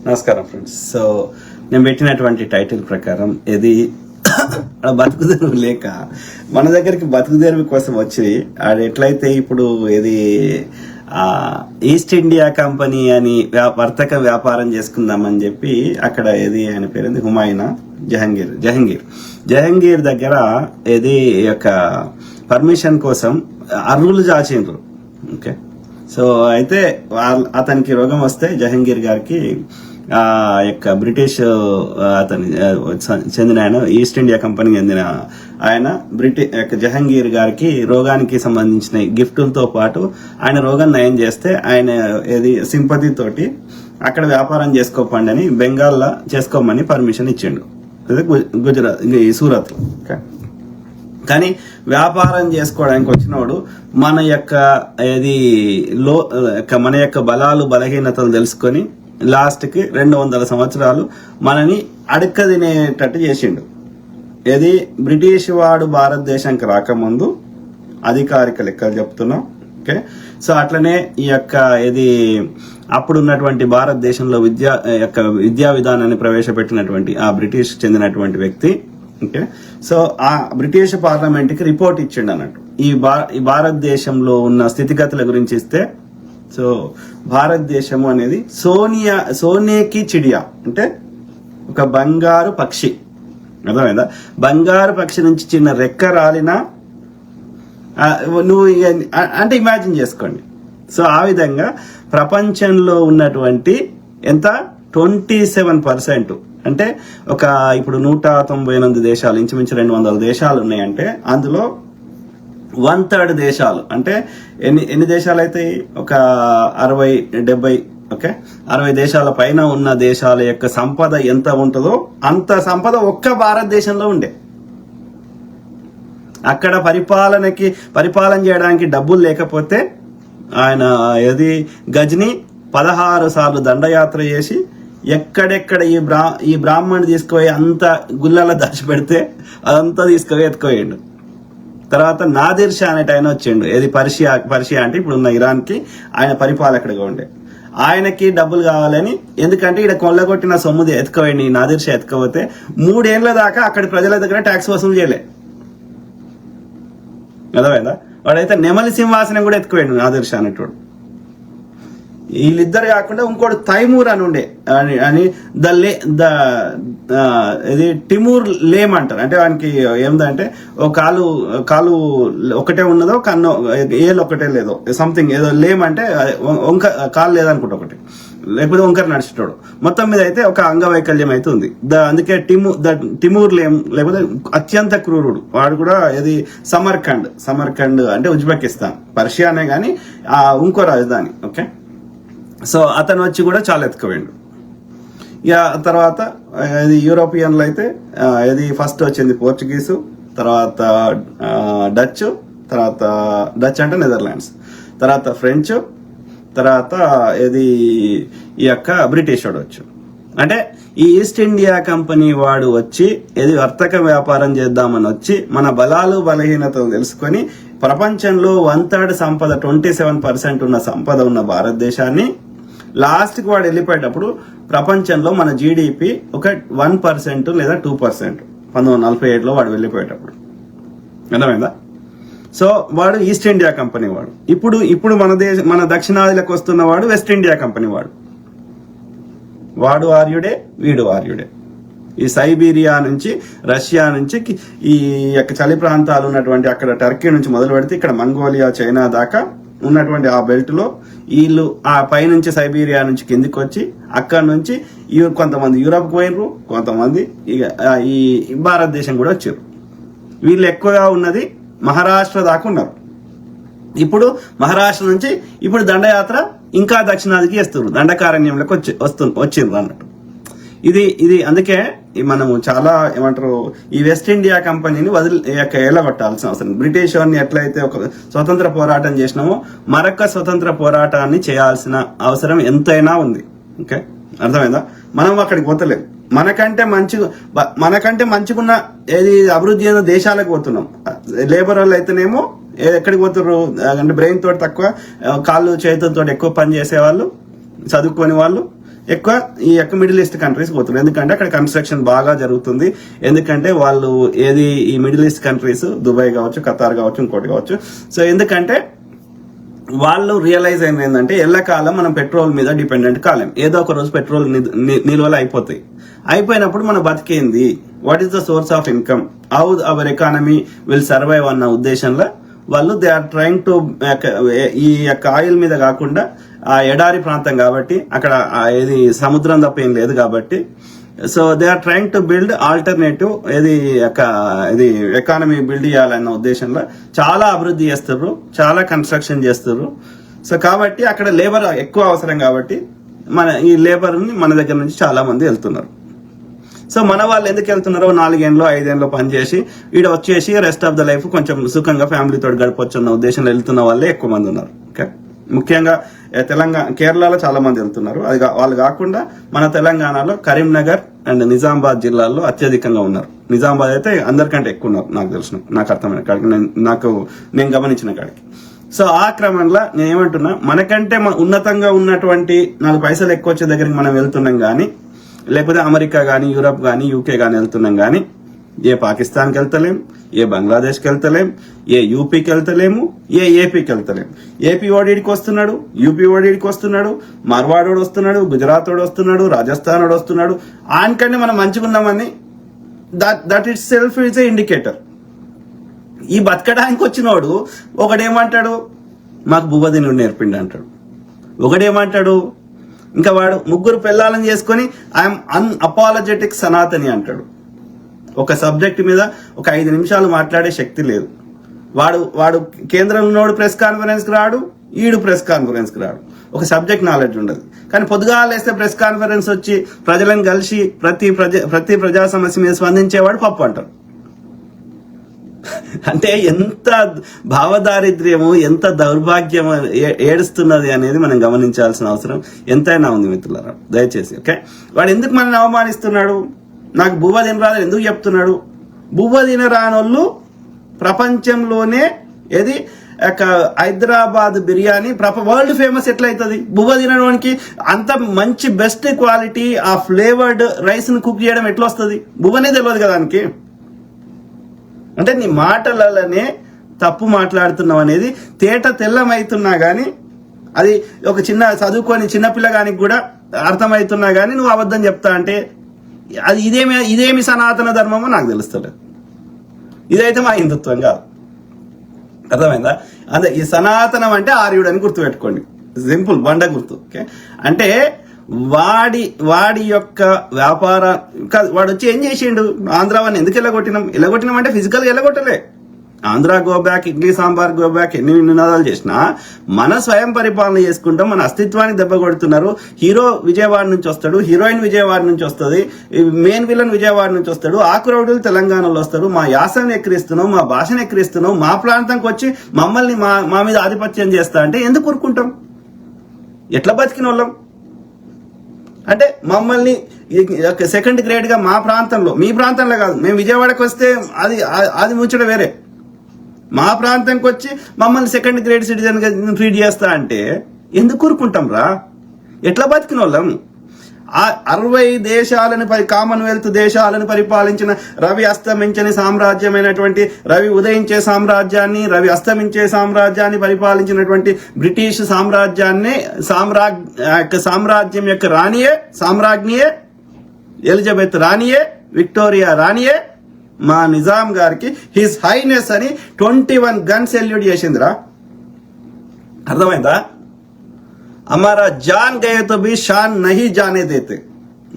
నమస్కారం friends. So నేను పెట్టినటువంటి టైటిల్ ప్రకారం ఇది బతుకుదెరువు లేక మన దగ్గరికి బతుకుదెరువు కోసం వచ్చి ఆడు ఎట్లయితే ఇప్పుడు ఇది ఈస్ట్ ఇండియా కంపెనీ అని వర్తక వ్యాపారం చేసుకుందామని చెప్పి అక్కడ ఏది ఆయన పేరు హుమాయూనా జహంగీర్ దగ్గర ఏది యొక్క పర్మిషన్ కోసం అర్రులు చాచిండ్రు. ఓకే, సో అయితే అతనికి రోగం వస్తే జహంగీర్ గారికి యొక్క బ్రిటిష్ అతని చెందిన ఆయన ఈస్ట్ ఇండియా కంపెనీకి చెందిన ఆయన జహంగీర్ గారికి రోగానికి సంబంధించిన గిఫ్టులతో పాటు ఆయన రోగం నయం చేస్తే ఆయన ఏది సింపతి తోటి అక్కడ వ్యాపారం చేసుకోపండి అని బెంగాల్లో చేసుకోమని పర్మిషన్ ఇచ్చిండు, గుజరాత్ సూరత్. కానీ వ్యాపారం చేసుకోవడానికి వచ్చినవాడు మన యొక్క మన యొక్క బలాలు బలహీనతలు తెలుసుకొని లాస్ట్ కి 200 సంవత్సరాలు మనని అడక్క తినేటట్టు చేసిండు. ఏది బ్రిటిష్ వాడు భారతదేశానికి రాకముందు అధికారిక లెక్కలు చెప్తున్నాం. ఓకే, సో అట్లనే ఈ యొక్క అప్పుడు ఉన్నటువంటి భారతదేశంలో విద్యా విధానాన్ని ప్రవేశపెట్టినటువంటి ఆ బ్రిటిష్ చెందినటువంటి వ్యక్తి. ఓకే, సో ఆ బ్రిటిష్ పార్లమెంట్ కి రిపోర్ట్ ఇచ్చిండు అన్నట్టు ఈ భారతదేశంలో ఉన్న స్థితిగతుల గురించి ఇస్తే. సో భారతదేశము అనేది సోనేకి చిడియా అంటే ఒక బంగారు పక్షి, అర్థమైందా? బంగారు పక్షి నుంచి చిన్న రెక్క రాలినా నువ్వు అంటే ఇమాజిన్ చేసుకోండి. సో ఆ విధంగా ప్రపంచంలో ఉన్నటువంటి ఎంత 27% అంటే ఒక ఇప్పుడు 198 దేశాలు, ఇంచుమించు 200 దేశాలు ఉన్నాయంటే అందులో 1/3 దేశాలు అంటే ఎన్ని దేశాలు అయితే ఒక 60-70 ఓకే 60 దేశాల పైన ఉన్న దేశాల యొక్క సంపద ఎంత ఉంటుందో అంత సంపద ఒక్క భారతదేశంలో ఉండే. అక్కడ పరిపాలన చేయడానికి డబ్బులు లేకపోతే ఆయన గజని 16 సార్లు దండయాత్ర చేసి ఎక్కడెక్కడ ఈ బ్రాహ్మణ్ తీసుకుపోయి అంత గుళ్ళలో దాచిపెడితే అదంతా తీసుకుపోయి ఎత్తుకోయండు. తర్వాత నాదిర్ షా అనేట ఆయన వచ్చిండు, పర్షియా అంటే ఇప్పుడు ఉన్న ఇరాన్ కి ఆయన పరిపాలకుడిగా ఉండే. ఆయనకి డబ్బులు కావాలని, ఎందుకంటే ఇక్కడ కొల్లగొట్టిన సొమ్ముది ఎత్తుకోండి నాదిర్ షా ఎత్తుకోపోతే 3 ఏళ్ల దాకా అక్కడి ప్రజల దగ్గర ట్యాక్స్ వసూలు చేయలే. అర్థమైందా? వాడైతే నెమలి సింహాసనం కూడా ఎత్తుకోండి నాదిర్ షా అనేటోడు. వీళ్ళిద్దరు కాకుండా ఇంకోటి తైమూర్ అని ఉండే అని టిమూర్ లేమ్ అంటారు. అంటే వానికి ఏందంటే ఒక కాలు ఒకటే ఉన్నదో కన్ను ఏళ్ళు ఒకటే లేదో సంథింగ్ ఏదో లేమ్ అంటే కాలు లేదనుకుంటా ఒకటి, లేకపోతే వంకర నడిచేటోడు. మొత్తం మీద అయితే ఒక అంగవైకల్యం అయితే ఉంది. అందుకే టిమూర్ లేమ్ లేకపోతే అత్యంత క్రూరుడు వాడు కూడా సమర్కండ్ అంటే ఉజ్బెకిస్తాన్, పర్షియానే గాని ఇంకో రాజధాని. ఓకే, సో అతను వచ్చి కూడా చాలా ఎత్తుకుపోయిండు. ఇక తర్వాత యూరోపియన్లు అయితే ఫస్ట్ వచ్చింది పోర్చుగీసు, తర్వాత డచ్ అంటే నెదర్లాండ్స్, తర్వాత ఫ్రెంచ్, తర్వాత ఈ యొక్క బ్రిటిష్ వాడు వచ్చు. అంటే ఈ ఈస్ట్ ఇండియా కంపెనీ వాడు వచ్చి వర్తక వ్యాపారం చేద్దామని వచ్చి మన బలాలు బలహీనతలు తెలుసుకొని ప్రపంచంలో 1/3 సంపద 27% ఉన్న సంపద ఉన్న భారతదేశాన్ని లాస్ట్ కి వాడు వెళ్ళిపోయేటప్పుడు ప్రపంచంలో మన జీడిపి ఒక 1% లేదా 2% 1947లో వాడు వెళ్ళిపోయేటప్పుడు. అర్థమైందా? సో వాడు ఈస్ట్ ఇండియా కంపెనీ వాడు. ఇప్పుడు మన దక్షిణాదిలోకి వస్తున్నవాడు వెస్ట్ ఇండియా కంపెనీ వాడు ఆర్యుడే, వీడు ఆర్యుడే. ఈ సైబీరియా నుంచి, రష్యా నుంచి, ఈ యొక్క చలి ప్రాంతాలు ఉన్నటువంటి అక్కడ టర్కీ నుంచి మొదలు పెడితే ఇక్కడ మంగోలియా, చైనా దాకా ఉన్నటువంటి ఆ బెల్ట్ లో వీళ్ళు ఆ పైనుంచి సైబీరియా నుంచి కిందికి వచ్చి అక్కడ నుంచి కొంతమంది యూరోప్ పోయినరు, కొంతమంది ఈ భారతదేశం కూడా వచ్చారు. వీళ్ళు ఎక్కువగా ఉన్నది మహారాష్ట్ర దాకా ఉన్నారు. ఇప్పుడు మహారాష్ట్ర నుంచి ఇప్పుడు దండయాత్ర ఇంకా దక్షిణాదికి వేస్తున్నారు, దండకారణ్యంలోకి వచ్చిండ్రు అన్నట్టు. ఇది అందుకే మనము చాలా ఏమంటారు ఈ వెస్ట్ ఇండియా కంపెనీని ఎలగొట్టాల్సిన అవసరం. బ్రిటిష్ వారిని ఎట్లయితే ఒక స్వతంత్ర పోరాటం చేసినామో మరొక స్వతంత్ర పోరాటాన్ని చేయాల్సిన అవసరం ఎంతైనా ఉంది. ఓకే, అర్థమైందా? మనం అక్కడికి పోతలేము. మనకంటే మంచిగున్న అభివృద్ధి అయిన దేశాలకు పోతున్నాం. లేబర్ వాళ్ళు అయితేనేమో ఎక్కడికి పోతున్నారు అంటే బ్రెయిన్ తోటి తక్కువ, కాళ్ళు చేతులతో ఎక్కువ పని చేసేవాళ్ళు, చదువుకోని వాళ్ళు ఎక్కువ ఈ యొక్క మిడిల్ ఈస్ట్ కంట్రీస్ పోతున్నారు. ఎందుకంటే అక్కడ కన్స్ట్రక్షన్ బాగా జరుగుతుంది. ఎందుకంటే వాళ్ళు ఈ మిడిల్ ఈస్ట్ కంట్రీస్ దుబాయ్ కావచ్చు, ఖతార్ కావచ్చు, ఇంకోటి కావచ్చు. సో ఎందుకంటే వాళ్ళు రియలైజ్ అయింది ఏంటంటే ఎల్లకాలం మనం పెట్రోల్ మీద డిపెండెంట్ కాలేం. ఏదో ఒక రోజు పెట్రోల్ నిల్వలు అయిపోతాయి. అయిపోయినప్పుడు మన బతికేంది, what is the source of income, how our economy will survive అన్న ఉద్దేశంలో వాళ్ళు దే ఆర్ ట్రైంగ్ టు ఈ యొక్క ఆయిల్ మీద కాకుండా ఆ ఎడారి ప్రాంతం కాబట్టి అక్కడ ఏది సముద్రం తప్ప ఏం లేదు కాబట్టి so they are trying to build alternative ఇది ఎకానమీ బిల్డ్ చేయాలన్న ఉద్దేశంలో చాలా అభివృద్ధి చేస్తారు, చాలా కన్స్ట్రక్షన్ చేస్తారు. సో కాబట్టి అక్కడ లేబర్ ఎక్కువ అవసరం కాబట్టి ఈ లేబర్ ని మన దగ్గర నుంచి చాలా మంది వెళ్తున్నారు. సో మన వాళ్ళు ఎందుకు వెళ్తున్నారో 4 ఏళ్ళు 5 ఏళ్ళు పనిచేసి ఈడ వచ్చేసి రెస్ట్ ఆఫ్ ద లైఫ్ కొంచెం సుఖంగా ఫ్యామిలీతో గడపొచ్చు అన్న ఉద్దేశంలో వెళ్తున్న వాళ్ళే ఎక్కువ మంది ఉన్నారు. ఓకే, ముఖ్యంగా కేరళలో చాలా మంది వెళ్తున్నారు. అది వాళ్ళు కాకుండా మన తెలంగాణలో కరీంనగర్ అండ్ నిజామాబాద్ జిల్లాల్లో అత్యధికంగా ఉన్నారు. నిజామాబాద్ అయితే అందరికంటే ఎక్కువ ఉన్నారు నాకు అర్థమైన కాడికి, నేను గమనించిన కాడికి. సో ఆ క్రమంలో నేను ఏమంటున్నా, మనకంటే ఉన్నతంగా ఉన్నటువంటి 4 పైసలు ఎక్కువ వచ్చే దగ్గరికి మనం వెళ్తున్నాం కానీ, లేకపోతే అమెరికా కానీ, యూరప్ కానీ, యూకే కానీ వెళ్తున్నాం కానీ ఏ పాకిస్తాన్కి వెళ్తలేం, ఏ బంగ్లాదేశ్కి వెళ్తలేం, ఏ యూపీకి వెళ్తలేము, ఏ ఏపీకి వెళ్తలేం. ఏపీ ఓడికి వస్తున్నాడు, యూపీ ఓడికి వస్తున్నాడు, మార్వాడోడు వస్తున్నాడు, గుజరాత్ వాడు వస్తున్నాడు, రాజస్థాన్ వాడు వస్తున్నాడు. ఆయనకంటే మనం మంచిగున్నామని that itself is a indicator. ఈ బతకడానికి వచ్చినోడు ఒకడేమంటాడు, మాకు బువ్వదినుడు నేర్పిండి అంటాడు. ఒకడేమంటాడు, ఇంకా వాడు 3 పిల్లలను చేసుకుని ఐఎమ్ అన్అపాలజెటిక్ సనాతని అంటాడు. ఒక సబ్జెక్ట్ మీద ఒక 5 నిమిషాలు మాట్లాడే శక్తి లేదు. వాడు కేంద్రంలో ఉన్నోడు ప్రెస్ కాన్ఫరెన్స్కి రాడు, ఈడు ప్రెస్ కాన్ఫరెన్స్కి రాడు. ఒక సబ్జెక్ట్ నాలెడ్జ్ ఉండదు. కానీ పొద్దుగాల వేస్తే ప్రెస్ కాన్ఫరెన్స్ వచ్చి ప్రజలను కలిసి ప్రతి ప్రజా సమస్య మీద స్పందించేవాడు పప్పు అంటారు. అంటే ఎంత భావదారిద్ర్యము, ఎంత దౌర్భాగ్యం ఏడుస్తున్నది అనేది మనం గమనించాల్సిన అవసరం ఎంతైనా ఉంది మిత్రులారా, దయచేసి. ఓకే, వాడు ఎందుకు మనల్ని అవమానిస్తున్నాడు, నాకు బువ్వ తినరాదని ఎందుకు చెప్తున్నాడు? బువ్వ తినరానోళ్ళు ప్రపంచంలోనే హైదరాబాద్ బిర్యానీ వరల్డ్ ఫేమస్ ఎట్లయితుంది? బువ్వ తినడానికి అంత మంచి బెస్ట్ క్వాలిటీ ఆ ఫ్లేవర్డ్ రైస్ ని కుక్ చేయడం ఎట్లా వస్తుంది? బువ్వనే తెలియదు కదా దానికి. అంటే నీ మాటలనే తప్పు మాట్లాడుతున్నావు అనేది తేట తెల్లమవుతున్నా గానీ, అది ఒక చదువుకొని చిన్నపిల్లగానికి కూడా అర్థమవుతున్నా గానీ నువ్వు అబద్ధం చెప్తా అంటే అది ఇదేమి సనాతన ధర్మమో నాకు తెలుస్తుంది. ఇదైతే మా హిందుత్వం కాదు. అర్థమైందా? అదే ఈ సనాతనం అంటే ఆర్యుడు అని గుర్తుపెట్టుకోండి, సింపుల్ బండ గుర్తు. ఓకే, అంటే వాడి యొక్క వ్యాపార వాడు వచ్చి ఏం చేసిండు, ఆంధ్రావాన్ని ఎందుకు ఎల్లగొట్టినాం అంటే ఫిజికల్ గా ఎల్లగొట్టలే. Andhra go back, idli sambar go back, ఎన్ని నినాదాలు చేసినా మన స్వయం పరిపాలన చేసుకుంటాం, మన అస్తిత్వాన్ని దెబ్బ కొడుతున్నారు. హీరో విజయవాడ నుంచి వస్తాడు, హీరోయిన్ విజయవాడ నుంచి వస్తుంది, మెయిన్ విలన్ విజయవాడ నుంచి వస్తాడు, ఆకురౌడులు తెలంగాణలో వస్తారు. మా యాసను ఎక్కిరిస్తున్నావు, మా భాషను ఎక్కిరిస్తున్నావు, మా ప్రాంతంకి వచ్చి మమ్మల్ని మా మీద ఆధిపత్యం చేస్తా అంటే ఎందుకు ఊరుకుంటాం? ఎట్లా బతికిన వాళ్ళం? అంటే మమ్మల్ని సెకండ్ గ్రేడ్ గా మా ప్రాంతంలో, మీ ప్రాంతంలో కాదు, మేము విజయవాడకి వస్తే అది ముచ్చట వేరే. మా ప్రాంతంకి వచ్చి మమ్మల్ని సెకండ్ గ్రేడ్ సిటిజన్ గా ట్రీట్ చేస్తా అంటే ఎందుకు ఊరుకుంటాం రా? ఎట్లా బతికిన వాళ్ళం? 60 దేశాలను కామన్వెల్త్ దేశాలను పరిపాలించిన రవి అస్తమించని సామ్రాజ్యమైనటువంటి, రవి ఉదయించే సామ్రాజ్యాన్ని, రవి అస్తమించే సామ్రాజ్యాన్ని పరిపాలించినటువంటి బ్రిటిష్ సామ్రాజ్యం యొక్క సామ్రాజ్ఞియే ఎలిజబెత్ రాణియే, విక్టోరియా రాణియే మా నిజాం గారికి హిస్ హైనెస్ అని 21 గన్ సెల్యూట్ చేసిందిరా. అర్థమైందా? हमारा जान गए तो भी शान नहीं जाने देते.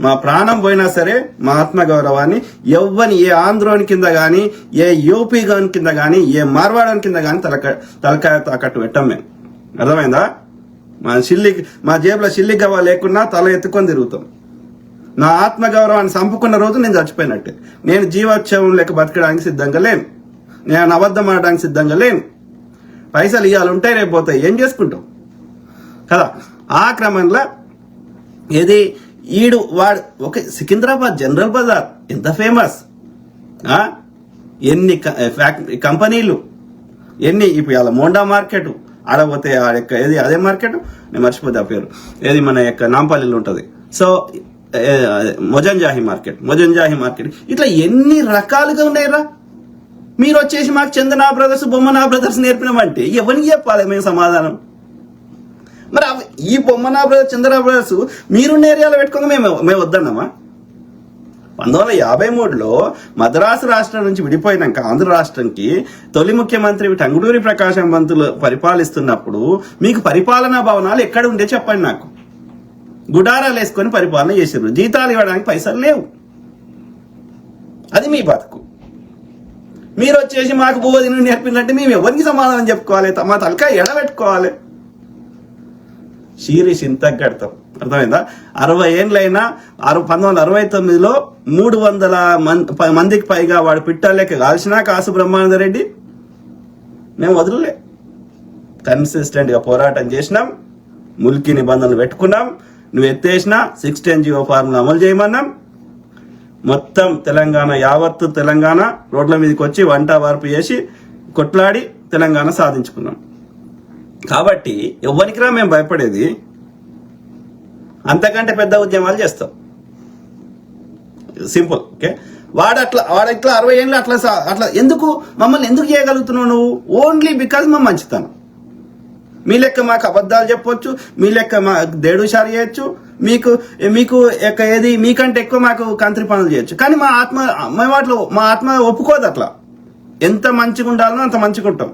మా ప్రాణం పోయినా సరే మా ఆత్మగౌరవాన్ని ఎవ్వని, ఏ ఆంధ్రోని కింద గానీ, ఏ యూపీ గన్ కింద గానీ, ఏ మార్వాడని కింద గానీ తలకాయ తాకట్టు పెట్టాం మేము. అర్థమైందా? మా జేబులో చిల్లి గవ్వ లేకున్నా తల ఎత్తుకొని తిరుగుతాం. నా ఆత్మగౌరవాన్ని చంపుకున్న రోజు నేను చచ్చిపోయినట్టే. నేను జీవోత్సవం లేక బతకడానికి సిద్ధంగా లేను, నేను అబద్ధం ఆడడానికి సిద్ధంగా లేను. పైసలు ఇవ్వాలి, ఉంటాయి, రేపు పోతాయి, ఏం చేసుకుంటాం కదా? ఆ క్రమంలో వాడు ఒక సికింద్రాబాద్ జనరల్ బజార్ ఎంత ఫేమస్, ఎన్ని కంపెనీలు, ఇప్పుడు ఇలా మోండా మార్కెట్ ఆడపోతే అదే మార్కెట్ నేను మర్చిపోతే ఆ పేరు, మన యొక్క నాంపల్లిలో ఉంటుంది సో మొజంజాహి మార్కెట్ ఇట్లా ఎన్ని రకాలుగా ఉన్నాయిరా. మీరు వచ్చేసి మాకు చందనా బ్రదర్స్ బొమ్మనా బ్రదర్స్ నేర్పినామంటే ఎవరికి చెప్పాలి మేము సమాధానం? మరి ఈ బొమ్మనా బ్రదర్స్ చందనా బ్రదర్స్ మీరున్న ఏరియాలో పెట్టుకోగా మేము వద్దన్నామా? 1953లో మద్రాసు రాష్ట్రం నుంచి విడిపోయినాక ఆంధ్ర రాష్ట్రంకి తొలి ముఖ్యమంత్రి టంగుటూరి ప్రకాశం పంతులు పరిపాలిస్తున్నప్పుడు మీకు పరిపాలనా భవనాలు ఎక్కడ ఉండే చెప్పండి నాకు. గుడారాలు వేసుకొని పరిపాలన చేసారు, జీతాలు ఇవ్వడానికి పైసలు లేవు. అది మీ బతుకు. మీరు వచ్చేసి మాకు భూవదిని నేర్పిందంటే మేము ఎవరికి సమాధానం చెప్పుకోవాలి? మా తలకాయ ఎడబెట్టుకోవాలి. షీరిష్ ఇంత కడతాం, అర్థమైందా? 60 ఏళ్ళైనా 1969లో 300 మందికి పైగా వాడు పిట్టలేక కాల్చినా కాసు బ్రహ్మానంద రెడ్డి మేము వదలలే. కన్సిస్టెంట్ గా పోరాటం చేసినాం, ముల్కీ నిబంధనలు పెట్టుకున్నాం. నువ్వు ఎత్తేసినా 610 ఫార్ములా అమలు చేయమన్నాం. మొత్తం తెలంగాణ యావత్తు తెలంగాణ రోడ్ల మీదకి వచ్చి వంట వార్పు చేసి కొట్లాడి తెలంగాణ సాధించుకున్నాం. కాబట్టి ఎవరికిరా మేము భయపడేది? అంతకంటే పెద్ద ఉద్యమాలు చేస్తాం. సింపుల్. ఓకే, వాడు ఇట్లా 60 ఏళ్ళు అట్లా ఎందుకు మమ్మల్ని ఎందుకు చేయగలుగుతున్నావు నువ్వు? ఓన్లీ బికాజ్ మా మంచితనం. మీ లెక్క మాకు అబద్ధాలు చెప్పొచ్చు, మీ లెక్క మా దేడు షారు చేయొచ్చు, మీకు ఏది మీకంటే ఎక్కువ మాకు కంత్రి పనులు చేయొచ్చు. కానీ మా ఆత్మ ఒప్పుకోదు అట్లా. ఎంత మంచిగా ఉండాలనో అంత మంచిగా ఉంటాం.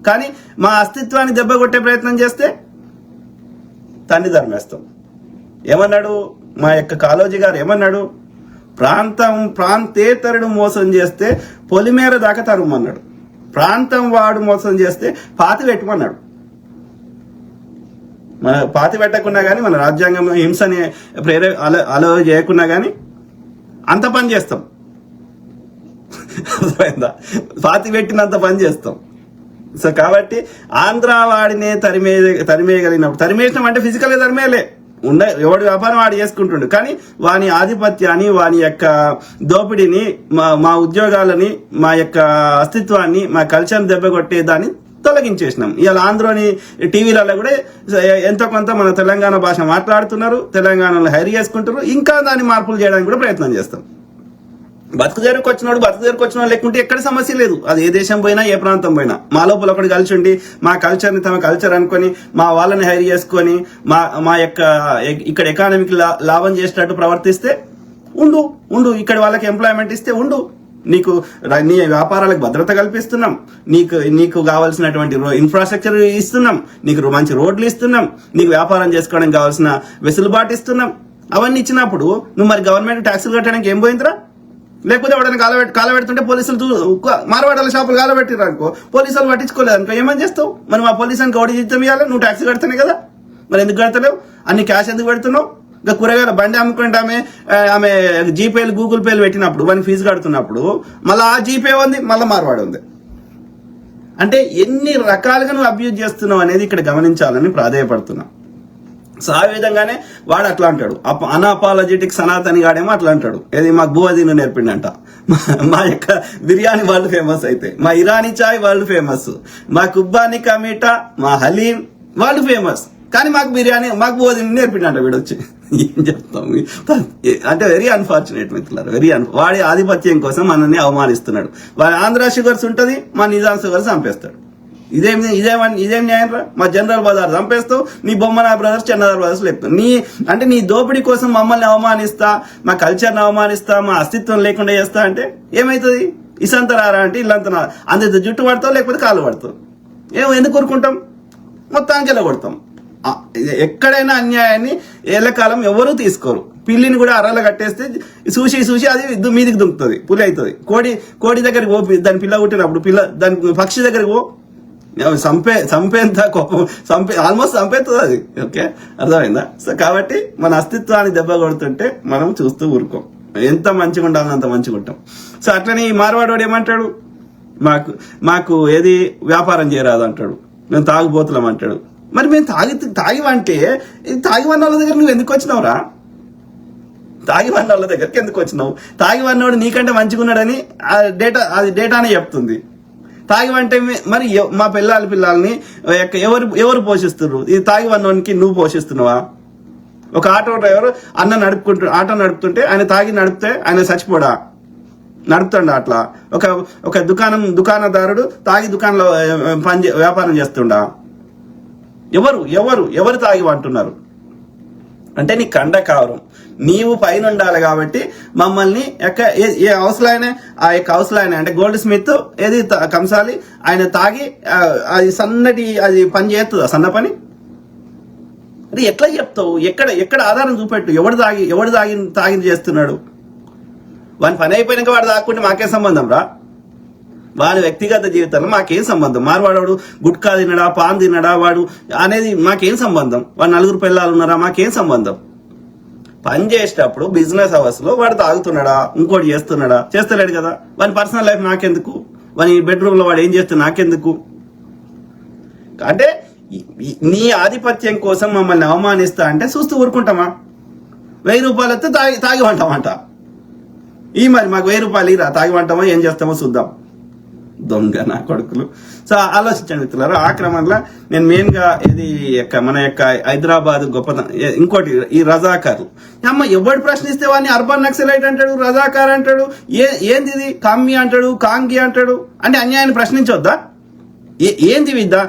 కానీ మా అస్తిత్వాన్ని దెబ్బ కొట్టే ప్రయత్నం చేస్తే తన్ని ధర్మేస్తాం. ఏమన్నాడు మా యొక్క కాళోజీ గారు? ఏమన్నాడు? ప్రాంతేతరుడు మోసం చేస్తే పొలిమేర దాకా తరుమన్నాడు. ప్రాంతం వాడు మోసం చేస్తే పాతి పెట్టమన్నాడు. మన పాతి పెట్టకున్నా కానీ, మన రాజ్యాంగం హింసని అలో చేయకున్నా కానీ అంత పని చేస్తాం. అర్థమైందా? పాతి పెట్టినంత పని చేస్తాం. సో కాబట్టి ఆంధ్ర వాడినే తరిమేయగలిగినప్పుడు, తరిమేయడం అంటే ఫిజికల్ గా తరిమేయలే, ఎవడి వ్యాపారం వాడు చేసుకుంటుండు. కానీ వాని ఆధిపత్యాన్ని, వాని యొక్క దోపిడీని, మా ఉద్యోగాలని, మా యొక్క అస్తిత్వాన్ని, మా కల్చర్ని దెబ్బకొట్టేదాన్ని తొలగించేసినాం. ఇవాళ ఆంధ్రోని టీవీలలో కూడా ఎంతో కొంత మన తెలంగాణ భాష మాట్లాడుతున్నారు, తెలంగాణలో హైర్ చేసుకుంటారు. ఇంకా దాన్ని మార్పులు చేయడానికి కూడా ప్రయత్నం చేస్తాం. బతుకు దగ్గరకు వచ్చిన లేకుంటే ఎక్కడ సమస్య లేదు. అది ఏ దేశం పోయినా, ఏ ప్రాంతం పోయినా, మా లోపల ఒకటి కలిసి ఉండి మా కల్చర్ని తమ కల్చర్ అనుకొని మా వాళ్ళని హైర్ చేసుకొని మా యొక్క ఇక్కడ ఎకానమీకి లాభం చేసేటట్టు ప్రవర్తిస్తే ఉండు. ఇక్కడ వాళ్ళకి ఎంప్లాయ్మెంట్ ఇస్తే ఉండు. నీ వ్యాపారాలకు భద్రత కల్పిస్తున్నాం, నీకు కావాల్సినటువంటి ఇన్ఫ్రాస్ట్రక్చర్ ఇస్తున్నాం, నీకు మంచి రోడ్లు ఇస్తున్నాం, నీకు వ్యాపారం చేసుకోవడానికి కావాల్సిన వెసులుబాటు ఇస్తున్నాం. అవన్నీ ఇచ్చినప్పుడు నువ్వు మరి గవర్నమెంట్ ట్యాక్సులు కట్టడానికి ఏం పోయిందిరా? లేకపోతే వాడిని కాలబెడుతుంటే పోలీసులు మార్వాడాల షాపులు కాలబెట్టిరు అనుకో, పోలీసులు పట్టించుకోలేదు అనుకో, ఏమని చేస్తావు? మరి మా పోలీసునికి ఒకటి జీతం ఇవ్వాలి, నువ్వు ట్యాక్స్ కడతానే కదా. మరి ఎందుకు కడతలేవు? అన్ని క్యాష్ ఎందుకు పెడుతున్నావు? ఇంకా కూరగాయల బండి అమ్ముకుంటే ఆమె జీపేలు గూగుల్ పేలు పెట్టినప్పుడు వాడిని ఫీజు కడుతున్నప్పుడు మళ్ళీ ఆ జీపే ఉంది, మళ్ళీ మార్వాడు ఉంది. అంటే ఎన్ని రకాలుగా నువ్వు అబ్యూజ్ చేస్తున్నావు అనేది ఇక్కడ గమనించాలని ప్రాధేయపడుతున్నా. సో ఆ విధంగానే వాడు అట్లా అంటాడు. అన్అపాలజెటిక్ సనాతని గాడేమో అట్లా అంటాడు, ఏది మాకు భూవదీను నేర్పిండంట. మా యొక్క బిర్యానీ వాళ్ళు ఫేమస్ అయితే, మా ఇరానీ చాయ్ వాళ్ళు ఫేమస్, మా కుబ్బాని కమీటా, మా హలీం వాళ్ళు ఫేమస్. కానీ మాకు భూవదీను నేర్పిండంట వీడు వచ్చి. ఏం చెప్తాం? అంటే వెరీ అన్ఫార్చునేట్ మిత్రులారు, వాడి ఆధిపత్యం కోసం మనల్ని అవమానిస్తున్నాడు. వాడి ఆంధ్ర షుగర్స్ ఉంటుంది, మా నిజాం షుగర్స్ చంపేస్తాడు. ఇదేం న్యాయం రా? మా జనరల్ బజార్ చంపేస్తావు, నీ బొమ్మనా బ్రదర్స్ చందర్ బ్రదర్స్ లేపుతావు. నీ దోపిడీ కోసం మమ్మల్ని అవమానిస్తా, మా కల్చర్ని అవమానిస్తా, మా అస్తిత్వం లేకుండా చేస్తా అంటే ఏమవుతుంది? ఇసంతరారా అంటే ఇల్లంతనా అంత జుట్టు పడతావు, లేకపోతే కాళ్ళు పడతావు. ఎందుకు కోరుకుంటాం? మొత్తానికి వెళ్ళగొడతాం. ఎక్కడైనా అన్యాయాన్ని ఏళ్ళకాలం ఎవరూ తీసుకోరు. పిల్లిని కూడా అర్రలు కట్టేస్తే చూసి అది మీదికి దుంకుతుంది, పులి అవుతుంది. కోడి దగ్గరికి పో, దాని పిల్ల పుట్టినప్పుడు దాని పక్షి దగ్గరికి పో, చంపేంత కోపం ఆల్మోస్ట్ చంపేస్తుంది అది. ఓకే, అర్థమైందా? సో కాబట్టి మన అస్తిత్వాన్ని దెబ్బ కొడుతుంటే మనం చూస్తూ ఊరుకోం. ఎంత మంచిగా ఉండాలని అంత మంచిగా ఉంటాం. సో అట్లనే ఈ మార్వాడు ఏమంటాడు? మాకు ఏది వ్యాపారం చేయరాదు అంటాడు, మేము తాగుబోతున్నాం అంటాడు. మరి మేము తాగివంటే తాగివన్న వాళ్ళ దగ్గర నువ్వు ఎందుకు వచ్చినావురా? తాగివన్న వాళ్ళ దగ్గరికి ఎందుకు వచ్చినావు? తాగివన్నోడు నీకంటే మంచిగా ఉన్నాడని అది డేటానే చెప్తుంది. తాగివంటే మరి మా పిల్లల్ని ఎవరు పోషిస్తున్నారు? ఇది తాగివన్నోనికి నువ్వు పోషిస్తున్నావా? ఒక ఆటో డ్రైవర్ ఆటో నడుపుతుంటే ఆయన తాగి నడిపితే ఆయన చచ్చిపోడా? నడుపుతాడు అట్లా. ఒక దుకాణదారుడు తాగి దుకాణంలో వ్యాపారం చేస్తుండా? ఎవరు తాగి అంటున్నారు? అంటే నీ కండకావరం, నీవు పైన ఉండాలి కాబట్టి మమ్మల్ని ఏ అవసరమైన ఆ యొక్క అవసరమైన అంటే గోల్డ్ స్మిత్ ఏది కంసాలి ఆయన తాగి అది సన్నటి అది పని చేస్తుందా? సన్న పని అది ఎట్లా చెప్తావు? ఎక్కడ ఆధారం చూపెట్టు? ఎవడు తాగి చేస్తున్నాడు? వాని పని అయిపోయినాక వాడు తాకుంటే మాకేం సంబంధం రా? వాడి వ్యక్తిగత జీవితంలో మాకేం సంబంధం? మార్వాడు గుట్కా తినడా, పాన్ తినడా వాడు అనేది మాకేం సంబంధం? వాడు 4 పిల్లలు ఉన్నారా? మాకేం సంబంధం? పని చేసేటప్పుడు బిజినెస్ అవర్స్ లో వాడు తాగుతున్నాడా, ఇంకోటి చేస్తున్నాడా? చేస్తలేడు కదా. వాని పర్సనల్ లైఫ్ నాకెందుకు? వాని బెడ్రూమ్ లో వాడు ఏం చేస్తే నాకెందుకు? అంటే నీ ఆధిపత్యం కోసం మమ్మల్ని అవమానిస్తా అంటే చూస్తూ ఊరుకుంటామా? 1000 రూపాయలతో తాగి వంటామంట. మరి మాకు 1000 రూపాయలు ఇరా, తాగి వంటామో ఏం చేస్తామో చూద్దాం. దొంగ నా కొడుకులు. సో ఆలోచించండి మిత్రులారు. ఆ క్రమంలో నేను మెయిన్ గా ఇది మన యొక్క హైదరాబాద్ గొప్పతనం. ఇంకోటి ఈ రజాకార్లు. ఎవడు ప్రశ్నిస్తే వాడిని అర్బన్ నక్సలైట్ అంటాడు, రజాకార్ అంటాడు, ఏంది ఇది కామ్మి అంటాడు, కాంగి అంటాడు. అంటే అన్యాయాన్ని ప్రశ్నించొద్దా? ఏంది విద్య?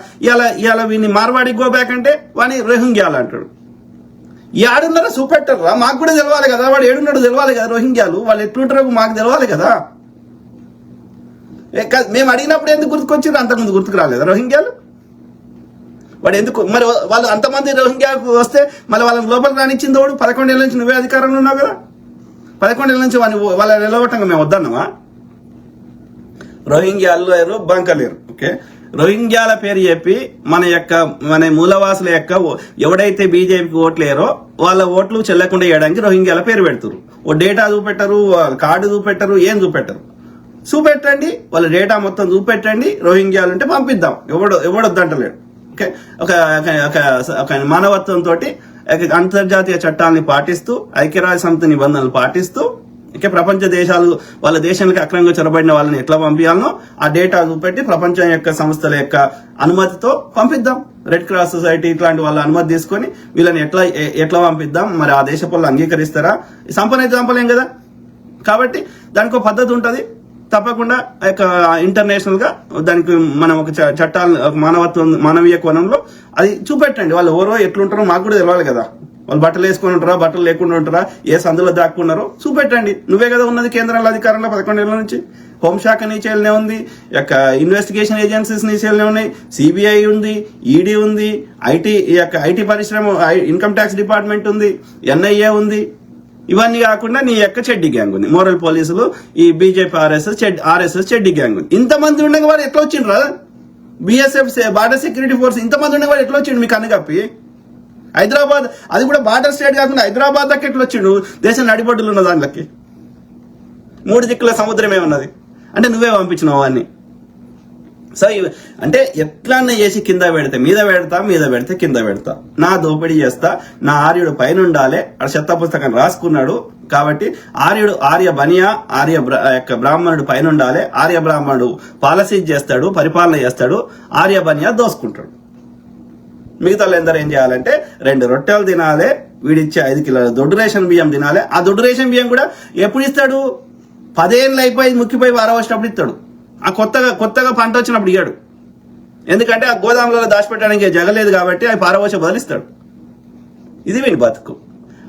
ఇలా వీడిని మార్వాడికి గో బ్యాక్ అంటే వాడిని రోహింగ్యాలు అంటాడు. ఏడున్నారో చూపెట్టారా? మాకు కూడా తెలవాలి కదా. వాడు ఏడున్నాడు తెలవాలి కదా. రోహింగ్యాలు వాళ్ళు ఎట్లుంటారో మాకు తెలవాలి కదా. మేము అడిగినప్పుడు ఎందుకు గుర్తుకొచ్చారు? అంతకుముందు గుర్తుకు రాలేదా రోహింగ్యాలు? వాడు ఎందుకు మరి వాళ్ళు అంతమంది రోహింగ్యాకు వస్తే మళ్ళీ వాళ్ళని లోపలికి రానిచ్చింది వాడు? 11 ఏళ్ళ నుంచి నువ్వే అధికారంలో ఉన్నావు కదా. 11 ఏళ్ళ నుంచి వాళ్ళ నిలవటంగా మేము వద్దన్నావా? రోహింగ్యాలు లేరు, బంకలేరు. ఓకే, రోహింగ్యాల పేరు చెప్పి మన మూలవాసుల యొక్క ఎవడైతే బీజేపీకి ఓట్లేరో వాళ్ళ ఓట్లు చెల్లకుండా చేయడానికి రోహింగ్యాల పేరు పెడతారు. ఓ డేటా చూపెట్టరు, కార్డు చూపెట్టరు, ఏం చూపెట్టరు. చూపెట్టండి, వాళ్ళ డేటా మొత్తం చూపెట్టండి. రోహింగ్యాలు ఉంటే పంపిద్దాం, ఎవడొద్దంటలేడు. ఓకే, ఒక మానవత్వంతో అంతర్జాతీయ చట్టాలని పాటిస్తూ, ఐక్యరాజ్య సమితి నిబంధనలు పాటిస్తూ, ఇక ప్రపంచ దేశాలు వాళ్ళ దేశానికి అక్రమంగా చొరబడిన వాళ్ళని ఎట్లా పంపించాలనో ఆ డేటా చూపెట్టి ప్రపంచం యొక్క సంస్థల యొక్క అనుమతితో పంపిద్దాం. రెడ్ క్రాస్ సొసైటీ ఇట్లాంటి వాళ్ళ అనుమతి తీసుకొని వీళ్ళని ఎట్లా పంపిద్దాం. మరి ఆ దేశ పనులు అంగీకరిస్తారా? సంపనైతే చంపలేం కదా. కాబట్టి దానికి ఒక పద్ధతి ఉంటుంది. తప్పకుండా ఇంటర్నేషనల్ గా దానికి మనం ఒక చట్టాలు మానవీయ కోణంలో అది చూపెట్టండి. వాళ్ళు ఎవరో ఎట్లుంటారో మాకు కూడా తెలవాలి కదా. వాళ్ళు బట్టలు వేసుకొని ఉంటారా, బట్టలు లేకుండా ఉంటారా, ఏ సందులో దాక్కున్నారో చూపెట్టండి. నువ్వే కదా ఉన్నది కేంద్రంలో అధికారంలో 11 ఏళ్ళ నుంచి. హోంశాఖ నీ చేయాలనే ఉంది, ఇన్వెస్టిగేషన్ ఏజెన్సీస్ నీ చేయాలనే ఉన్నాయి, సిబిఐ ఉంది, ఈడీ ఉంది, ఐటీ పరిశ్రమ ఇన్కమ్ ట్యాక్స్ డిపార్ట్మెంట్ ఉంది, ఎన్ఐఏ ఉంది. ఇవన్నీ కాకుండా నీ యొక్క చెడ్డి గ్యాంగ్ ఉంది, మోరల్ పోలీసులు, ఈ బీజేపీ ఆర్ఎస్ఎస్ చెడ్డి గ్యాంగ్ ఉంది. ఇంతమంది ఉండగా వాడు ఎట్లా వచ్చిండ్రా? బిఎస్ఎఫ్ బార్డర్ సెక్యూరిటీ ఫోర్స్ ఇంతమంది ఉండగా వాడు ఎట్లా వచ్చిండు? మీకు కప్పి హైదరాబాద్, అది కూడా బార్డర్ స్టేట్ కాకుండా హైదరాబాద్ దాకా ఎట్లా వచ్చిండు? దేశం నడిబొడ్డులు ఉన్న దానిలోకి 3 దిక్కుల సముద్రమే ఉన్నది. అంటే నువ్వే పంపించినావు అన్ని. సో అంటే ఎట్లన్నా చేసి కింద పెడితే మీద పెడితే కింద పెడతా, నా దోపిడీ చేస్తా, నా ఆర్యుడు పైన ఉండాలి. అక్కడ చెత్త పుస్తకం రాసుకున్నాడు కాబట్టి ఆర్య బనియా బ్రాహ్మణుడు పైన ఉండాలి. ఆర్య బ్రాహ్మణుడు పాలసీ చేస్తాడు, పరిపాలన చేస్తాడు, ఆర్య బనియా దోసుకుంటాడు. మిగతా ఎందరూ ఏం చేయాలంటే 2 రొట్టెలు తినాలి, వీడిచ్చే 5 కిలోల దొడ్డు రేషన్ బియ్యం తినాలి. ఆ దొడ్డు రేషన్ బియ్యం కూడా ఎప్పుడు ఇస్తాడు? 10 ఏళ్ళు అయిపోయి ముక్కిపోయి వారవచ్చినప్పుడు ఇస్తాడు. ఆ కొత్తగా పంట వచ్చినప్పుడు ఇయ్యాడు. ఎందుకంటే ఆ గోదాములలో దాచిపెట్టడానికి జగలేదు కాబట్టి అవి పారవోస బదిలిస్తాడు. ఇది వీడి బతుకు.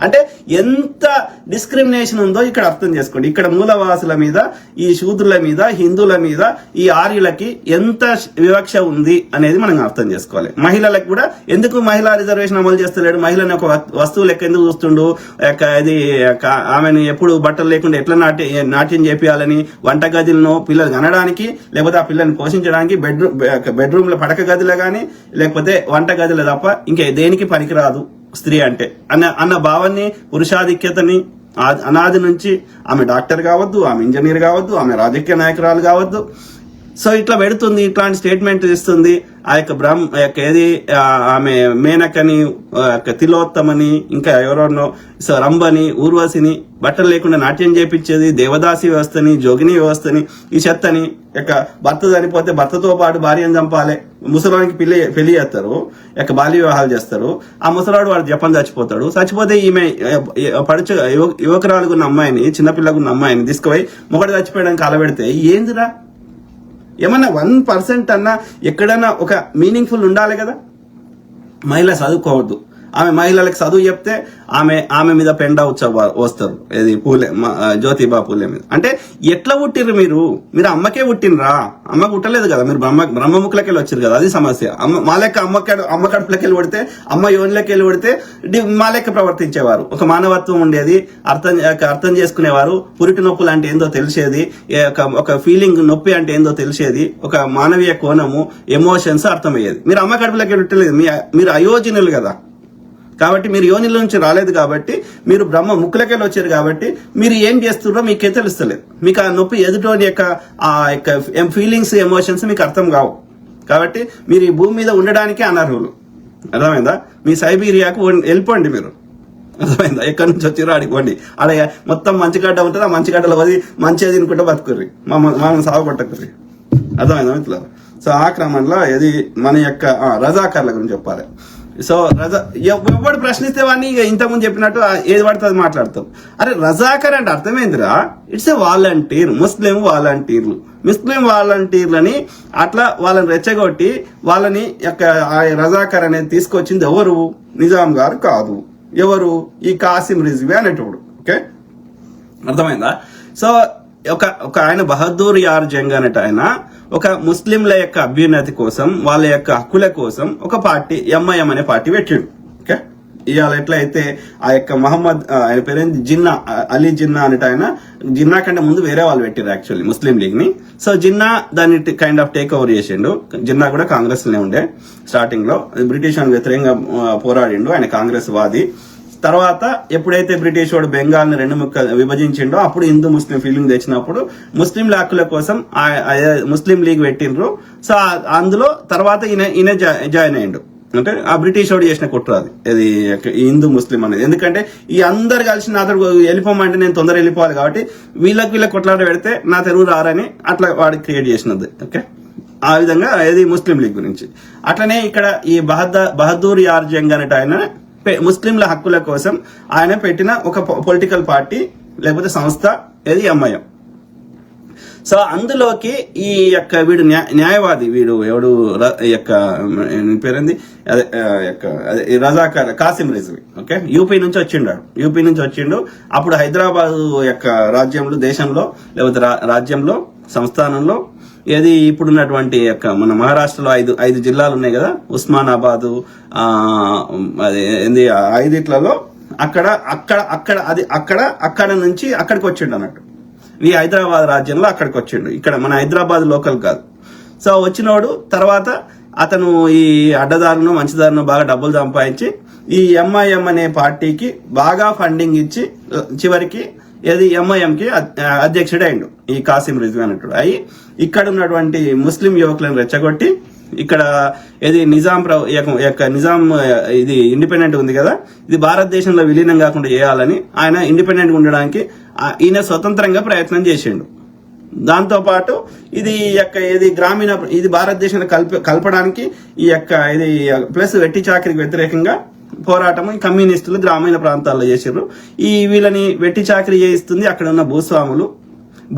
అంటే ఎంత డిస్క్రిమినేషన్ ఉందో ఇక్కడ అర్థం చేసుకోండి. ఇక్కడ మూలవాసుల మీద, ఈ శూద్రుల మీద, హిందువుల మీద, ఈ ఆర్యులకి ఎంత వివక్ష ఉంది అనేది మనం అర్థం చేసుకోవాలి. మహిళలకు కూడా ఎందుకు మహిళా రిజర్వేషన్ అమలు చేస్తలేడు? మహిళని ఒక వస్తువు లెక్క ఎందుకు చూస్తుండు? ఇది ఆమెను ఎప్పుడు బట్టలు లేకుండా ఎట్లా నాట్యం చేపియాలని, వంట గదిలను పిల్లలు కనడానికి, లేకపోతే ఆ పిల్లల్ని పోషించడానికి బెడ్రూమ్ లో పడక గదిలో కానీ, లేకపోతే వంట గదిలో తప్ప ఇంకా దేనికి పనికిరాదు స్త్రీ అంటే అన్న భావాన్ని, పురుషాధిక్యతని అనాది నుంచి, ఆమె డాక్టర్ కావద్దు, ఆమె ఇంజనీర్ కావద్దు, ఆమె రాజకీయ నాయకురాలు కావద్దు, సో ఇట్లా పెడుతుంది, ఇట్లాంటి స్టేట్మెంట్ ఇస్తుంది. ఆ యొక్క ఏది ఆమె మేనకని, తిలోత్తమని, ఇంకా ఎవరెవరినో, సో రంభని, ఊర్వశిని బట్టలు లేకుండా నాట్యం చేపించేది, దేవదాసి వ్యవస్థని, జోగిని వ్యవస్థని, ఈ చెత్తని, యొక్క భర్త చనిపోతే భర్తతో పాటు భార్యను చంపాలి, ముసలానికి పెళ్లి చేస్తారు, యొక్క బాల్య వివాహాలు చేస్తారు. ఆ ముసలాడు వాడు జపం చచ్చిపోతాడు. చచ్చిపోతే ఈమె యువకురాలుగున్న అమ్మాయిని, చిన్నపిల్లగున్న అమ్మాయిని తీసుకుపోయి మొగడు చచ్చిపోయడానికి కాలబెడితే ఏందిరా? ఏమన్నా 1% అన్నా ఎక్కడన్నా ఒక మీనింగ్ఫుల్ ఉండాలి కదా. మహిళ చదువుకోవద్దు, ఆమె మహిళలకు చదువు చెప్తే ఆమె మీద పెండ వస్తారు. ఇది జ్యోతిబా పూలే మీద. అంటే ఎట్లా పుట్టిర్రు మీరు అమ్మకే పుట్టినరా? అమ్మ పుట్టలేదు కదా, మీరు బ్రహ్మముఖులకి వెళ్ళి వచ్చారు కదా, అది సమస్య. మా లెక్క అమ్మ కడుపులకి వెళ్ళి పడితే, అమ్మ యోనిలోకి వెళ్ళి పడితే మా లెక్క ప్రవర్తించేవారు. ఒక మానవత్వం ఉండేది, అర్థం చేసుకునేవారు. పురిటి నొప్పులు అంటే ఏందో తెలిసేది, ఒక ఫీలింగ్ నొప్పి అంటే ఏందో తెలిసేది, ఒక మానవీయ కోణము, ఎమోషన్స్ అర్థమయ్యేది. మీరు అమ్మ కడుపులకి వెళ్ళి పుట్టలేదు, మీరు అయోజనులు కదా. కాబట్టి మీరు యోనిల నుంచి రాలేదు కాబట్టి, మీరు బ్రహ్మ ముక్కులకెళ్ళి వచ్చారు కాబట్టి మీరు ఏం చేస్తున్నారో మీకే తెలుస్తలేదు. మీకు ఆ నొప్పి ఎదుటోని యొక్క ఫీలింగ్స్, ఎమోషన్స్ మీకు అర్థం కావు. కాబట్టి మీరు ఈ భూమి మీద ఉండడానికే అనర్హులు. అర్థమైందా? మీ సైబీరియాకు వెళ్ళిపోండి మీరు. అర్థమైందా? ఎక్కడి నుంచి వచ్చిరో అడిగిపోండి. ఆడ మొత్తం మంచిగడ్డ ఉంటుంది, ఆ మంచిగడ్డలో పోయి మంచిగా తినుకుంటే బతుకుర్రి, మనం సాగుపట్టకుర్రి. అర్థమైందా ఇట్లా? సో ఆ క్రమంలో ఇది మన యొక్క రజాకార్ల గురించి చెప్పాలి. సో ఎవడు ప్రశ్నిస్తే వాడిని ఇక ఇంతకుముందు చెప్పినట్టు ఏది పడుతుంది మాట్లాడతాం. అరే రజాకర్ అంటే అర్థమైందిరా, ఇట్స్ ఏ వాలంటీర్, ముస్లిం వాలంటీర్లని అట్లా వాళ్ళని రెచ్చగొట్టి వాళ్ళని యొక్క రజాకర్ అనేది తీసుకొచ్చింది ఎవరు? నిజాం గారు కాదు. ఎవరు? ఈ కాసిం రిజ్వీ అనేటోడు. ఓకే, అర్థమైందా? సో ఒక ఆయన బహదూర్ యార్ జంగ్ అనేట ఆయన ఒక ముస్లింల యొక్క అభ్యున్నతి కోసం, వాళ్ళ యొక్క హక్కుల కోసం ఒక పార్టీ, ఎంఐఎం అనే పార్టీ పెట్టిండు. ఓకే, ఇవాళ ఎట్లయితే ఆ యొక్క మహమ్మద్, ఆయన పేరేంటి, అలీ జిన్నా అనేట ఆయన, జిన్నా కంటే ముందు వేరే వాళ్ళు పెట్టారు యాక్చువల్లీ ముస్లిం లీగ్ ని. సో జిన్నా దాన్ని కైండ్ ఆఫ్ టేక్ ఓవర్ చేసిండు. జిన్నా కూడా కాంగ్రెస్ లోనే ఉండే స్టార్టింగ్ లో, బ్రిటిష్ వానికి వ్యతిరేకంగా పోరాడిండు, ఆయన కాంగ్రెస్ వాది. తర్వాత ఎప్పుడైతే బ్రిటిష్ వాడు బెంగాల్ ని 2 ముక్కలు విభజించిండో అప్పుడు హిందూ ముస్లిం ఫీలింగ్ తెచ్చినప్పుడు ముస్లిం హక్కుల కోసం ముస్లిం లీగ్ పెట్టిండ్రు. సో అందులో తర్వాత ఈయన జాయిన్ అయ్యిండు. అంటే ఆ బ్రిటిష్ వాడు చేసిన కుట్ర అది, ఇది హిందూ ముస్లిం అనేది. ఎందుకంటే ఈ అందరు కలిసి నా దగ్గర వెళ్ళిపోమంటే నేను తొందరగా వెళ్ళిపోవాలి కాబట్టి వీళ్ళకి కొట్లాట పెడితే నా తెలుగు రారని అట్లా వాడికి క్రియేట్ చేసినది. ఓకే, ఆ విధంగా ఇది ముస్లిం లీగ్ గురించి. అట్లనే ఇక్కడ ఈ బహదూర్ యార్ జంగ్ అనేట ఆయన ముస్లింల హక్కుల కోసం ఆయన పెట్టిన ఒక పొలిటికల్ పార్టీ లేకపోతే సంస్థ, ఏది ఎంఐఎం. సో అందులోకి ఈ యొక్క వీడు న్యాయవాది, వీడు ఎవడు యొక్క పేరుంది, అదే రజాకార్ కాసిం రిజ్వీ. ఓకే, యూపీ నుంచి వచ్చిండు. అప్పుడు హైదరాబాద్ యొక్క రాజ్యంలో, దేశంలో లేకపోతే రాజ్యంలో, సంస్థానంలో, ఏది ఇప్పుడున్నటువంటి యొక్క మన మహారాష్ట్రలో 5 జిల్లాలు ఉన్నాయి కదా, ఉస్మానాబాదు, అదే ఏంది, 5 అక్కడ నుంచి అక్కడికి వచ్చిండు అన్నట్టు. ఈ హైదరాబాద్ రాజ్యంలో అక్కడికి వచ్చిండు. ఇక్కడ మన హైదరాబాద్ లోకల్ కాదు. సో వచ్చినోడు తర్వాత అతను ఈ అడ్డదారును మంచిదారును బాగా డబ్బులు సంపాదించి ఈ ఎంఐఎం అనే పార్టీకి బాగా ఫండింగ్ ఇచ్చి చివరికి ఏది ఎంఐఎం కి అధ్యక్షుడు అయిండు ఈ కాసిం రిజ్వీ అన్నట్టు. అయి ఇక్కడ ఉన్నటువంటి ముస్లిం యువకులను రెచ్చగొట్టి ఇక్కడ ఏది నిజాం ఇది ఇండిపెండెంట్ ఉంది కదా, ఇది భారతదేశంలో విలీనం కాకుండా చేయాలని ఆయన ఇండిపెండెంట్ గా ఉండడానికి ఈయన స్వతంత్రంగా ప్రయత్నం చేసిండు. దాంతో పాటు ఇది గ్రామీణ, ఇది భారతదేశాన్ని కలపడానికి ఈ యొక్క ఇది ప్లస్ వెట్టి చాకరికి వ్యతిరేకంగా పోరాటం కమ్యూనిస్టులు గ్రామీణ ప్రాంతాల్లో చేసారు. వీళ్ళని వెట్టి చాకరీ చేయిస్తుంది అక్కడ ఉన్న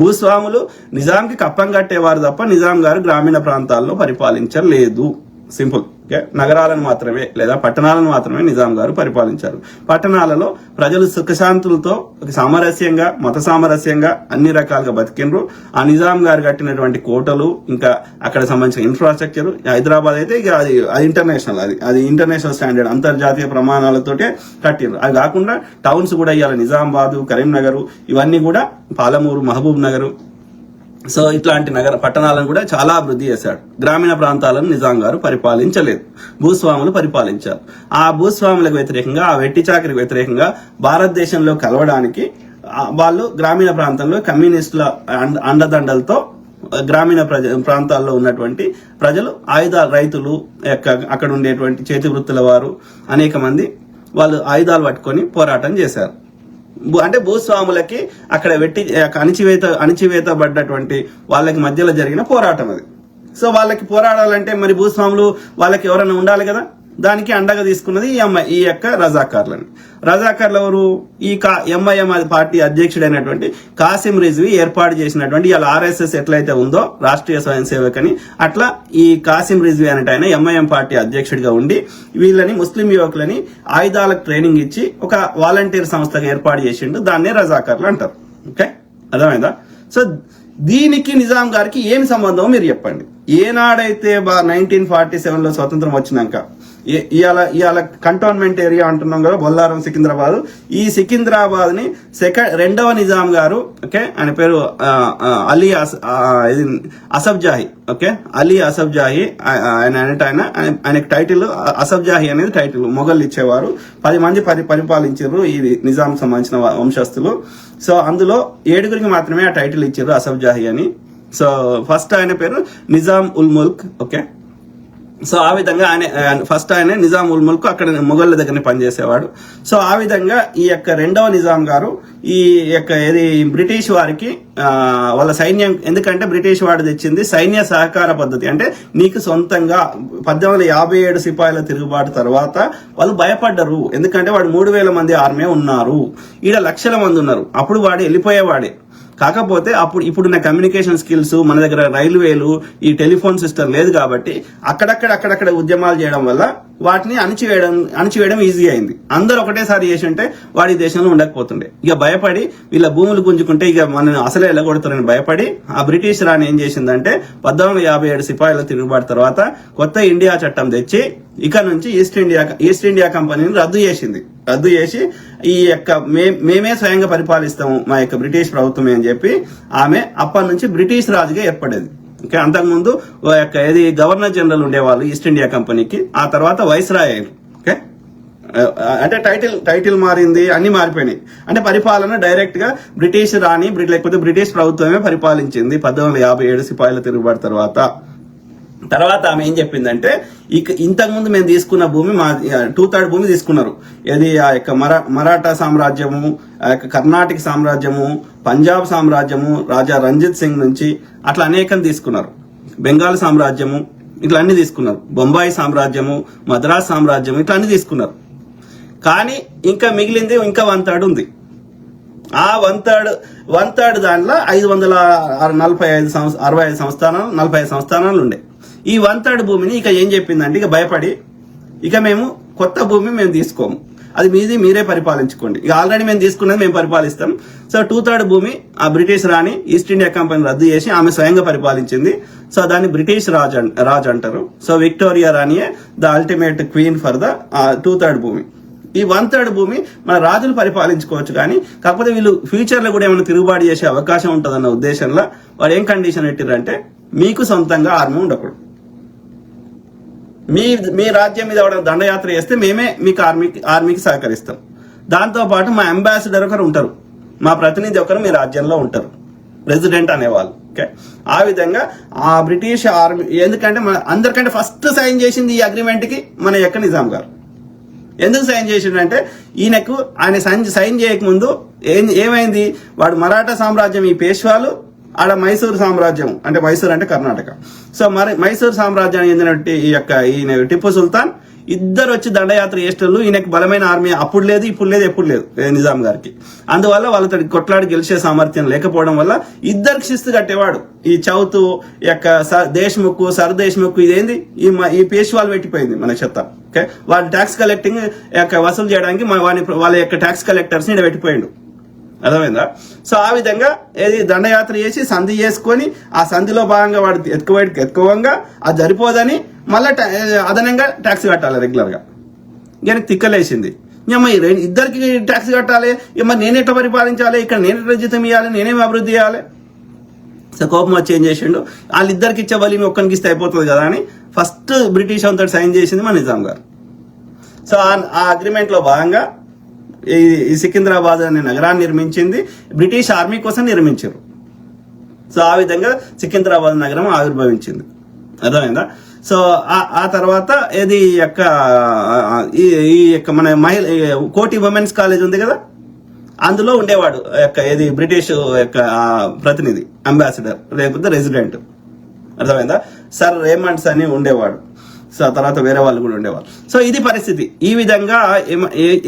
భూస్వాములు నిజాంకి కప్పం కట్టేవారు తప్ప నిజాం గారు గ్రామీణ ప్రాంతాల్లో పరిపాలించలేదు. సింపుల్. నగరాలను మాత్రమే లేదా పట్టణాలను మాత్రమే నిజాం గారు పరిపాలించారు. పట్టణాలలో ప్రజలు సుఖశాంతులతో సామరస్యంగా, మత సామరస్యంగా అన్ని రకాలుగా బతికినరు. ఆ నిజాం గారు కట్టినటువంటి కోటలు, ఇంకా అక్కడ సంబంధించిన ఇన్ఫ్రాస్ట్రక్చర్, హైదరాబాద్ అయితే ఇక అది ఇంటర్నేషనల్, అది ఇంటర్నేషనల్ స్టాండర్డ్, అంతర్జాతీయ ప్రమాణాలతోటే కట్టినరు. అది కాకుండా టౌన్స్ కూడా ఇవాళ నిజామాబాదు, కరీంనగర్, ఇవన్నీ కూడా పాలమూరు, మహబూబ్ నగర్, సో ఇట్లాంటి పట్టణాలను కూడా చాలా అభివృద్ధి చేశాడు. గ్రామీణ ప్రాంతాలను నిజాం గారు పరిపాలించలేదు, భూస్వాములు పరిపాలించారు. ఆ భూస్వాములకు వ్యతిరేకంగా, ఆ వెట్టి చాకరికి వ్యతిరేకంగా భారతదేశంలో కలవడానికి వాళ్ళు గ్రామీణ ప్రాంతంలో కమ్యూనిస్టుల అండదండలతో గ్రామీణ ప్రాంతాల్లో ఉన్నటువంటి ప్రజలు రైతులు అక్కడ ఉండేటువంటి చేతి వృత్తుల వారు అనేక మంది వాళ్ళు ఆయుధాలు పట్టుకొని పోరాటం చేశారు. అంటే భూస్వాములకి అక్కడ అణిచివేతబడ్డటువంటి వాళ్ళకి మధ్యలో జరిగిన పోరాటం అది. సో వాళ్ళకి పోరాడాలంటే మరి భూస్వాములు వాళ్ళకి ఎవరైనా ఉండాలి కదా, దానికి అండగా తీసుకున్నది ఈ యొక్క రజాకార్లు ఎవరు? ఈ ఎంఐఎం పార్టీ అధ్యక్షుడైనటువంటి కాసిం రిజ్వీ ఏర్పాటు చేసినటువంటి ఇలా RSS ఎట్లయితే ఉందో రాష్ట్రీయ స్వయం సేవక్ అని, అట్లా ఈ కాసిం రిజ్వీ అనేట ఆయన ఎంఐఎం పార్టీ అధ్యక్షుడిగా ఉండి వీళ్ళని ముస్లిం యువకులని ఆయుధాలకు ట్రైనింగ్ ఇచ్చి ఒక వాలంటీర్ సంస్థగా ఏర్పాటు చేసిండు. దాన్నే రజాకార్లు అంటారు. ఓకే, అర్థమైందా? సో దీనికి నిజాం గారికి ఏమి సంబంధం మీరు చెప్పండి. ఏనాడైతే 1947లో స్వతంత్రం వచ్చినాక ఇవాళ కంటోన్మెంట్ ఏరియా అంటున్నాం కదా, బొల్లారం, సికింద్రాబాద్. ఈ సికింద్రాబాద్ ని రెండవ నిజాం గారు, ఓకే, ఆయన పేరు అలీ అసఫ్జాహి, ఓకే, అలీ అసఫ్జాహి ఆయనకి టైటిల్ అసఫ్జాహి అనేది టైటిల్ మొఘల్ ఇచ్చేవారు. 10 మంది పరిపాలించారు ఈ నిజాం సంబంధించిన వంశస్థులు. సో అందులో 7గురికి మాత్రమే ఆ టైటిల్ ఇచ్చారు అసఫ్జాహి అని. సో ఫస్ట్ ఆయన పేరు నిజాం ఉల్ ముల్క్, ఓకే. సో ఆ విధంగా ఆయన నిజాం ఉల్ ముల్క్ అక్కడ మొఘళ్ళ దగ్గరనే పనిచేసేవాడు. సో ఆ విధంగా ఈ యొక్క రెండవ నిజాం గారు ఈ యొక్క బ్రిటిష్ వారికి వాళ్ళ సైన్యం, ఎందుకంటే బ్రిటిష్ వాడు తెచ్చింది సైన్య సహకార పద్ధతి. అంటే నీకు సొంతంగా 1857 సిపాయిల తిరుగుబాటు తర్వాత వాళ్ళు భయపడ్డరు. ఎందుకంటే వాడు 3000 మంది ఆర్మీ ఉన్నారు, ఈడ లక్షల మంది ఉన్నారు. అప్పుడు వాడు వెళ్ళిపోయేవాడే. కాకపోతే ఇప్పుడున్న కమ్యూనికేషన్ స్కిల్స్, మన దగ్గర రైల్వేలు, ఈ టెలిఫోన్ సిస్టమ్ లేదు కాబట్టి అక్కడక్కడ ఉద్యమాలు చేయడం వల్ల వాటిని అణిచివేయడం ఈజీ అయింది. అందరూ ఒకటేసారి చేసి ఉంటే వాడి దేశంలో ఉండకపోతుండే. ఇక భయపడి వీళ్ళ భూములు గుంజుకుంటే ఇక మనం అసలే వెళ్ళగొడతారని భయపడి ఆ బ్రిటిష్ రాణి ఏం చేసిందంటే 1857 సిపాయిల తిరుగుబాటు తర్వాత కొత్త ఇండియా చట్టం తెచ్చి ఇక నుంచి ఈస్ట్ ఇండియా కంపెనీని రద్దు చేసి ఈ యొక్క మేమే స్వయంగా పరిపాలిస్తాము మా యొక్క బ్రిటిష్ ప్రభుత్వమే అని చెప్పి ఆమె అప్పటి నుంచి బ్రిటిష్ రాజుగా ఏర్పడేది. ఓకే, అంతకుముందు గవర్నర్ జనరల్ ఉండేవాళ్ళు ఈస్ట్ ఇండియా కంపెనీకి, ఆ తర్వాత వైస్రాయ్. ఓకే, అంటే టైటిల్ మారింది, అన్ని మారిపోయినాయి. అంటే పరిపాలన డైరెక్ట్ గా బ్రిటిష్ రాణి లేకపోతే బ్రిటిష్ ప్రభుత్వమే పరిపాలించింది 1857 సిపాయిల తిరుగుబాటు తర్వాత ఆమె ఏం చెప్పిందంటే ఇంతకుముందు మేము తీసుకున్న భూమి 2/3 భూమి తీసుకున్నారు. ఆ యొక్క మరాఠా సామ్రాజ్యము, ఆ యొక్క కర్ణాటక సామ్రాజ్యము, పంజాబ్ సామ్రాజ్యము, రాజా రంజిత్ సింగ్ నుంచి అట్లా అనేకం తీసుకున్నారు. బెంగాల్ సామ్రాజ్యము ఇట్లా అన్ని తీసుకున్నారు. బొంబాయి సామ్రాజ్యము, మద్రాస్ సామ్రాజ్యం ఇట్లా అన్ని తీసుకున్నారు. కానీ ఇంకా మిగిలింది ఇంకా 1/3 ఉంది. ఆ 1/3 దాంట్లో 545 సంస్థానాలు ఉండే. ఈ 1/3 భూమిని ఇక ఏం చెప్పిందంటే ఇక భయపడి ఇక మేము కొత్త భూమి మేము తీసుకోము, అది మీరే పరిపాలించుకోండి, ఇక ఆల్రెడీ మేము తీసుకున్నది మేము పరిపాలిస్తాం. సో 2/3 భూమి ఆ బ్రిటిష్ రాణి ఈస్ట్ ఇండియా కంపెనీ రద్దు చేసి ఆమె స్వయంగా పరిపాలించింది. సో దాన్ని బ్రిటిష్ రాజ్ అంటారు. సో విక్టోరియా రాణియే the ultimate queen for the 2/3 భూమి. ఈ 1/3 భూమి మన రాజులు పరిపాలించుకోవచ్చు, కానీ కాకపోతే వీళ్ళు ఫ్యూచర్ లో కూడా ఏమైనా తిరుగుబాటు చేసే అవకాశం ఉంటుందన్న ఉద్దేశంలో వాడు ఏం కండిషన్ పెట్టిరంటే మీకు సొంతంగా ఆర్మీ ఉండకూడదు, మీ రాజ్యం మీద ఎవరైనా దండయాత్ర చేస్తే మేమే మీకు ఆర్మీకి సహకరిస్తాం. దాంతో పాటు మా అంబాసిడర్ ఒకరు ఉంటారు, మా ప్రతినిధి ఒకరు మీ రాజ్యంలో ఉంటారు, ప్రెసిడెంట్ అనేవాళ్ళు. ఓకే, ఆ విధంగా ఆ బ్రిటిష్ ఆర్మీ, ఎందుకంటే మన అందరికంటే ఫస్ట్ సైన్ చేసింది ఈ అగ్రిమెంట్ కి మన యొక్క నిజాం గారు. ఎందుకు సైన్ చేసిండంటే ఆయన సైన్ చేయకముందు ఏమైంది, వాడు మరాఠా సామ్రాజ్యం ఈ పేష్వాలు, ఆడ మైసూర్ సామ్రాజ్యం, అంటే మైసూర్ అంటే కర్ణాటక. సో మైసూర్ సామ్రాజ్యానికి చెందినట్టు ఈయన టిప్పు సుల్తాన్ ఇద్దరు వచ్చి దండయాత్ర చేసేటోళ్ళు. ఈయనకి బలమైన ఆర్మీ అప్పుడు లేదు, ఇప్పుడు లేదు, ఎప్పుడు లేదు నిజాం గారికి. అందువల్ల వాళ్ళతో కొట్లాడి గెలిచే సామర్థ్యం లేకపోవడం వల్ల ఇద్దరికి శిస్తు కట్టేవాడు. ఈ చౌత్ యొక్క దేశ్ముఖ్, సర్ దేశ్ముఖ్, ఇదేంది ఈ పేష్వాలు పెట్టిపోయింది మన చెత్త. ఓకే, వాళ్ళు ట్యాక్స్ కలెక్టింగ్ వసూలు చేయడానికి వాళ్ళ యొక్క ట్యాక్స్ కలెక్టర్స్ ని పెట్టిపోయిండు. అర్థమైందా? సో ఆ విధంగా దండయాత్ర చేసి సంధి చేసుకొని ఆ సంధిలో భాగంగా వాడు ఎత్తుకోవంగా అది సరిపోదని మళ్ళీ అదనంగా ట్యాక్స్ కట్టాలి రెగ్యులర్ గా. ఈయనకి తిక్కలేసింది, ఇద్దరికి ట్యాక్స్ కట్టాలి, మరి నేనెట్లా పరిపాలించాలి, ఇక్కడ నేనెట్లా జీతం ఇవ్వాలి, నేనేమి అభివృద్ధి చేయాలి. సో కోపం వచ్చి ఏం చేసిండు, వాళ్ళిద్దరికి ఇచ్చే బలి ఒక్కరికి ఇస్తే అయిపోతుంది కదా అని ఫస్ట్ బ్రిటిష్ అంతా సైన్ చేసింది మన నిజాం గారు. సో ఆ అగ్రిమెంట్ లో భాగంగా ఈ సికింద్రాబాద్ అనే నగరాన్ని నిర్మించింది బ్రిటిష్ ఆర్మీ కోసం నిర్మించారు. సో ఆ విధంగా సికింద్రాబాద్ నగరం ఆవిర్భవించింది. అర్థమైందా? సో ఆ తర్వాత ఇది ఈ యొక్క మన కోటి ఉమెన్స్ కాలేజ్ ఉంది కదా, అందులో ఉండేవాడు ఏది బ్రిటిష్ యొక్క ప్రతినిధి, అంబాసిడర్ లేకపోతే రెసిడెంట్. అర్థమైందా? సర్ రేమండ్స్ అని ఉండేవాడు. సో తర్వాత వేరే వాళ్ళు కూడా ఉండేవాళ్ళు. సో ఇది పరిస్థితి. ఈ విధంగా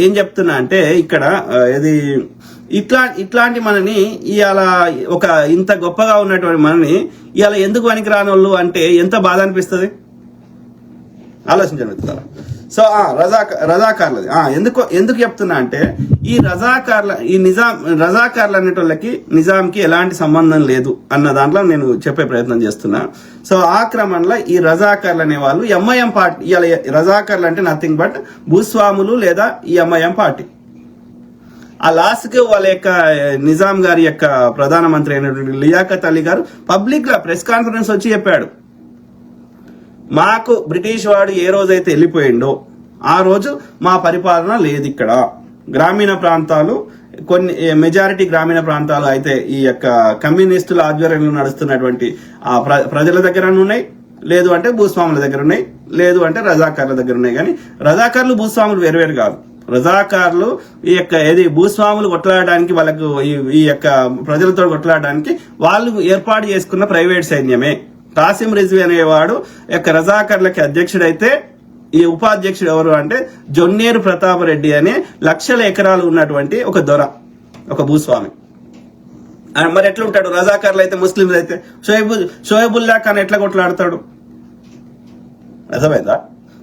ఏం చెప్తున్నా అంటే ఇక్కడ ఇది ఇట్లాంటి మనని ఇవాళ ఒక ఇంత గొప్పగా ఉన్నటువంటి మనని ఇవాళ ఎందుకు పనికిరాని వాళ్ళు అంటే ఎంత బాధ అనిపిస్తుంది ఆలోచించండి. సో రజాకార్లది ఎందుకు చెప్తున్నా అంటే ఈ రజాకార్లు అనేటోళ్ళకి నిజాంకి ఎలాంటి సంబంధం లేదు అన్న దాంట్లో నేను చెప్పే ప్రయత్నం చేస్తున్నా. సో ఆ క్రమంలో ఈ రజాకార్లు అనే వాళ్ళు ఎంఐఎం పార్టీ, ఇవాళ రజాకార్లు అంటే నథింగ్ బట్ భూస్వాములు లేదా ఈ ఎంఐఎం పార్టీ. ఆ లాస్ట్కి వాళ్ళ యొక్క నిజాం గారి యొక్క ప్రధానమంత్రి అయినటువంటి లియాఖత్ అలీ గారు పబ్లిక్ గా ప్రెస్ కాన్ఫరెన్స్ వచ్చి చెప్పాడు, మాకు బ్రిటిష్ వాడు ఏ రోజైతే వెళ్ళిపోయిండో ఆ రోజు మా పరిపాలన లేదు. ఇక్కడ గ్రామీణ ప్రాంతాలు కొన్ని మెజారిటీ గ్రామీణ ప్రాంతాలు అయితే ఈ యొక్క కమ్యూనిస్టుల ఆధ్వర్యంలో నడుస్తున్నటువంటి ఆ ప్రజల దగ్గర ఉన్నాయి, లేదు అంటే భూస్వాముల దగ్గర ఉన్నాయి, లేదు అంటే రజాకార్ల దగ్గర ఉన్నాయి. కానీ రజాకార్లు భూస్వాములు వేరువేరు కాదు. రజాకార్లు ఈ యొక్క భూస్వాములు కొట్లాడడానికి, వాళ్ళకు ఈ యొక్క ప్రజలతో కొట్లాడడానికి వాళ్ళు ఏర్పాటు చేసుకున్న ప్రైవేట్ సైన్యమే. కాసిం రిజ్వీ అనేవాడు యొక్క రజాకర్లకి అధ్యక్షుడైతే ఈ ఉపాధ్యక్షుడు ఎవరు అంటే జొన్నేరు ప్రతాపరెడ్డి అనే లక్షల ఎకరాలు ఉన్నటువంటి ఒక దొర, ఒక భూస్వామి. మరి ఎట్లా ఉంటాడు? రజాకర్లు అయితే ముస్లింలు అయితే షోయబుల్లా ఖాన్ ఎట్లా కొట్లాడతాడు? అర్థమైందా?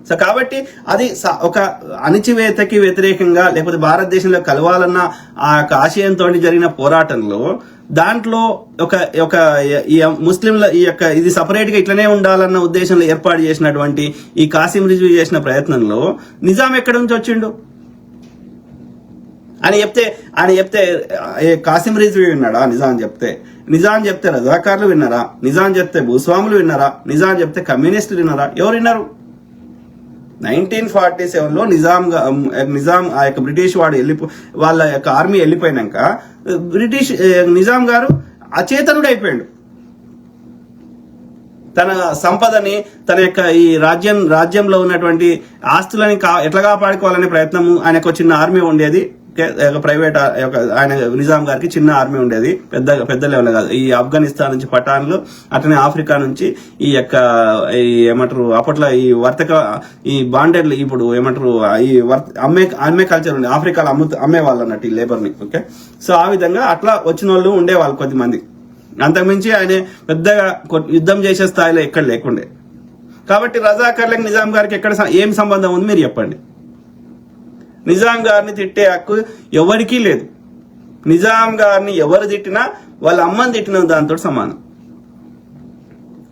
సో కాబట్టి అది ఒక అణిచివేతకి వ్యతిరేకంగా లేకపోతే భారతదేశంలో కలవాలన్న ఆ యొక్క ఆశయంతో జరిగిన పోరాటంలో దాంట్లో ఒక ఈ ముస్లింల ఈ యొక్క ఇది సపరేట్ గా ఇట్లనే ఉండాలన్న ఉద్దేశంలో ఏర్పాటు చేసినటువంటి ఈ కాసిం రిజ్వీ చేసిన ప్రయత్నంలో నిజాం ఎక్కడి నుంచి వచ్చిండు అని చెప్తే కాసిం రిజ్వీ విన్నాడా? నిజాం చెప్తే రజాకార్లు విన్నారా? నిజాం చెప్తే భూస్వాములు విన్నారా? నిజాం చెప్తే కమ్యూనిస్టులు విన్నారా? ఎవరు విన్నారు? 1947లో నిజాం ఆ యొక్క బ్రిటిష్ వాడు వాళ్ళ యొక్క ఆర్మీ వెళ్ళిపోయినాక నిజాం గారు అచేతనుడు అయిపోయాడు. తన సంపదని, తన యొక్క ఈ రాజ్యంలో ఉన్నటువంటి ఆస్తులని ఎట్లా కాపాడుకోవాలనే ప్రయత్నము, ఆయనకు చిన్న ఆర్మీ ఉండేది, ప్రైవేట్ ఆయన నిజాం గారికి చిన్న ఆర్మీ ఉండేది, పెద్ద లెవెల్ కాదు. ఈ ఆఫ్ఘనిస్తాన్ నుంచి పఠాన్లు, అట్లనే ఆఫ్రికా నుంచి ఈ యొక్క ఏమంటారు అప్పట్లో ఈ బాండెడ్లు, ఇప్పుడు ఏమంటారు ఈ అమ్మే కల్చర్ ఉంది ఆఫ్రికాలో, అమ్మే వాళ్ళు అన్నట్టు ఈ లేబర్ ని. ఓకే, సో ఆ విధంగా అట్లా వచ్చిన వాళ్ళు ఉండేవాళ్ళు కొద్దిమంది. అంతకుమించి ఆయన పెద్దగా యుద్ధం చేసే స్థాయిలో ఎక్కడ లేకుండే. కాబట్టి రజాకర్లకు నిజాం గారికి ఎక్కడ ఏం సంబంధం ఉంది మీరు చెప్పండి? నిజాం గారిని తిట్టే హక్కు ఎవరికీ లేదు. నిజాం గారిని ఎవరు తిట్టినా వాళ్ళ అమ్మని తిట్టిన దాంతో సమానం.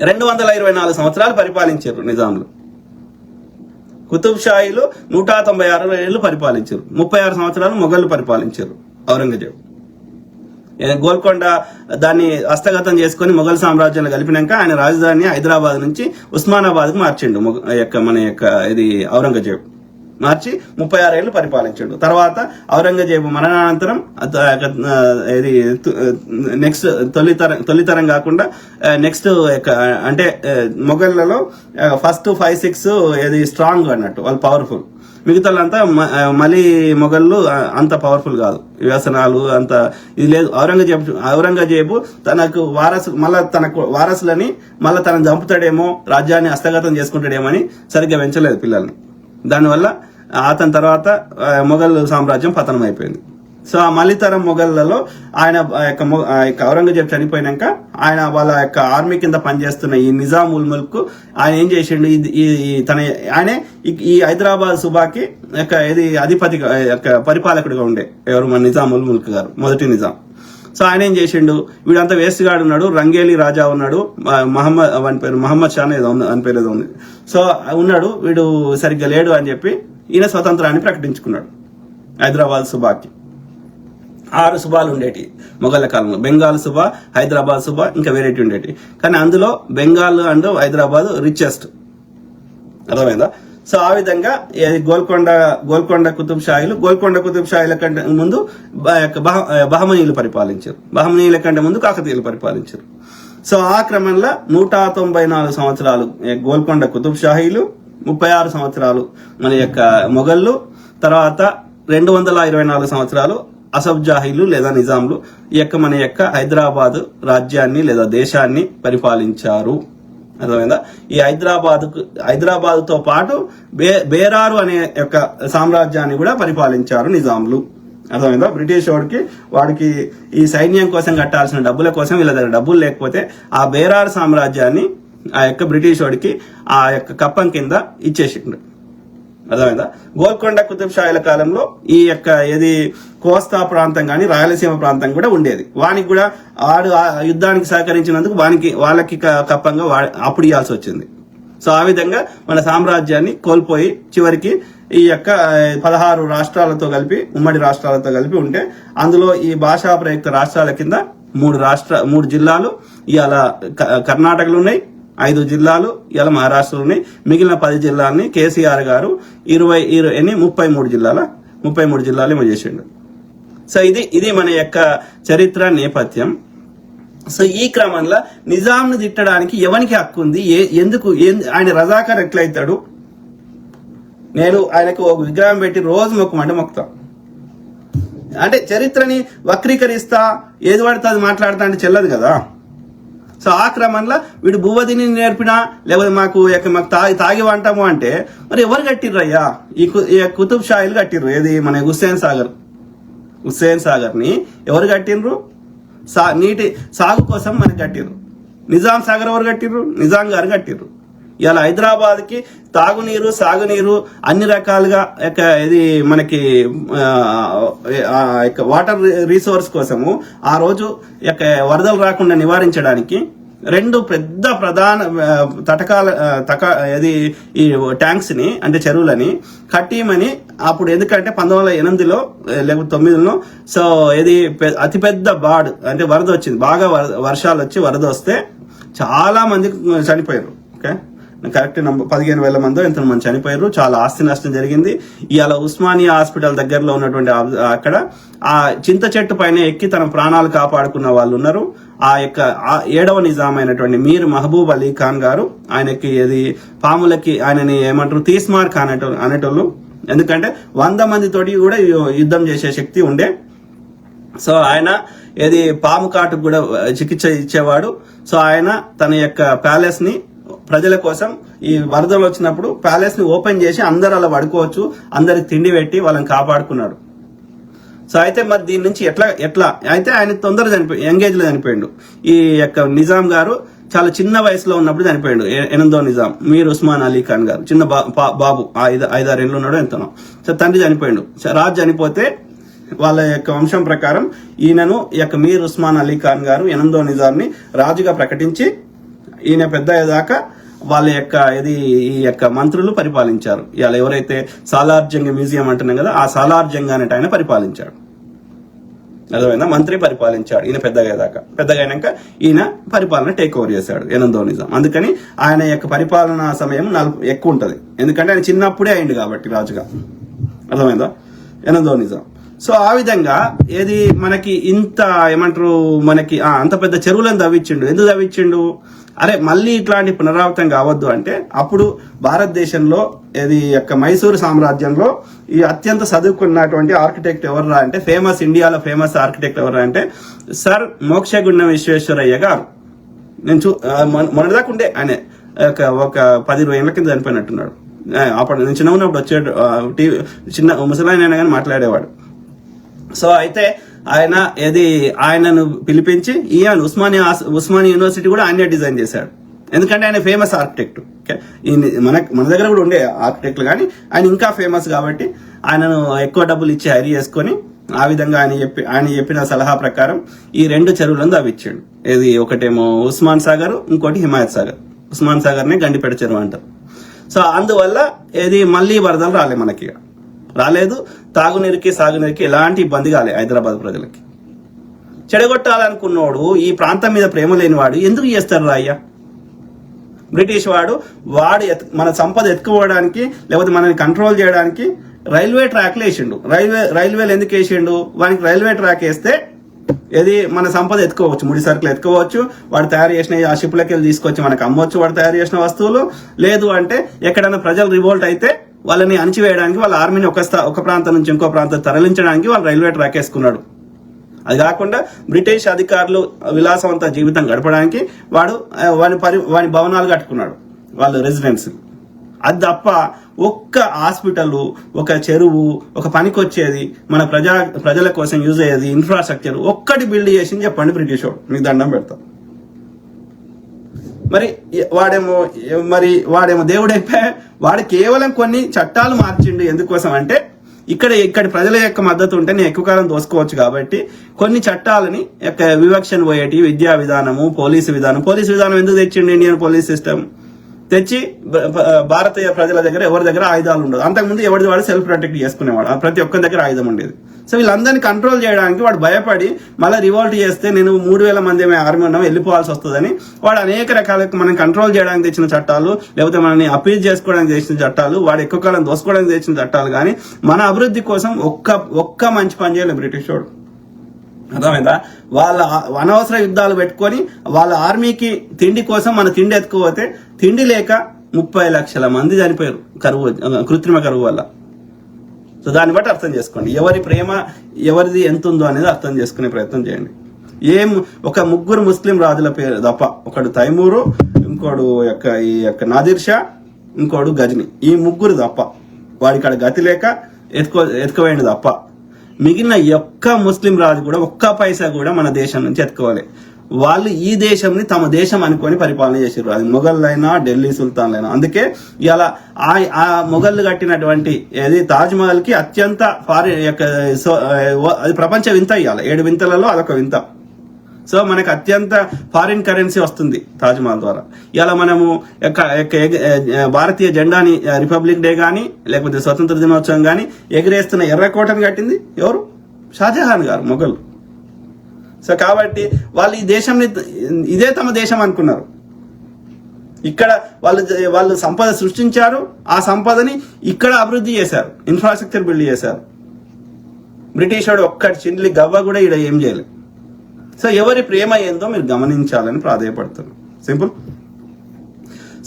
224 సంవత్సరాలు పరిపాలించారు నిజాంలు. కుతుబ్ షాహీలు 196 ఏళ్ళు పరిపాలించారు. 36 సంవత్సరాలు మొఘళ్ళు పరిపాలించారు. ఔరంగజేబు గోల్కొండ దాన్ని హస్తగతం చేసుకుని మొఘల్ సామ్రాజ్యంలో కలిపినాక ఆయన రాజధాని హైదరాబాద్ నుంచి ఉస్మానాబాద్ కు మార్చిండు మన యొక్క ఔరంగజేబు. మార్చి 36 ఏళ్ళు పరిపాలించాడు. తర్వాత ఔరంగజేబు మరణానంతరం నెక్స్ట్ తొలితరం కాకుండా నెక్స్ట్ అంటే మొఘళ్లలో ఫస్ట్ 5-6 స్ట్రాంగ్ అన్నట్టు, వాళ్ళు పవర్ఫుల్. మిగతా వాళ్ళంతా మళ్ళీ మొఘళ్ళు అంత పవర్ఫుల్ కాదు, వ్యసనాలు అంత ఇది లేదు. ఔరంగజేబు తనకు వారసులని మళ్ళీ తనను చంపుతాడేమో, రాజ్యాన్ని హస్తగతం చేసుకుంటాడేమో అని సరిగ్గా పెంచలేదు పిల్లల్ని. దానివల్ల అతని తర్వాత మొఘల్ సామ్రాజ్యం పతనం అయిపోయింది. సో ఆ మలితరం మొఘళ్లలో ఆయన ఔరంగజేబు చనిపోయినాక ఆయన వాళ్ళ యొక్క ఆర్మీ కింద పనిచేస్తున్న ఈ నిజాం ఉల్ ముల్క్ ఆయన ఏం చేసిండు, ఆయనే ఈ హైదరాబాద్ సుబాకి అధిపతి పరిపాలకుడిగా ఉండే ఎవరు, మన నిజాం ఉల్ ముల్క్ గారు, మొదటి నిజాం. సో ఆయన ఏం చేసిండు, వీడంతా వేస్ట్ గాడు ఉన్నాడు, రంగేలి రాజా ఉన్నాడు, మహమ్మద్ షా అని పేరు ఏదో ఉంది. సో ఉన్నాడు, వీడు సరిగ్గా లేడు అని చెప్పి ఈయన స్వతంత్రాన్ని ప్రకటించుకున్నాడు. హైదరాబాద్ సుబాకి 6 సుబాలు ఉండేటి మొఘళ్ళ కాలంలో. బెంగాల్ సుబా, హైదరాబాద్ సుబా, ఇంకా వెరైటీ ఉండేటి. కానీ అందులో బెంగాల్ అండ్ హైదరాబాద్ రిచెస్ట్. అర్థమైందా? సో ఆ విధంగా గోల్కొండ కుతుబ్ షాహీల కంటే ముందు బహమనీయులు పరిపాలించారు. బహమనీయుల కంటే ముందు కాకతీయులు పరిపాలించారు. సో ఆ క్రమంలో 194 సంవత్సరాలు గోల్కొండ కుతుబ్ షాహీలు, 36 సంవత్సరాలు మన యొక్క మొఘళ్ళు, తర్వాత 224 సంవత్సరాలు అసఫ్ జాహీలు లేదా నిజాంలు ఈ యొక్క మన యొక్క హైదరాబాద్ లేదా దేశాన్ని పరిపాలించారు. అర్థమైందా? ఈ హైదరాబాద్ తో పాటు బేరారు అనే యొక్క సామ్రాజ్యాన్ని కూడా పరిపాలించారు నిజాంలు. అర్థమైందా? బ్రిటిష్ వాడికి ఈ సైన్యం కోసం కట్టాల్సిన డబ్బుల కోసం వీళ్ళ దగ్గర డబ్బులు లేకపోతే ఆ బేరారు సామ్రాజ్యాన్ని ఆ యొక్క బ్రిటిష్ వాడికి ఆ యొక్క కప్పం కింద ఇచ్చేసిండు. అర్థమైందా? గోల్కొండ కుతుబ్ షాహీల కాలంలో ఈ యొక్క కోస్తా ప్రాంతం కానీ రాయలసీమ ప్రాంతం కూడా ఉండేది. వానికి కూడా వాడు యుద్ధానికి సహకరించినందుకు వాళ్ళకి కప్పంగా అప్పుడు ఇవ్వాల్సి వచ్చింది. సో ఆ విధంగా మన సామ్రాజ్యాన్ని కోల్పోయి చివరికి ఈ యొక్క 16 రాష్ట్రాలతో కలిపి ఉమ్మడి రాష్ట్రాలతో కలిపి ఉంటే అందులో ఈ భాషా ప్రయుక్త రాష్ట్రాల కింద 3 జిల్లాలు ఇవాళ కర్ణాటకలు ఉన్నాయి, 5 జిల్లాలు ఇవాళ మహారాష్ట్రలో ఉన్నాయి. మిగిలిన 10 జిల్లాలని కేసీఆర్ గారు 33 జిల్లాలు ఏమో చేసిండు. సో ఇది మన యొక్క చరిత్ర నేపథ్యం. సో ఈ క్రమంలో నిజాంను తిట్టడానికి ఎవరికి హక్కు ఉంది? ఎందుకు ఆయన రజాకార్ ఎట్లయితాడు? నేను ఆయనకు ఒక విగ్రహం పెట్టి రోజు మొక్కుతా అంటే చరిత్రని వక్రీకరిస్తా ఏది పడితే అది మాట్లాడతా అంటే చెల్లదు కదా. సో ఆ క్రమంలో వీడు భూవదిని నేర్పినా లేకపోతే మాకు తాగి వంటాము అంటే మరి ఎవరు కట్టిర్రు అయ్యా? ఈ కుతుబ్ షాహీలు కట్టిర్రు. ఏది మన హుస్సేన్ సాగర్ ని ఎవరు కట్టిండ్రు? నీటి సాగు కోసం మనకి కట్టిర్రు. నిజాం సాగర్ ఎవరు కట్టిర్రు? నిజాం గారు కట్టిర్రు. ఇలా హైదరాబాద్ కి తాగునీరు సాగునీరు అన్ని రకాలుగా ఇది మనకి వాటర్ రీసోర్స్ కోసము ఆ రోజు వరదలు రాకుండా నివారించడానికి 2 పెద్ద ప్రధాన ఈ ట్యాంక్స్ ని అంటే చెరువులని కట్టిమని అప్పుడు ఎందుకంటే 1908లో లేకపోతే 9లో సో అతిపెద్ద బాడ్ అంటే వరద వచ్చింది. బాగా వర్షాలు వచ్చి వరద వస్తే చాలా మంది చనిపోయారు. ఓకే, కరెక్ట్ నంబర్ 15,000 మంది ఎంతమంది చనిపోయారు. చాలా ఆస్తి నష్టం జరిగింది. ఇవాళ ఉస్మానియా హాస్పిటల్ దగ్గరలో ఉన్నటువంటి అక్కడ ఆ చింత చెట్టు పైన ఎక్కి తన ప్రాణాలు కాపాడుకున్న వాళ్ళు ఉన్నారు. ఆ యొక్క 7వ నిజాం అయినటువంటి మీర్ మహబూబ్ అలీ ఖాన్ గారు ఆయనకి పాములకి ఆయనని ఏమంటారు తీస్మార్ ఖాన్ అనేటోళ్ళు. ఎందుకంటే 100 మందితోటి కూడా యుద్ధం చేసే శక్తి ఉండే. సో ఆయన పాము కాటుకు కూడా చికిత్స ఇచ్చేవాడు. సో ఆయన తన యొక్క ప్యాలెస్ ని ప్రజల కోసం ఈ వరదలు వచ్చినప్పుడు ప్యాలెస్ ని ఓపెన్ చేసి అందరు అలా పడుకోవచ్చు, అందరికి తిండి పెట్టి వాళ్ళని కాపాడుకున్నాడు. సో అయితే మరి దీని నుంచి ఎట్లా అయితే ఆయన తొందర యంగేజ్ లో చనిపోయాడు. ఈ యొక్క నిజాం గారు చాలా చిన్న వయసులో ఉన్నప్పుడు చనిపోయాడు. 8వ నిజాం మీర్ ఉస్మాన్ అలీ ఖాన్ గారు చిన్న బాబు 5-6 ఏళ్ళు ఉన్నాడు ఎంతనో. సో తండ్రి చనిపోయాడు. రాజు చనిపోతే వాళ్ళ యొక్క వంశం ప్రకారం ఈయనను ఈ యొక్క మీర్ ఉస్మాన్ అలీ ఖాన్ గారు 8వ నిజాంని రాజుగా ప్రకటించి ఈయన పెద్ద అయ్యేదాకా వాళ్ళ యొక్క ఈ యొక్క మంత్రులు పరిపాలించారు. ఇవాళ ఎవరైతే సాలార్ జంగ్ మ్యూజియం అంటున్నాం కదా, ఆ సాలార్ జంగ్ అనేట ఆయన పరిపాలించాడు. అర్థమైందా? మంత్రి పరిపాలించాడు ఈయన పెద్దగా అయినాక ఈయన పరిపాలన టేక్ ఓవర్ చేశాడు 8వ నిజాం. అందుకని ఆయన యొక్క పరిపాలనా సమయం ఎక్కువ ఉంటది. ఎందుకంటే ఆయన చిన్నప్పుడే అయింది కాబట్టి రాజుగా. అర్థమైందా? 8వ నిజాం. సో ఆ విధంగా మనకి ఇంత ఏమంటారు మనకి అంత పెద్ద చెరువులను తవ్వించిండు. ఎందుకు తవ్వించిండు? అరే మళ్ళీ ఇట్లాంటి పునరావృతం కావద్దు అంటే అప్పుడు భారతదేశంలో యొక్క మైసూరు సామ్రాజ్యంలో ఈ అత్యంత చదువుకున్నటువంటి ఆర్కిటెక్ట్ ఎవర్రా అంటే ఇండియాలో ఫేమస్ ఆర్కిటెక్ట్ ఎవర్రా అంటే సర్ మోక్షగుండం విశ్వేశ్వరయ్య గారు. నేను మొన్నటిదాకా ఉండే ఆయన ఒక 10-20 ఏళ్ల కింద చనిపోయినట్టున్నాడు. అప్పుడు నేను చిన్న ఉన్నప్పుడు వచ్చాడు, చిన్న ముసలాయన అయినా కానీ మాట్లాడేవాడు. సో అయితే ఆయనను పిలిపించి ఈయన ఉస్మానియా యూనివర్సిటీ కూడా ఆయనే డిజైన్ చేశాడు. ఎందుకంటే ఆయన ఫేమస్ ఆర్కిటెక్ట్. మన దగ్గర కూడా ఉండే ఆర్కిటెక్ట్లు కానీ ఆయన ఇంకా ఫేమస్ కాబట్టి ఆయనను ఎక్కువ డబ్బులు ఇచ్చి హైర్ చేసుకొని ఆ విధంగా ఆయన చెప్పిన సలహా ప్రకారం ఈ 2 చెరువులను తవ్వించాడు. ఒకటేమో ఉస్మాన్ సాగర్, ఇంకోటి హిమాయత్ సాగర్. ఉస్మాన్ సాగర్ నే గండిపేట చెరువు అంటారు. సో అందువల్ల మళ్ళీ వరదలు రాలేదు. తాగునీరుకి సాగునీరుకి ఎలాంటి ఇబ్బంది కాలే హైదరాబాద్ ప్రజలకి. చెడగొట్టాలనుకున్నోడు, ఈ ప్రాంతం మీద ప్రేమ లేనివాడు ఎందుకు చేస్తారు రాయ్యా? బ్రిటిష్ వాడు మన సంపద ఎత్తుకోవడానికి లేకపోతే మనల్ని కంట్రోల్ చేయడానికి రైల్వే ట్రాక్లు వేసిండు. రైల్వేలు ఎందుకు వేసిండు? వానికి రైల్వే ట్రాక్ వేస్తే ఏది మన సంపద ఎత్తుకోవచ్చు, ముడి సరుకులు ఎత్తుకోవచ్చు, వాడు తయారు చేసిన ఆ షిప్లకి వెళ్ళి తీసుకొచ్చి మనకు అమ్మవచ్చు వాడు తయారు చేసిన వస్తువులు. లేదు అంటే ఎక్కడైనా ప్రజలు రివోల్ట్ అయితే వాళ్ళని అణిచివేయడానికి వాళ్ళ ఆర్మీని ఒక ప్రాంతం నుంచి ఇంకో ప్రాంతం తరలించడానికి వాళ్ళు రైల్వే ట్రాక్ వేసుకున్నాడు. అది కాకుండా బ్రిటిష్ అధికారులు విలాసవంత జీవితం గడపడానికి వాడి భవనాలు కట్టుకున్నాడు వాళ్ళు రెసిడెన్స్. అది తప్ప ఒక్క హాస్పిటల్, ఒక చెరువు, ఒక పనికొచ్చేది మన ప్రజల కోసం యూజ్ అయ్యేది ఇన్ఫ్రాస్ట్రక్చర్ ఒక్కటి బిల్డ్ చేసి చెప్పండి బ్రిటిష్ వాడు, మీకు దండం పెడతాం. మరి వాడేమో దేవుడైపోయా, వాడు కేవలం కొన్ని చట్టాలు మార్చిండు. ఎందుకోసం అంటే ఇక్కడి ప్రజల యొక్క మద్దతు ఉంటే నేను ఎక్కువ కాలం దోసుకోవచ్చు కాబట్టి కొన్ని చట్టాలని వివక్షను పోయేటి, విద్యా విధానము, పోలీసు విధానం ఎందుకు తెచ్చిండు ఇండియన్ పోలీస్ సిస్టమ్ తెచ్చి భారతీయ ప్రజల దగ్గర ఎవరి దగ్గర ఆయుధాలు ఉండదు. అంతకుముందు ఎవరిది వాడు సెల్ఫ్ ప్రొటెక్ట్ చేసుకునేవాడు, ప్రతి ఒక్కరి దగ్గర ఆయుధం ఉండేది. సో వీళ్ళందరినీ కంట్రోల్ చేయడానికి వాడు భయపడి మళ్ళీ రివోల్ట్ చేస్తే నేను 3000 మంది ఆర్మీ ఉన్నాం వెళ్ళిపోవాల్సి వస్తుందని వాడు అనేక రకాల మనం కంట్రోల్ చేయడానికి తెచ్చిన చట్టాలు, లేకపోతే మనల్ని అపీల్ చేసుకోవడానికి తెచ్చిన చట్టాలు, వాడు ఎక్కువ కాలం దోసుకోవడానికి తెచ్చిన చట్టాలు కానీ మన అభివృద్ధి కోసం ఒక్క మంచి పని చేయలేదు బ్రిటిష్ వాడు. అర్థమైందా? వాళ్ళ అనవసర యుద్ధాలు పెట్టుకొని వాళ్ళ ఆర్మీకి తిండి కోసం మన తిండి ఎత్తుకుపోతే తిండి లేక 30 లక్షల మంది చనిపోయారు కృత్రిమ కరువు వల్ల. సో దాన్ని బట్టి అర్థం చేసుకోండి ఎవరి ప్రేమ ఎవరిది ఎంత ఉందో అనేది అర్థం చేసుకునే ప్రయత్నం చేయండి. ఒక ముగ్గురు ముస్లిం రాజుల పేరు తప్ప, ఒకడు తైమూరు, ఇంకోడు ఈ నాదిర్ షా, ఇంకోడు గజని, ఈ ముగ్గురు తప్ప వాడికాడ గతి లేక ఎత్తుకోవేయండి తప్ప మిగిలిన ఒక్క ముస్లిం రాజు కూడా ఒక్క పైసా కూడా మన దేశం నుంచి ఎత్తుకోవాలి. వాళ్ళు ఈ దేశంని తమ దేశం అనుకొని పరిపాలన చేసారు. అది మొఘళ్ళైనా ఢిల్లీ సుల్తాన్లైనా. అందుకే ఇలా ఆ మొఘళ్ళు కట్టినటువంటి ఏది తాజ్ మహల్ కి అత్యంత అది ప్రపంచ వింత. ఇవాళ 7 వింతలలో అదొక వింత. సో మనకు అత్యంత ఫారిన్ కరెన్సీ వస్తుంది తాజ్ మహల్ ద్వారా. ఇలా మనము భారతీయ జెండాని రిపబ్లిక్ డే కానీ లేకపోతే స్వతంత్ర దినోత్సవం కానీ ఎగిరేస్తున్న ఎర్రకోటను కట్టింది ఎవరు? షాజహాన్ గారు, మొఘలు. సో కాబట్టి వాళ్ళు ఈ దేశంని ఇదే తమ దేశం అనుకున్నారు. ఇక్కడ వాళ్ళు సంపద సృష్టించారు, ఆ సంపదని ఇక్కడ అభివృద్ధి చేశారు, ఇన్ఫ్రాస్ట్రక్చర్ బిల్డ్ చేశారు. బ్రిటిష్ వాడు ఒక్కటి చిండ్లి గవ్వ కూడా ఇక్కడ ఏం చేయలేదు. సో ఎవరి ప్రేమ ఏందో మీరు గమనించాలని ప్రాధాయపడుతున్నారు. సింపుల్.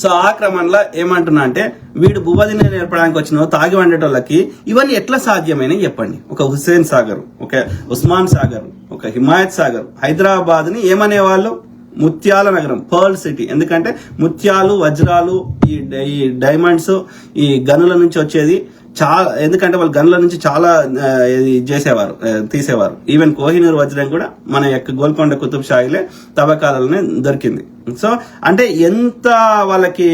సో ఆ క్రమంలో ఏమంటున్నా అంటే వీడు భూవదిని నేర్పడానికి వచ్చిన తాగి వండేటోళ్ళకి ఇవన్నీ ఎట్లా సాధ్యమైన చెప్పండి. ఒక హుస్సేన్ సాగర్, ఒక ఉస్మాన్ సాగర్, ఒక హిమాయత్ సాగర్, హైదరాబాద్ ని ఏమనేవాళ్ళు? ముత్యాల నగరం, పర్ల్ సిటీ. ఎందుకంటే ముత్యాలు, వజ్రాలు, ఈ డైమండ్స్, ఈ గనుల నుంచి వచ్చేది చాలా. ఎందుకంటే వాళ్ళు గనుల నుంచి చాలా తీసేవారు. ఈవెన్ కోహినూర్ వజ్రం కూడా మన యొక్క గోల్కొండ కుతుబ్ షాయిలే తవ్వకాలనే దొరికింది. సో అంటే ఎంత వాళ్ళకి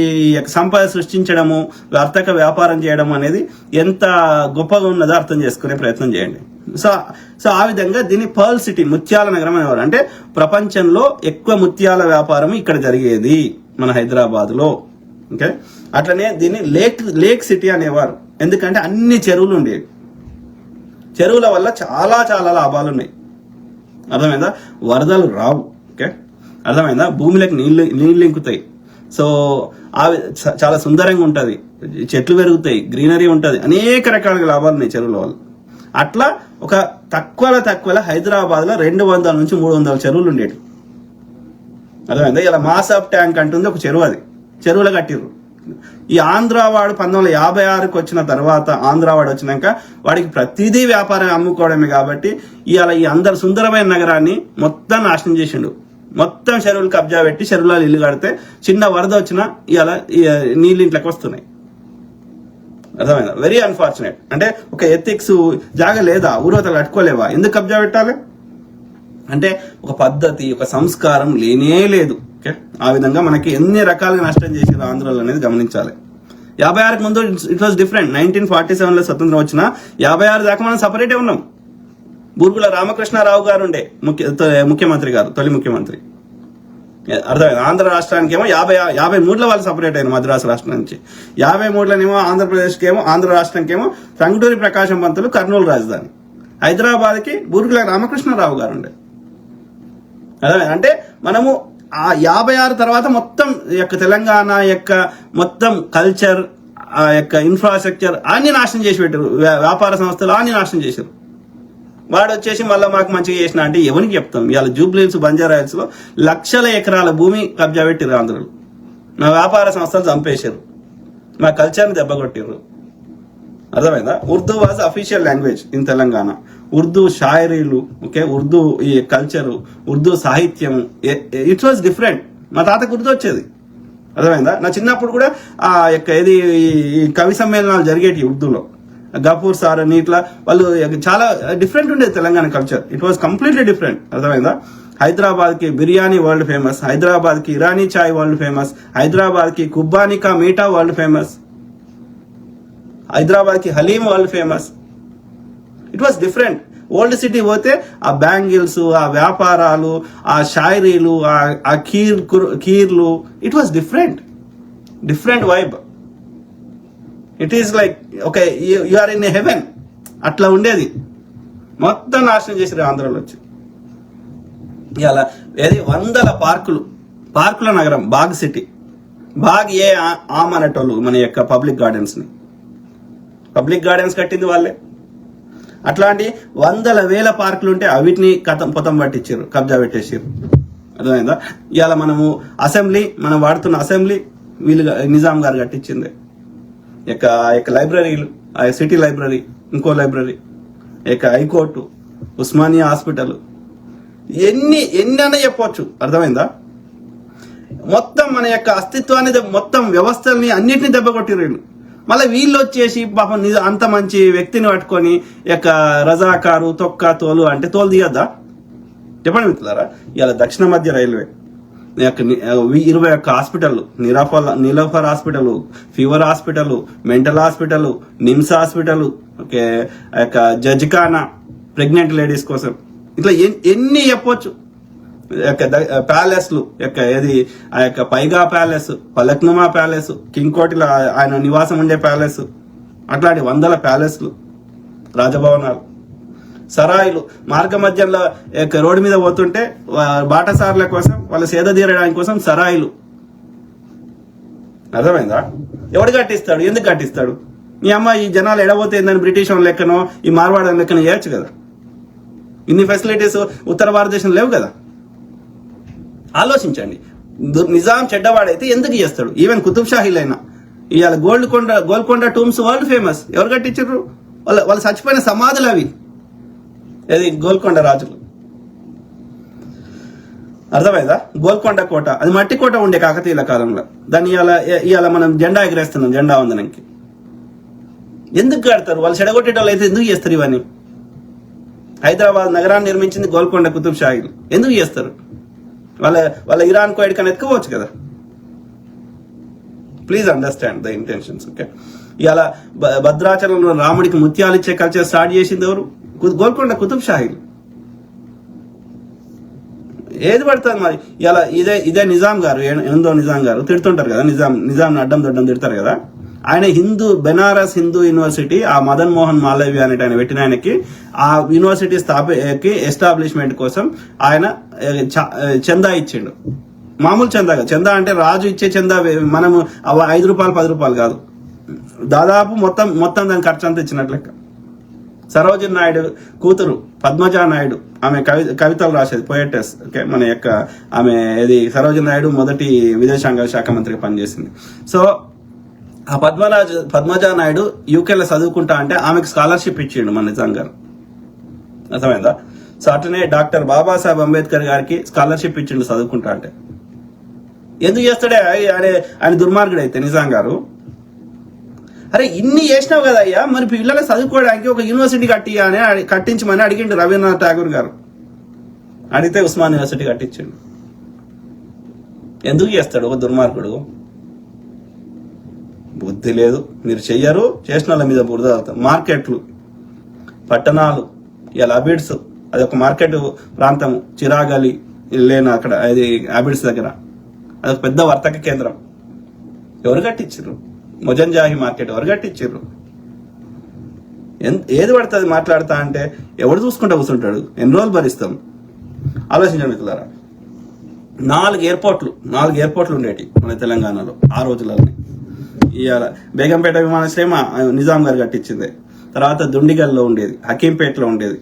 సంపద సృష్టించడము, వర్తక వ్యాపారం చేయడం అనేది ఎంత గొప్పగా ఉన్నదో అర్థం చేసుకునే ప్రయత్నం చేయండి. సో ఆ విధంగా దీన్ని పర్ల్ సిటీ, ముత్యాల నగరం అనేవారు. అంటే ప్రపంచంలో ఎక్కువ ముత్యాల వ్యాపారం ఇక్కడ జరిగేది మన హైదరాబాద్ లో. ఓకే, అట్లనే దీన్ని లేక్ సిటీ అనేవారు. ఎందుకంటే అన్ని చెరువులు ఉండేవి. చెరువుల వల్ల చాలా చాలా లాభాలు ఉన్నాయి. అర్థమైందా? వరదలు రావు. ఓకే, అర్థమైందా? భూమిలోకి నీళ్లు ఇంకుతాయి. సో చాలా సుందరంగా ఉంటది, చెట్లు పెరుగుతాయి, గ్రీనరీ ఉంటది, అనేక రకాల లాభాలు ఉన్నాయి చెరువుల వల్ల. అట్లా ఒక తక్కువలో హైదరాబాద్ లో 200 నుంచి 300 చెరువులు ఉండేవి. అర్థమైందా? ఇలా మాసాబ్ ట్యాంక్ అంటుంది ఒక చెరువు, అది చెరువులో కట్టిర్రు. ఈ ఆంధ్రావాడు 1956కి వచ్చిన తర్వాత, ఆంధ్రావాడు వచ్చినాక వాడికి ప్రతిదీ వ్యాపారం అమ్ముకోవడమే కాబట్టి ఇవాళ ఈ అందరు సుందరమైన నగరాన్ని మొత్తం నాశనం చేసిండు. మొత్తం చెరువులు కబ్జా పెట్టి చెరువులలో ఇల్లు కడితే చిన్న వరద వచ్చినా ఇవాళ నీళ్ళు ఇంట్లోకి వస్తున్నాయి. అర్థమైందా? Very unfortunate. అంటే ఒక ఎథిక్స్ జాగా లేదా, ఊరవతలు కట్టుకోలేవా, ఎందుకు కబ్జా పెట్టాలి అంటే ఒక పద్ధతి, ఒక సంస్కారం లేనే లేదు. ఓకే, ఆ విధంగా మనకి ఎన్ని రకాలుగా నష్టం చేసారు ఆంధ్రలో అనేది గమనించాలి. 56కి ముందు ఇట్ వాజ్ డిఫరెంట్. 1947లో స్వతంత్రం వచ్చిన 56 దాకా మనం సపరేటే ఉన్నాం. బూర్గుల రామకృష్ణారావు గారు ఉండే ముఖ్యమంత్రి గారు, తొలి ముఖ్యమంత్రి. అర్థమైంది? ఆంధ్ర రాష్ట్రానికి ఏమో 53లో వాళ్ళు సపరేట్ అయిన మద్రాసు రాష్ట్రం నుంచి. 53లోనేమో ఆంధ్రప్రదేశ్కి ఏమో, ఆంధ్ర రాష్ట్రానికి ఏమో టంగుటూరి ప్రకాశం పంతులు కర్నూలు రాజధాని. హైదరాబాద్కి బూర్గుల రామకృష్ణారావు గారు ఉండే. అర్థమైంది? అంటే మనము ఆ 56 తర్వాత మొత్తం యొక్క తెలంగాణ యొక్క మొత్తం కల్చర్, ఆ యొక్క ఇన్ఫ్రాస్ట్రక్చర్ అన్ని నాశనం చేసి పెట్టారు. వ్యాపార సంస్థలు అన్ని నాశనం చేశారు. వాడు వచ్చేసి మళ్ళీ మాకు మంచిగా చేసిన అంటే ఎవరికి చెప్తాం? ఇవాళ జూబ్లీహిల్స్ బంజారాహిల్స్ లో లక్షల ఎకరాల భూమి కబ్జా పెట్టిరు ఆంధ్రులు. మా వ్యాపార సంస్థలు చంపేశారు, మా కల్చర్ని దెబ్బకొట్టిర్రు. అర్థమైందా? Urdu was official language in Telangana. Urdu షాయరీలు, ఓకే, ఉర్దూ ఈ కల్చరు, ఉర్దూ సాహిత్యం, ఇట్ వాజ్ డిఫరెంట్. మా తాతకు ఉర్దూ వచ్చేది. అర్థమైందా? నా చిన్నప్పుడు కూడా ఆ యొక్క ఏది ఈ కవి సమ్మేళనాలు జరిగేటి ఉర్దూలో. గఫూర్ సార్ అని ఇట్లా వాళ్ళు చాలా డిఫరెంట్ ఉండేది Telangana culture. It was completely different. అర్థమైందా? హైదరాబాద్ కి బిర్యానీ వరల్డ్ ఫేమస్, హైదరాబాద్ కి ఇరానీ చాయ్ వరల్డ్ ఫేమస్, హైదరాబాద్ కి కుబ్బానికా మీఠా వరల్డ్ ఫేమస్, హైదరాబాద్ కి haleem world famous. It was different. Old city పోతే ఆ బ్యాంగిల్స్, ఆ వ్యాపారాలు, ఆ షాయరీలు, ఆ కీర్లు, it was different vibe. It is like okay you are in heaven. అట్లా ఉండేది. మొత్తం నాశనం చేసారు ఆంధ్రలో వచ్చి. ఇలా ఏది వందల పార్కుల నగరం బాగ్ సిటీ. బాగ్ ఏ ఆమ్ అనేటోళ్ళు మన యొక్క పబ్లిక్ గార్డెన్స్ కట్టింది వాళ్ళే. అట్లాంటి వందల వేల పార్కులు ఉంటే అవిటిని పొతం పట్టించారు, కబ్జా పెట్టేసారు. అర్థమైందా? ఇవాళ మనం వాడుతున్న అసెంబ్లీ వీళ్ళు నిజాం గారు కట్టించింది. యొక్క లైబ్రరీలు, ఆ సిటీ లైబ్రరీ, ఇంకో లైబ్రరీ, హైకోర్టు, ఉస్మానియా హాస్పిటల్, ఎన్ని అనే చెప్పవచ్చు. అర్థమైందా? మొత్తం మన యొక్క అస్తిత్వాన్ని, మొత్తం వ్యవస్థల్ని అన్నిటిని దెబ్బకొట్టిరు వీళ్ళు. మళ్ళీ వీళ్ళు వచ్చేసి పాపం అంత మంచి వ్యక్తిని పట్టుకొని రజాకారు, తొక్క, తోలు అంటే తోలు తీయద్దా? చెప్పండి మిత్రులారా. ఇవాళ దక్షిణ మధ్య railway 21 hospital, Niloufer hospital, fever hospital, mental hospital, NIMS hospital, okay, జజ్ఖానా ప్రెగ్నెంట్ లేడీస్ కోసం, ఇట్లా ఎన్ని చెప్పొచ్చు. ప్యాలెస్లు, ఆ యొక్క Paigah palace, Falaknuma palace, King కోటిలో ఆయన నివాసం ఉండే ప్యాలెస్, అట్లాంటి వందల ప్యాలెస్లు, రాజభవనాలు, సరాయిలు, మార్గ మధ్యంలో రోడ్డు మీద పోతుంటే బాటసార్ల కోసం, వాళ్ళ సేద తీరడానికి కోసం సరాయిలు. అర్థమైందా? ఎవడు కట్టిస్తాడు? ఎందుకు కట్టిస్తాడు? మీ అమ్మ ఈ జనాలు ఎడబోతే ఏందని బ్రిటిష్ వాళ్ళ లెక్కనో ఈ మార్వాడ లెక్కనో చేయొచ్చు కదా. ఇన్ని ఫెసిలిటీస్ ఉత్తర భారతదేశం లేవు కదా. ఆలోచించండి. నిజాం చెడ్డవాడైతే ఎందుకు చేస్తాడు? ఈవెన్ కుతుబ్ షాహీలైనా ఇవాళ గోల్కొండ టూమ్స్ వరల్డ్ ఫేమస్. ఎవరు కట్టించారు? వాళ్ళు చచ్చిపోయిన సమాధులు అవి. ఏది గోల్కొండ రాజులు. అర్థమైందా? గోల్కొండ కోట, అది మట్టి కోట ఉండే కాకతీయుల కాలంలో. దాన్ని ఇవాళ మనం జెండా ఎగరేస్తున్నాం, జెండా వందనంకి. ఎందుకు కడతారు? వాళ్ళు చెడగొట్టేటోళ్ళు అయితే ఎందుకు చేస్తారు ఇవన్నీ? హైదరాబాద్ నగరాన్ని నిర్మించింది గోల్కొండ కుతుబ్ షాహీలు. ఎందుకు చేస్తారు? వాళ్ళ ఇరాన్ కో ఎడికని ఎత్తుకోవచ్చు కదా. Please understand the intentions. Okay, ఇవాళ భద్రాచలంలో రాముడికి ముత్యాలు ఇచ్చే కల్చర్ స్టార్ట్ చేసింది ఎవరు? గోల్కొండ కుతుబ్ షాహీలు. ఏది పడుతుంది మరి. ఇలా ఇదే నిజాం గారు, నిజాం గారు తిడుతుంటారు కదా, నిజాం అడ్డం దొడ్డం తిడతారు కదా. ఆయన బెనారస్ హిందూ యూనివర్సిటీ, ఆ మదన్ మోహన్ మాలవ్య అనేట ఆయన పెట్టిన ఆయనకి ఆ యూనివర్సిటీ ఎస్టాబ్లిష్మెంట్ కోసం ఆయన చందా ఇచ్చిండు. మామూలు చందా అంటే రాజు ఇచ్చే చందా, మనము 5 రూపాయలు 10 రూపాయలు కాదు, దాదాపు మొత్తం దాని ఖర్చు అంతా ఇచ్చినట్లు లెక్క. సరోజిని నాయుడు కూతురు పద్మజా నాయుడు, ఆమె కవితలు రాసేది, పోయటెస్. ఓకే, మన యొక్క ఆమె సరోజిని నాయుడు మొదటి విదేశాంగ శాఖ మంత్రిగా పనిచేసింది. సో ఆ పద్మజా నాయుడు యూకేలో చదువుకుంటా అంటే ఆమెకు స్కాలర్షిప్ ఇచ్చిండు మన నిజాం గారు. అర్థమైందా? సో అట్లనే డాక్టర్ బాబాసాహెబ్ అంబేద్కర్ గారికి స్కాలర్షిప్ ఇచ్చిండు చదువుకుంటా అంటే. ఎందుకు చేస్తాడే ఆయన దుర్మార్గుడు అయితే నిజాం గారు. అరే ఇన్ని చేసినావు కదా అయ్యా, మరి పిల్లలు చదువుకోవడానికి ఒక యూనివర్సిటీ కట్టించమని అడిగిండు రవీంద్రనాథ్ ఠాగూర్ గారు. అడిగితే ఉస్మాన్ యూనివర్సిటీ కట్టించిండు. ఎందుకు చేస్తాడు ఒక దుర్మార్గుడు? బుద్ధి లేదు. మీరు చెయ్యరు, చేసిన వాళ్ళ మీద బురద అవుతారు. మార్కెట్లు, పట్టణాలు, ఇలా అబిడ్స్, అదొక మార్కెట్ ప్రాంతం, చిరాగలి లేను అక్కడ, అది అబిడ్స్ దగ్గర, అదొక పెద్ద వర్తక కేంద్రం. ఎవరు కట్టించారు? మొజంజాహి మార్కెట్ ఎవరు కట్టించారు? ఏది పడుతుంది మాట్లాడతా అంటే ఎవడు చూసుకుంటా కూర్చుంటాడు? ఎన్ని రోజులు భరిస్తాం? ఆలోచించండి మిత్రులారా. 4 ఎయిర్పోర్ట్లు ఉండేటి మన తెలంగాణలో ఆ రోజులలో. ఇవాళ బేగంపేట విమానాశ్రయం నిజాం గారు కట్టించింది. తర్వాత దుండిగల్లో ఉండేది, హకీంపేటలో ఉండేది,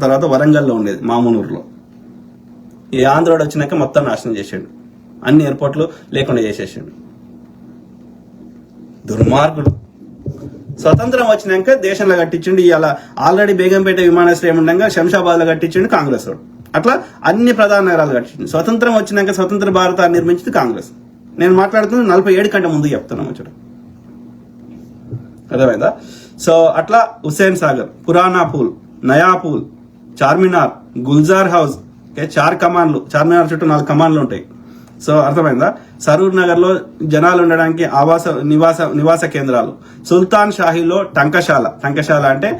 తర్వాత వరంగల్లో ఉండేది, మామునూరులో. ఈ ఆంధ్రోడు వచ్చినాక మొత్తం నాశనం చేసాడు, అన్ని ఎయిర్పోర్ట్లు లేకుండా చేసేసాడు. దుర్మార్గుడు. స్వతంత్రం వచ్చినాక దేశంలో కట్టించిండు. ఇవాళ ఆల్రెడీ బేగంపేట విమానాశ్రయం ఉండగా శంషాబాద్ లో కట్టించిండు కాంగ్రెస్ వాడు. అట్లా అన్ని ప్రధాన నగరాలు కట్టించిండు. స్వతంత్రం వచ్చినాక స్వతంత్ర భారతాన్ని నిర్మించింది కాంగ్రెస్. నేను మాట్లాడుతున్నా 47 కంటే ముందు చెప్తున్నాను ముచ్చట, అర్థమైందా? సో అట్లా హుస్సేన్ సాగర్, పురాణా పూల్, నయా పూల్, చార్మినార్, గుల్జార్ హౌస్, చార్ కమాన్లు, చార్మినార్ చుట్టూ 4 కమాన్లు ఉంటాయి. సో అర్థమైందా? సరూర్ నగర్ లో జనాలు ఉండడానికి నివాస కేంద్రాలు, సుల్తాన్ షాహీలో టంకశాల అంటే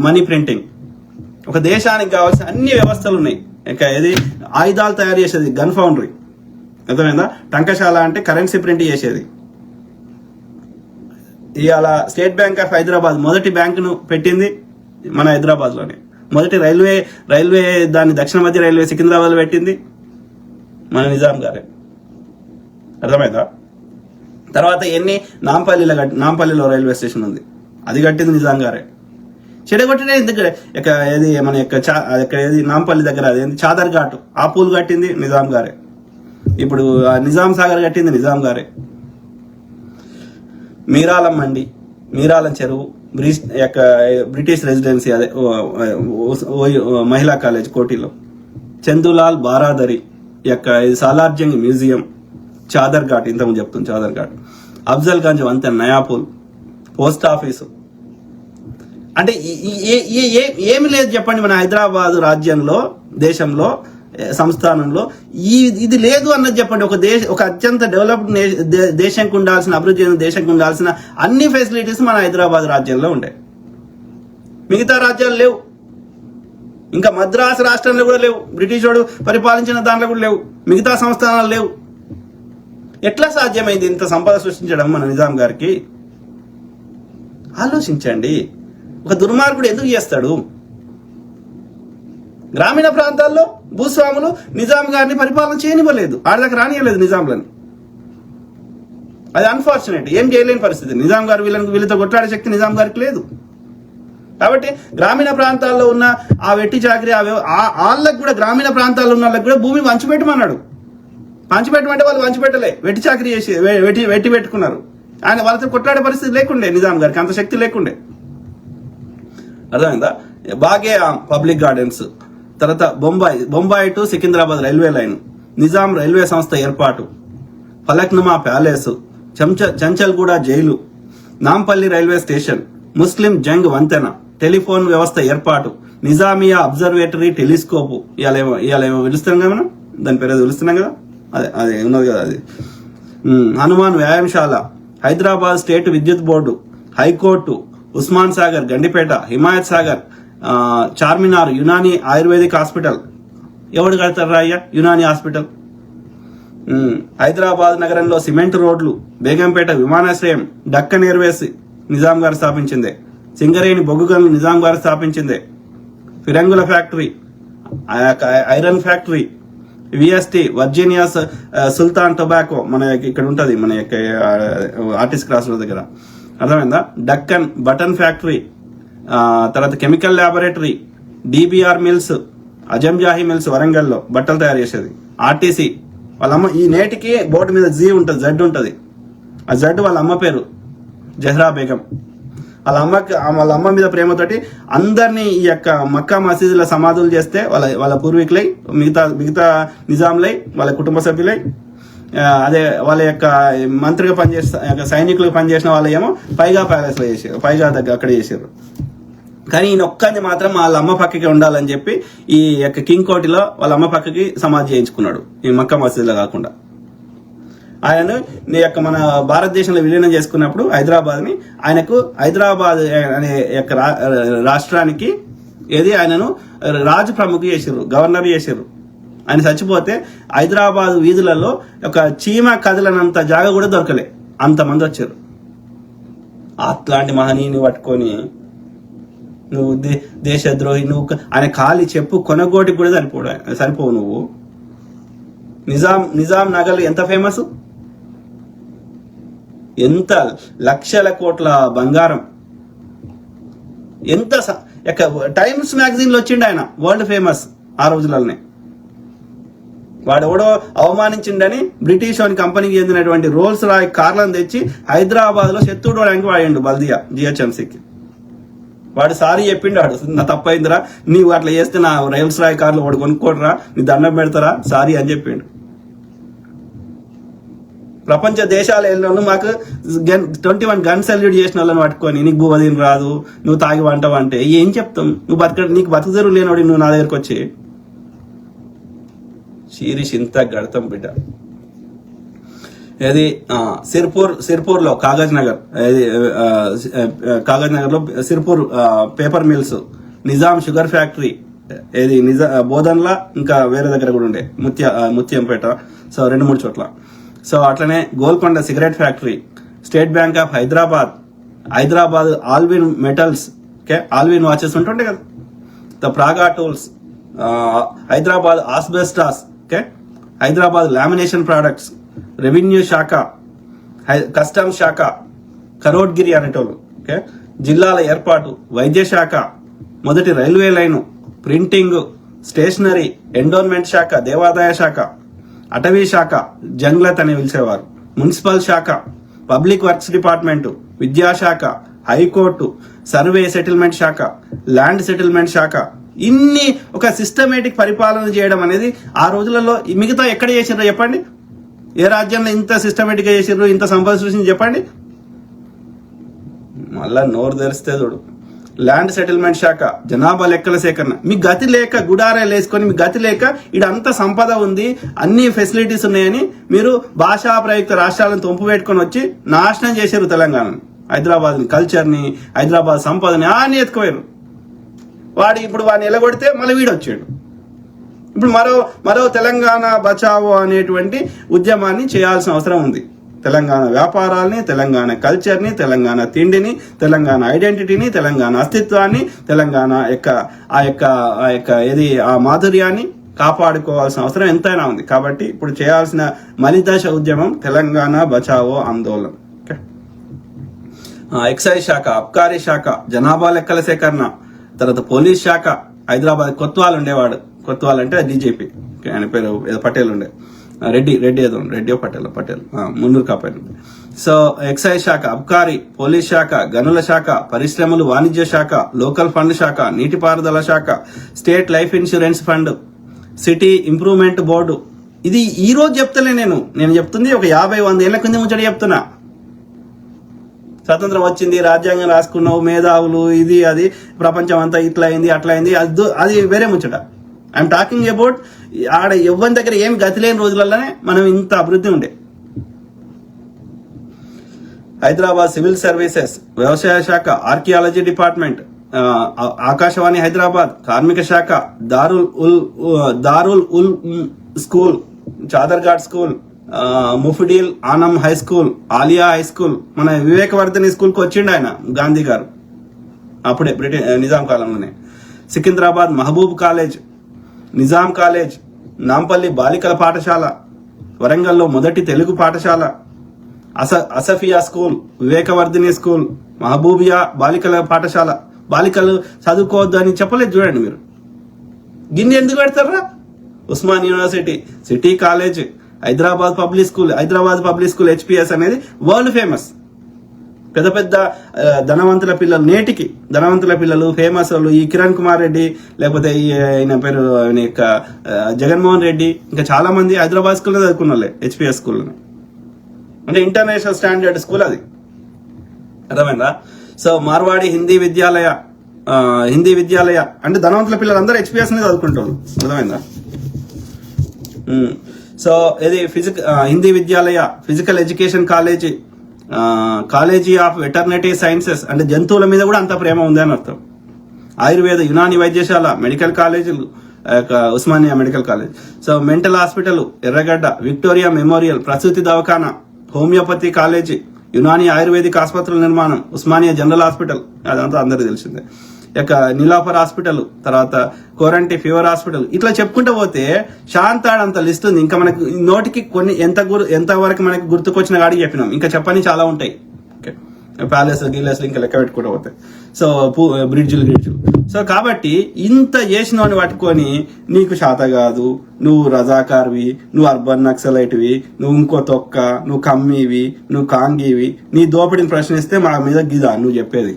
మనీ ప్రింటింగ్. ఒక దేశానికి కావాల్సిన అన్ని వ్యవస్థలు ఉన్నాయి. ఇది ఆయుధాలు తయారు చేసేది గన్ ఫౌండరీ, అర్థమైందా? టంకశాల అంటే కరెన్సీ ప్రింట్ చేసేది. ఇవాళ స్టేట్ బ్యాంక్ ఆఫ్ హైదరాబాద్ మొదటి బ్యాంకును పెట్టింది మన హైదరాబాద్ లోనే. మొదటి రైల్వే దాన్ని దక్షిణ మధ్య రైల్వే సికింద్రాబాద్ పెట్టింది మన గారే, అర్థమైందా? తర్వాత నాంపల్లిలో రైల్వే స్టేషన్ ఉంది, అది కట్టింది నిజాం గారే. చెడగొట్టిన ఏది మన ఏది నాంపల్లి దగ్గర అది చాదర్ ఘాట్, ఆ పూలు కట్టింది నిజాం గారే. ఇప్పుడు నిజాం సాగర్ కట్టింది నిజాం గారే. మీరాలం మండి, మీరాలం చెరువు, బ్రిటిష్ రెసిడెన్సీ అదే మహిళా కాలేజ్ కోటిలో, చందులాల్ బారాదరి సాలార్జంగ్ మ్యూజియం, చాదర్ ఘాట్, ఇంతకుముందు చెప్తుంది చాదర్ ఘాట్, అఫ్జల్ గంజ్ వంతెన, నయాపూల్, పోస్ట్ ఆఫీసు. అంటే ఏమి లేదు చెప్పండి మన హైదరాబాద్ రాజ్యంలో, దేశంలో, సంస్థానంలో ఇది లేదు అన్నది చెప్పండి. ఒక అత్యంత డెవలప్డ్ దేశంకి ఉండాల్సిన, అభివృద్ధి చెందిన దేశంకి ఉండాల్సిన అన్ని ఫెసిలిటీస్ మన హైదరాబాద్ రాజ్యంలో ఉండే, మిగతా రాజ్యాలు లేవు. ఇంకా మద్రాసు రాష్ట్రంలో కూడా లేవు, బ్రిటిష్ వాడు పరిపాలించిన దాంట్లో కూడా లేవు, మిగతా సంస్థానాలు లేవు. ఎట్లా సాధ్యమైంది ఇంత సంపద సృష్టించడం మన నిజాం గారికి? ఆలోచించండి. ఒక దుర్మార్గుడు ఎందుకు చేస్తాడు? గ్రామీణ ప్రాంతాల్లో భూస్వాములు నిజాం గారిని పరిపాలన చేయనివ్వలేదు, ఆడదాకా రానియలేదు నిజాంలని. అది అన్ఫార్చునేట్, ఏం చేయలేని పరిస్థితి. నిజాం గారు వీళ్ళతో కొట్లాడే శక్తి నిజాం గారికి లేదు. కాబట్టి గ్రామీణ ప్రాంతాల్లో ఉన్న ఆ వెట్టి చాకరీ వాళ్ళకి కూడా, గ్రామీణ ప్రాంతాల్లో ఉన్న వాళ్ళకి కూడా భూమి పంచిపెట్టమన్నాడు. పంచిపెట్టమంటే వాళ్ళు పంచిపెట్టలే, వెట్టి చాకరీ చేసి వెట్టి పెట్టుకున్నారు. ఆయన వాళ్ళతో కొట్లాడే పరిస్థితి లేకుండే, నిజాం గారికి అంత శక్తి లేకుండే, అర్థమైందా? బాగే పబ్లిక్ గార్డెన్స్, తర్వాత Bombay to Secunderabad railway line, Nizam railway సంస్థ ఏర్పాటు, Falaknuma palace, Chanchalguda jail, Nampally railway station, Muslim Jung వంతెన, టెలిఫోన్ వ్యవస్థ ఏర్పాటు, నిజామియా అబ్జర్వేటరీ టెలిస్కోపు. ఇవాళ ఏమో పిలుస్తున్నాం కదా మనం, దాని పేరు ఏదో పిలుస్తున్నాం కదా, అదే ఉన్నది కదా అది. హనుమాన్ వ్యాయామశాల, హైదరాబాద్ స్టేట్ విద్యుత్ board, high court, Osman Sagar, Gandipet, Himayat Sagar, Charminar, Unani ayurvedic hospital. ఎవడు కడతారు అయ్యా యునాని హాస్పిటల్? హైదరాబాద్ నగరంలో సిమెంట్ రోడ్లు, బేగంపేట విమానాశ్రయం, డక్కన్ ఎయిర్వేస్ నిజాం గారు స్థాపించిందే, సింగరేణి బొగ్గు గనులు నిజాం గారు స్థాపించిందే, ఫిరంగుల factory, iron factory, VST Virginia Sultan tobacco మన ఇక్కడ ఉంటది, మన యొక్క ఆర్టిస్ట్ క్రాస్ రోడ్ దగ్గర, అర్థమైందా? డక్కన్ బటన్ ఫ్యాక్టరీ, తర్వాత chemical laboratory, DBR mills, Azamjahi mills వరంగల్లో బట్టలు తయారు చేసేది, ఆర్టీసీ. వాళ్ళ అమ్మ, ఈ నేటికి బోర్డు మీద జీ ఉంటుంది, జడ్ ఉంటుంది, ఆ జడ్ వాళ్ళ అమ్మ పేరు జహ్రా బేగం. వాళ్ళ అమ్మ మీద ప్రేమతోటి అందరినీ ఈ యొక్క మక్కా మసీదుల సమాధులు చేస్తే వాళ్ళ పూర్వీకులై, మిగతా నిజాంలై, వాళ్ళ కుటుంబ సభ్యులై, అదే వాళ్ళ యొక్క మంత్రిగా పనిచేసిన సైనికులకు పనిచేసిన వాళ్ళు ఏమో పైగా ప్యాలెస్ లో చేసారు, పైగా అక్కడ చేసారు. కానీ ఈయన ఒక్కరిని మాత్రం వాళ్ళ అమ్మ పక్కకి ఉండాలని చెప్పి ఈ యొక్క కింగ్ కోటిలో వాళ్ళ అమ్మ పక్కకి సమాధి చేయించుకున్నాడు, ఈ మక్కా మసీదులో కాకుండా. ఆయన యొక్క మన భారతదేశంలో విలీనం చేసుకున్నప్పుడు హైదరాబాద్ని, ఆయనకు హైదరాబాద్ అనే యొక్క రాష్ట్రానికి ఆయనను రాజు ప్రముఖ చేసారు, గవర్నర్ చేసారు. ఆయన చచ్చిపోతే హైదరాబాద్ వీధులలో ఒక చీమ కదలనంత జాగ కూడా దొరకలే, అంతమంది వచ్చారు. అట్లాంటి మహనీయుని పట్టుకొని నువ్వు దేశద్రోహి, నువ్వు ఆయన ఖాళీ చెప్పు కొనగోటికి కూడా సరిపోవు. నువ్వు నిజాం నగలు ఎంత ఫేమస్, ఎంత లక్షల కోట్ల బంగారం, ఎంత టైమ్స్ మ్యాగజైన్ లో వచ్చిండు ఆయన, వరల్డ్ ఫేమస్ ఆ రోజులనే. వాడు ఎవడో అవమానించిండని బ్రిటిష్ వాని కంపెనీకి చెందినటువంటి రోల్స్ రాయ్ కార్లను తెచ్చి హైదరాబాద్ లో శత్రుడడానికి వాడిండు బల్దియా జిహెచ్ఎంసీకి. వాడు సారీ చెప్పిండు, వాడు నా తప్పైందిరా, నీవు అట్లా చేస్తే నా రోల్స్ రాయ్ కార్లు వాడు కొనుక్కోడరా, నీ దండం పెడతారా, సారీ అని చెప్పిండు. ప్రపంచ దేశాలు వెళ్ళిన మాకు 21 గన్ సెల్యూట్ చేసిన వాళ్ళని పట్టుకొని నీకు బువ్వదీని రాదు, నువ్వు తాగి వంటవంటే ఏం చెప్తాం? నువ్వు నీకు బతుకుదెరువు లేనివాడు నువ్వు నా దగ్గరకు వచ్చి షీరిష్ ఇంత గడతాం బిడ్డ. ఏది సిర్పూర్ లో కాగజ్ నగర్ లో Sirpur paper mills, Nizam sugar factory, ఏది బోధన్లా, ఇంకా వేరే దగ్గర కూడా ఉండే ముత్యంపేట, సో 2-3 చోట్ల. సో అట్లనే Golconda cigarette factory, state bank of Hyderabad Allwyn metals, Allwyn watches ఉంటుండే కదా, the Praga tools, Hyderabad asbestos, Hyderabad lamination products, revenue శాఖ, కస్టమ్స్ శాఖ, కరోడ్గిరి అనేటోళ్ళు, జిల్లాల ఏర్పాటు, వైద్య శాఖ, మొదటి railway line, printing, stationery, endowment శాఖ, దేవాదాయ శాఖ, అటవీ శాఖ, జంగ్లత్ అని పిలిచేవారు, మున్సిపల్ శాఖ, పబ్లిక్ వర్క్స్ డిపార్ట్మెంటు, విద్యాశాఖ, హైకోర్టు, సర్వే సెటిల్మెంట్ శాఖ, ల్యాండ్ సెటిల్మెంట్ శాఖ. ఇన్ని ఒక సిస్టమేటిక్ పరిపాలన చేయడం అనేది ఆ రోజులలో మిగతా ఎక్కడ చేసిర్రో చెప్పండి? ఏ రాజ్యంలో ఇంత సిస్టమేటిక్ గా చేసిర్రు, ఇంత సంపద సృష్టించి చెప్పండి? మళ్ళా నోరు తెరిస్తే చూడు. ల్యాండ్ సెటిల్మెంట్ శాఖ, జనాభా లెక్కల సేకరణ. మీ గతి లేక గుడారాలు వేసుకొని మీ గతి లేక అంత సంపద ఉంది, అన్ని ఫెసిలిటీస్ ఉన్నాయని మీరు భాషా ప్రయుక్త రాష్ట్రాలను తొంపు పెట్టుకొని వచ్చి నాశనం చేశారు తెలంగాణని, హైదరాబాద్ ని, కల్చర్ ని, హైదరాబాద్ సంపదని అన్ని ఎత్తుకోయారు. ఇప్పుడు వాడిని ఎలగొడితే మళ్ళీ వీడు వచ్చాడు. ఇప్పుడు మరో తెలంగాణ బచావో అనేటువంటి ఉద్యమాన్ని చేయాల్సిన అవసరం ఉంది. తెలంగాణ వ్యాపారాల్ని, తెలంగాణ కల్చర్ని, తెలంగాణ తిండిని, తెలంగాణ ఐడెంటిటీని, తెలంగాణ అస్తిత్వాన్ని, తెలంగాణ ఆ మాధుర్యాన్ని కాపాడుకోవాల్సిన అవసరం ఎంతైనా ఉంది. కాబట్టి ఇప్పుడు చేయాల్సిన మలిదశ ఉద్యమం తెలంగాణ బచావో ఆందోళన. ఎక్సైజ్ శాఖ, అబ్కారీ శాఖ, జనాభా లెక్కల సేకరణ, తర్వాత పోలీస్ శాఖ. హైదరాబాద్ కొత్వాల్ ఉండేవాడు, కొత్వాల్ అంటే డీజీపీ, ఆయన పేరు ఏదో పటేల్ ఉండే, రెడ్డి పటేల్ మున్నూరు కాపాడు. సో ఎక్సైజ్ శాఖ, అబ్కారీ, పోలీస్ శాఖ, గనుల శాఖ, పరిశ్రమలు, వాణిజ్య శాఖ, లోకల్ ఫండ్ శాఖ, నీటిపారుదల శాఖ, state life insurance fund, city improvement board. ఇది ఈ రోజు చెప్తలే, నేను చెప్తుంది ఒక 50-100 ఏళ్ల కింద ముచ్చట చెప్తున్నా. స్వతంత్రం వచ్చింది, రాజ్యాంగం రాసుకున్నావు, మేధావులు, ఇది అది, ప్రపంచం అంతా ఇట్లా అయింది అట్లా అయింది, అది వేరే ముచ్చట. ఐఎమ్ టాకింగ్ అబౌట్ ఆడ ఎవ్వరి దగ్గర ఏమి గతి లేని రోజులలోనే మనం ఇంత అభివృద్ధి ఉండే. హైదరాబాద్ సివిల్ సర్వీసెస్, వ్యవసాయ శాఖ, ఆర్కియాలజీ డిపార్ట్మెంట్, ఆకాశవాణి హైదరాబాద్, కార్మిక శాఖ, Darul Ul school, Chaderghat school, Mufidul Anam high school, Aliya high school. మన వివేకవర్ధని స్కూల్ కి వచ్చిండు ఆయన, గాంధీ గారు, అప్పుడే నిజాం కాలంలోనే. సికింద్రాబాద్ మహబూబ్ కాలేజ్, నిజాం కాలేజ్, నాంపల్లి బాలికల పాఠశాల, వరంగల్లో మొదటి తెలుగు పాఠశాల, అసఫియా స్కూల్, వివేకవర్ధిని స్కూల్, మహబూబియా బాలికల పాఠశాల. బాలికలు చదువుకోవద్దు అని చెప్పలేదు చూడండి మీరు. గిన్నె ఎందుకు పెడతారా? Osman university, city college, Hyderabad public school HPS అనేది వరల్డ్ ఫేమస్. పెద్ద పెద్ద ధనవంతుల పిల్లలు, నేటికి ధనవంతుల పిల్లలు, ఫేమస్ వాళ్ళు, ఈ కిరణ్ కుమార్ రెడ్డి, లేకపోతే ఆయన పేరు జగన్మోహన్ రెడ్డి, ఇంకా చాలా మంది హైదరాబాద్ స్కూల్లో చదువుకున్న వాళ్ళే, హెచ్పిఎస్ స్కూల్లోనే. అంటే ఇంటర్నేషనల్ స్టాండర్డ్ స్కూల్ అది, అర్థమైందా? సో మార్వాడి హిందీ విద్యాలయ అంటే ధనవంతుల పిల్లలందరూ హెచ్పిఎస్ ని చదువుకుంటారు, అర్థమైందా? సో ఇది Hindi Vidyalaya, physical education college of veterinary sciences, అంటే జంతువుల మీద కూడా అంత ప్రేమ ఉంది అని అర్థం. ఆయుర్వేద, యునాని వైద్యశాల, మెడికల్ కాలేజీలు, Osmania medical college. So mental hospital ఎర్రగడ్డ, విక్టోరియా మెమోరియల్, ప్రసూతి దవాఖానా, హోమియోపతి కాలేజీ, యునాని ఆయుర్వేదిక్ ఆసుపత్రుల నిర్మాణం, ఉస్మానియా జనరల్ హాస్పిటల్, అదంతా అందరికీ తెలిసిందే. నీలాఫర్ హాస్పిటల్, తర్వాత కోరంటి ఫీవర్ హాస్పిటల్, ఇట్లా చెప్పుకుంటూ పోతే శాంతాడంత లిస్ట్ ఉంది. ఇంకా మనకు నోటికి కొన్ని ఎంత వరకు మనకి గుర్తుకొచ్చిన గాడికి చెప్పినాం, ఇంకా చెప్పని చాలా ఉంటాయి. ప్యాలెస్ గీలెస్లు ఇంకా లెక్క పెట్టుకుంటూ పోతాయి. సో బ్రిడ్జ్లు. సో కాబట్టి ఇంత చేసినవని పట్టుకొని నీకు శాత కాదు, నువ్వు రజాకార్వి, నువ్వు అర్బన్ నక్సలైట్వి, నువ్వు ఇంకో తొక్క, నువ్వు కమ్మివి, నువ్వు కాంగివి, నీ దోపిడిని ప్రశ్నిస్తే మా మీద గిదా నువ్వు చెప్పేది?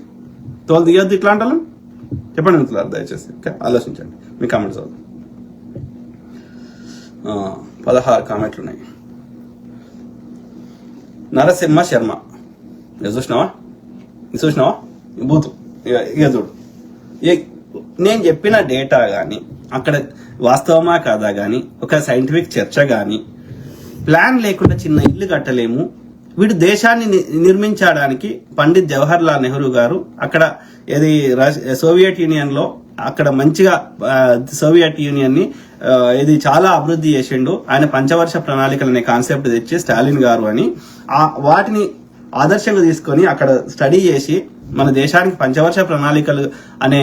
తోలు దిగద్దు ఇట్లాంటి వాళ్ళం? చెప్పండి మిత్రులారు, దయచేసి ఆలోచించండి. మీ కామెంట్స్ అవుతుంది. 16 కామెంట్లు ఉన్నాయి. నరసింహ శర్మ, చూసినావా బూతు? ఇక చూడు, నేను చెప్పిన డేటా కానీ అక్కడ వాస్తవమా కాదా కానీ ఒక సైంటిఫిక్ చర్చ కానీ, ప్లాన్ లేకుండా చిన్న ఇల్లు కట్టలేము. వీడు దేశాన్ని నిర్మించడానికి పండిత్ జవహర్ లాల్ నెహ్రూ గారు అక్కడ ఏది సోవియట్ యూనియన్ లో అక్కడ మంచిగా సోవియట్ యూనియన్ ని ఇది చాలా అభివృద్ధి చేసిండు. ఆయన పంచవర్ష ప్రణాళికలు అనే కాన్సెప్ట్ తెచ్చి స్టాలిన్ గారు అని వాటిని ఆదర్శంగా తీసుకొని అక్కడ స్టడీ చేసి మన దేశానికి పంచవర్ష ప్రణాళికలు అనే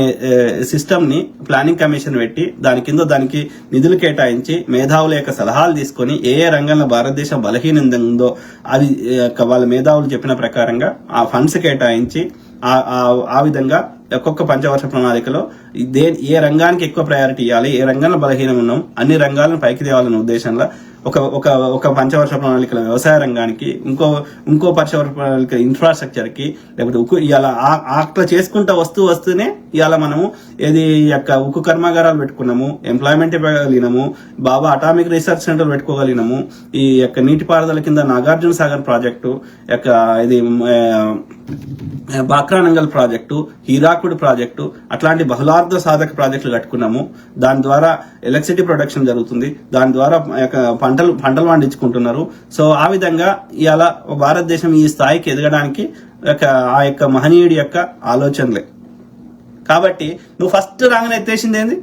సిస్టమ్ ని ప్లానింగ్ కమిషన్ పెట్టి దానికి నిధులు కేటాయించి మేధావుల యొక్క సలహాలు తీసుకొని ఏ రంగంలో భారతదేశం బలహీనంగా ఉందో అవి వాళ్ళ మేధావులు చెప్పిన ప్రకారంగా ఆ ఫండ్స్ కేటాయించి ఆ విధంగా ఒక్కొక్క పంచవర్ష ప్రణాళికలో ఏ రంగానికి ఎక్కువ ప్రయారిటీ ఇవ్వాలి, ఏ రంగంలో బలహీనం ఉన్నాం అన్ని రంగాలను పైకి తేవాలనే ఉద్దేశంలో ఒక పంచవర్ష ప్రణాళికల వ్యవసాయ రంగానికి, ఇంకో పంచవర్ష ప్రణాళిక ఇన్ఫ్రాస్ట్రక్చర్ కి, లేకపోతే ఇవాళ అట్లా చేసుకుంటా వస్తూనే ఇవాళ మనము ఏది యొక్క ఉక్కు కర్మాగారాలు పెట్టుకున్నాము, ఎంప్లాయ్మెంట్ ఇవ్వగలిగినాము, బాబా అటామిక్ రీసెర్చ్ సెంటర్ పెట్టుకోగలిగినాము, ఈ యొక్క నీటిపారుదల కింద నాగార్జున సాగర్ ప్రాజెక్టు యొక్క ఇది బాక్రానంగల్ ప్రాజెక్టు, హీరాకుడ్ ప్రాజెక్టు, అట్లాంటి బహుళార్థ సాధక ప్రాజెక్టులు కట్టుకున్నాము. దాని ద్వారా ఎలక్ట్రిసిటీ ప్రొడక్షన్ జరుగుతుంది, దాని ద్వారా పంటలు పండించుకుంటున్నారు. సో ఆ విధంగా ఇవాళ భారతదేశం ఈ స్థాయికి ఎదగడానికి ఆ యొక్క మహనీయుడి యొక్క ఆలోచనలే. కాబట్టి నువ్వు ఫస్ట్ రాగానే ఎత్తేసింది ఏంది?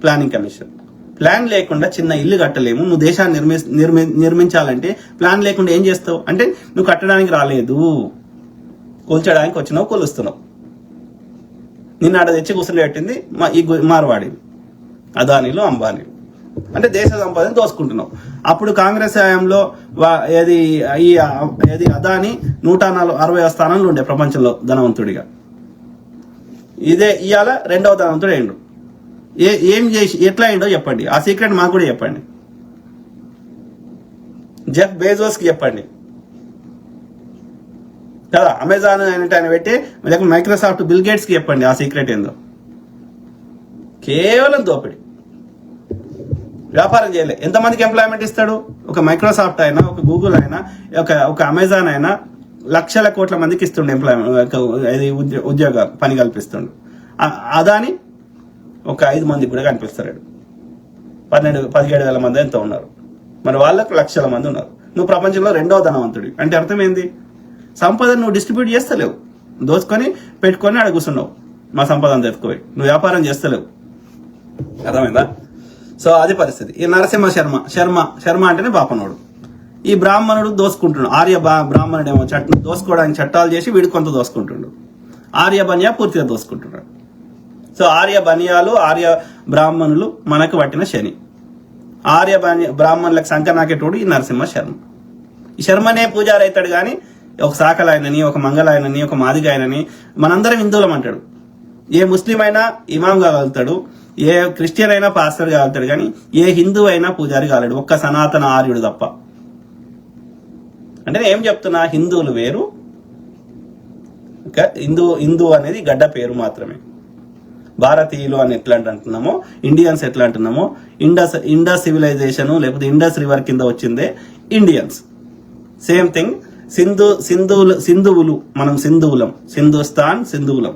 Planning commission. ప్లాన్ లేకుండా చిన్న ఇల్లు కట్టలేము. నువ్వు దేశాన్ని నిర్మించాలంటే ప్లాన్ లేకుండా ఏం చేస్తావు అంటే, నువ్వు కట్టడానికి రాలేదు, కూల్చడానికి వచ్చినావు, కూలుస్తున్నావు. నిన్న ఆడ తెచ్చి కూర్చుని పెట్టింది ఈ మార్వాడి అదానీలు, అంబానీలు. అంటే దేశ సంపదని దోసుకుంటున్నావు. అప్పుడు కాంగ్రెస్ హయాంలో ఏది అదాని 160వ స్థానంలో ఉండే ప్రపంచంలో ధనవంతుడిగా. ఇదే ఇవాళ 2వ ధనవంతుడు అయిండు. ఏం చేసి ఎట్లా అయిండో చెప్పండి. ఆ సీక్రెట్ మాకు కూడా చెప్పండి. జెఫ్ బేజోస్ కి చెప్పండి కదా. అమెజాన్ ఆయన పెట్టి లేకపోతే మైక్రోసాఫ్ట్ బిల్ గేట్స్ కి చెప్పండి ఆ సీక్రెట్ ఏందో. కేవలం దోపిడి, వ్యాపారం చేయలే. ఎంతమందికి ఎంప్లాయ్మెంట్ ఇస్తాడు? ఒక మైక్రోసాఫ్ట్ అయినా, ఒక గూగుల్ అయినా, ఒక అమెజాన్ అయినా లక్షల కోట్ల మందికి ఇస్తుండే ఎంప్లాయ్మెంట్, ఉద్యోగాలు, పని కల్పిస్తుండు. అదాని ఒక 5 మందికి కూడా కనిపిస్తాడు. 17,000 మంది ఎంత ఉన్నారు, మరి వాళ్ళకు లక్షల మంది ఉన్నారు. నువ్వు ప్రపంచంలో 2వ ధనవంతుడి అంటే అర్థం ఏంది? సంపదను నువ్వు డిస్ట్రిబ్యూట్ చేస్తలేవు, దోచుకొని పెట్టుకొని అక్కడ కూర్చున్నావు. మా సంపదను తెచ్చుకోయి నువ్వు వ్యాపారం చేస్తలేవు. అర్థమైందా? సో అది పరిస్థితి. ఈ నరసింహ శర్మ అంటేనే బాపనోడు. ఈ బ్రాహ్మణుడు దోసుకుంటున్నాడు. ఆర్య బ్రాహ్మణుడేమో దోసుకోవడానికి చట్టాలు చేసి వీడు కొంత దోసుకుంటుండు. ఆర్య బనియా పూర్తిగా దోసుకుంటున్నాడు. సో ఆర్య బనియాలు, ఆర్య బ్రాహ్మణులు మనకు పట్టిన శని. ఆర్య బ్రాహ్మణులకు సంకనాకేటోడు ఈ నరసింహ శర్మ. ఈ శర్మనే పూజారి అవుతాడు కానీ ఒక సాకలాయనని, ఒక మంగళాయనని, ఒక మాదిగాయనని మనందరం హిందువులం అంటాడు. ఏ ముస్లిం అయినా ఇమాం కాగలుగుతాడు, ఏ క్రిస్టియన్ అయినా పాస్టర్ కాగలుగుతాడు, కానీ ఏ హిందూ అయినా పూజారి కాలేడు, ఒక్క సనాతన ఆర్యుడు తప్ప. అంటే ఏం చెప్తున్నా, హిందువులు వేరు, హిందూ అనేది గడ్డ పేరు మాత్రమే. భారతీయులు అని ఎట్లా అంటున్నామో, ఇండియన్స్ ఎట్లా అంటున్నామో, ఇండస్ సివిలైజేషన్ లేకపోతే ఇండస్ రివర్ కింద వచ్చిందే ఇండియన్స్. Same thing. సింధువులు, మనం సింధువులం, సింధువులం.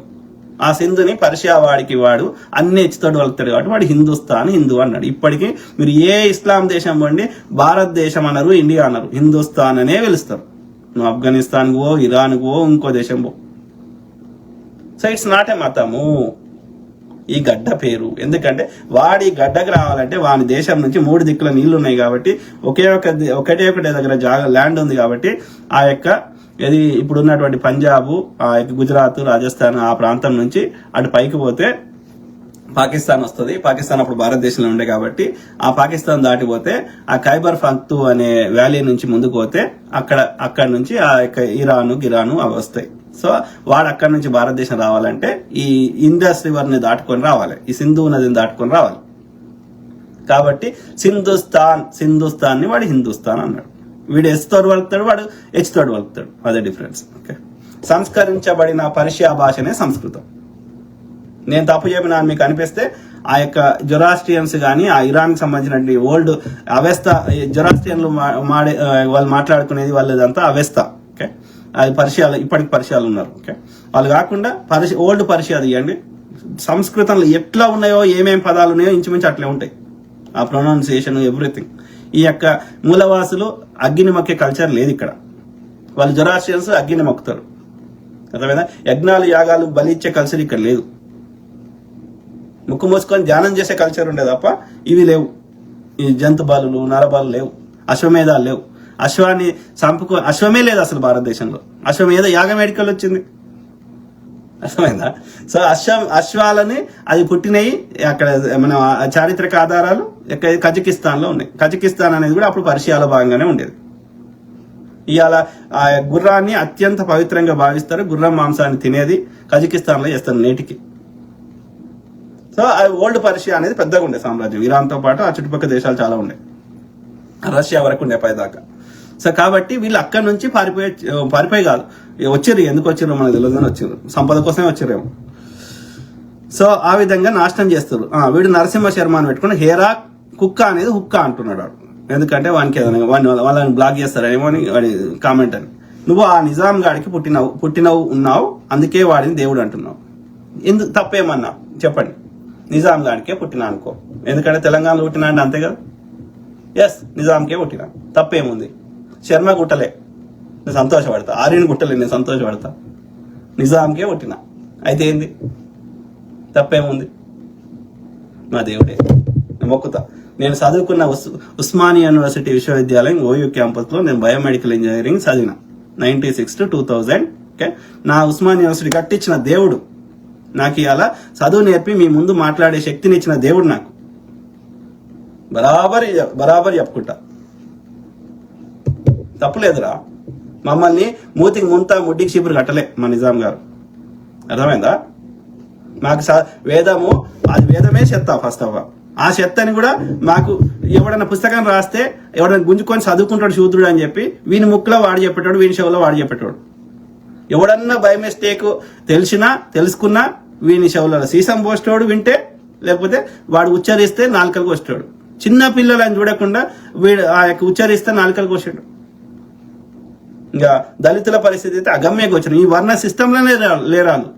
ఆ సింధుని పర్షియా వాడికి వాడు అన్ని ఎచ్చుతాడు వలుతాడు కాబట్టి వాడు హిందూ అన్నాడు. ఇప్పటికీ మీరు ఏ ఇస్లాం దేశం పోండి, భారతదేశం అనరు, ఇండియా అనరు, హిందుస్థాన్ అనే పిలుస్తారు. నువ్వు ఆఫ్ఘనిస్తాన్ పో, ఇరాన్ పో, ఇంకో దేశం పో. సో ఇట్స్ నాట్ ఏ మతము, ఈ గడ్డ పేరు. ఎందుకంటే వాడి గడ్డకు రావాలంటే వాని దేశం నుంచి 3 దిక్కుల నీళ్లు ఉన్నాయి కాబట్టి ఒకటే దగ్గర ల్యాండ్ ఉంది కాబట్టి ఆ యొక్క ఇది ఇప్పుడు ఉన్నటువంటి పంజాబ్, ఆ యొక్క గుజరాత్, రాజస్థాన్ ఆ ప్రాంతం నుంచి అటు పైకి పోతే పాకిస్తాన్ వస్తుంది. పాకిస్తాన్ అప్పుడు భారతదేశంలో ఉండే కాబట్టి ఆ పాకిస్తాన్ దాటిపోతే ఆ ఖైబర్ పఖ్తూన్ అనే వ్యాలీ నుంచి ముందుకు పోతే అక్కడ నుంచి ఆ యొక్క ఇరాను అవి వస్తాయి. సో వాడు అక్కడి నుంచి భారతదేశం రావాలంటే ఈ ఇండస్ రివర్ని దాటుకొని రావాలి, ఈ సింధు నదిని దాటుకొని రావాలి. కాబట్టి సింధుస్థాన్ని వాడు హిందుస్థాన్ అన్నాడు. వీడు ఎస్ తోడు వలుకుతాడు, వాడు హెచ్ తోడు వలుకుతాడు. అదే డిఫరెన్స్. ఓకే, సంస్కరించబడిన పర్షియా భాషనే సంస్కృతం. నేను తప్పు చెప్పినా మీకు అనిపిస్తే ఆ యొక్క జొరాస్ట్రియన్స్ కానీ ఆ ఇరాన్కి సంబంధించిన ఓల్డ్ అవెస్త, జొరాస్ట్రియన్లు వాళ్ళు మాట్లాడుకునేది వాళ్ళదంతా అవెస్త. ఓకే, అది పర్షియాలు, ఇప్పటికి పర్షియాలు ఉన్నారు. ఓకే, వాళ్ళు కాకుండా ఓల్డ్ పర్షియా తీయండి, సంస్కృతంలో ఎట్లా ఉన్నాయో ఏమేం పదాలు ఉన్నాయో ఇంచుమించు అట్లే ఉంటాయి, ఆ ప్రొనౌన్సియేషన్ ఎవ్రీథింగ్. ఈ యొక్క మూలవాసులు అగ్గిని మొక్కే కల్చర్ లేదు ఇక్కడ. వాళ్ళు జొరాస్ట్రియన్స్ అగ్గిని మొక్కుతారు, అర్థమైనా? యజ్ఞాలు యాగాలు బలి ఇచ్చే కల్చర్ ఇక్కడ లేదు. ముక్కు మూసుకొని ధ్యానం చేసే కల్చర్ ఉండే తప్ప ఇవి లేవు. ఈ జంతు బాలులు, నరబాలు లేవు, అశ్వమేధాలు లేవు. అశ్వాన్ని అశ్వమే లేదు అసలు భారతదేశంలో. అశ్వమేధ యాగం ఎడికలు వచ్చింది, అర్థమైందా? సో అశ్వాలని అది పుట్టినవి అక్కడ మన చారిత్రక ఆధారాలు కజకిస్తాన్ లో ఉన్నాయి. కజకిస్తాన్ అనేది కూడా అప్పుడు పర్షియాలో భాగంగానే ఉండేది. ఇవాళ ఆ గుర్రాన్ని అత్యంత పవిత్రంగా భావిస్తారు. గుర్రం మాంసాన్ని తినేది కజకిస్తాన్ లో చేస్తారు నేటికి. సో ఓల్డ్ పర్షియా అనేది పెద్దగా ఉండే సామ్రాజ్యం. ఇరాన్తో పాటు ఆ చుట్టుపక్కల దేశాలు చాలా ఉన్నాయి, రష్యా వరకు ఉండే పైదాకా. సో కాబట్టి వీళ్ళు అక్కడి నుంచి పారిపోయి కాదు వచ్చారు. ఎందుకు వచ్చారు మనకు తెలియదని వచ్చారు, సంపద కోసమే వచ్చారేమో. సో ఆ విధంగా నాశనం చేస్తారు. వీడు నరసింహ శర్మ అని పెట్టుకుని హేరా కుక్క అనేది హుక్క అంటున్నాడు. ఎందుకంటే వానికి ఏదైనా వాళ్ళని బ్లాక్ చేస్తారేమో అని వాడి కామెంట్ అని. నువ్వు ఆ నిజాం గాడికి పుట్టినవు ఉన్నావు, అందుకే వాడిని దేవుడు అంటున్నావు. ఎందుకు తప్పేమన్నా చెప్పండి? నిజాం గాడికే పుట్టినా అనుకో, ఎందుకంటే తెలంగాణలో పుట్టినా అంటే అంతే కదా. ఎస్, నిజాంకే పుట్టినా, తప్పేముంది? శర్మ గుట్టలే, నేను సంతోషపడతా. ఆర్యని గుట్టలే, నేను సంతోషపడతా. నిజాంకే పుట్టినా అయితే ఏంది? తప్పేముంది? మా దేవుడే, నేను మొక్కుతా. నేను చదువుకున్న ఉస్మానియా యూనివర్సిటీ విశ్వవిద్యాలయం ఓయూ క్యాంపస్లో నేను బయోమెడికల్ ఇంజనీరింగ్ చదివిన 96 to 2000. ఓకే, నా ఉస్మానియా యూనివర్సిటీ కట్టించిన దేవుడు నాకు ఇవాళ చదువు నేర్పి మీ ముందు మాట్లాడే శక్తిని ఇచ్చిన దేవుడు నాకు. బరాబర్ చెప్పుకుంటా, తప్పులేదురా. మమ్మల్ని మూతికి ముడ్డికి చీపురు కట్టలే మా నిజాం గారు, అర్థమైందా? మాకు వేదము, అది వేదమే చెత్త ఫస్ట్ ఆఫ్ ఆల్. ఆ చెత్తని కూడా మాకు ఎవడన్నా పుస్తకం రాస్తే ఎవడన్నా గుంజుకొని చదువుకుంటాడు శూద్రుడు అని చెప్పి వీని ముక్కులో వాడు చెప్పేటాడు, వీని చెవులో వాడు చెప్పేటాడు. ఎవడన్నా బై మిస్టేక్ తెలుసుకున్నా వీని చెవులలో సీసం పోస్తాడు వింటే, లేకపోతే వాడు ఉచ్చరిస్తే నాలుకలకు వస్తాడు. చిన్న పిల్లలని చూడకుండా వీడు ఆ యొక్క ఉచ్చరిస్తే నాలుకలకు వచ్చాడు. ఇంకా దళితుల పరిస్థితి అయితే అగమ్యకు వచ్చాడు. ఈ వర్ణ సిస్టంలోనే లేరాలు.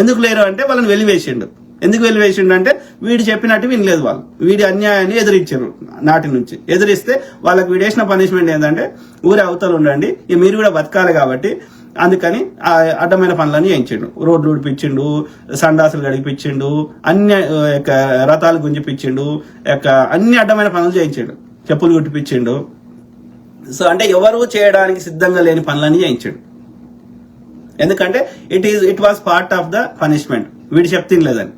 ఎందుకు లేరు అంటే వాళ్ళని వెలివేసిండు. ఎందుకు వెలివేసిండు అంటే వీడు చెప్పినట్టు వినలేదు వాళ్ళు. వీడి అన్యాయాన్ని ఎదిరించారు. నాటి నుంచి ఎదిరిస్తే వాళ్ళకి వీడేసిన పనిష్మెంట్ ఏంటంటే ఊరి అవతలు ఉండండి, మీరు కూడా బతకాలి కాబట్టి అందుకని అడ్డమైన పనులన్నీ చేయించిండు. రోడ్లు ఊడిపించిండు, సండాసులు గడిపించిండు, అన్ని రథాలు గుంజిపించిండు, అన్ని అడ్డమైన పనులు చేయించాడు, చెప్పులు గుట్టిపించిండు. సో అంటే ఎవరు చేయడానికి సిద్ధంగా లేని పనులన్నీ చేయించాడు. ఎందుకంటే it was part of the punishment. వీడు చెప్తినలేదని.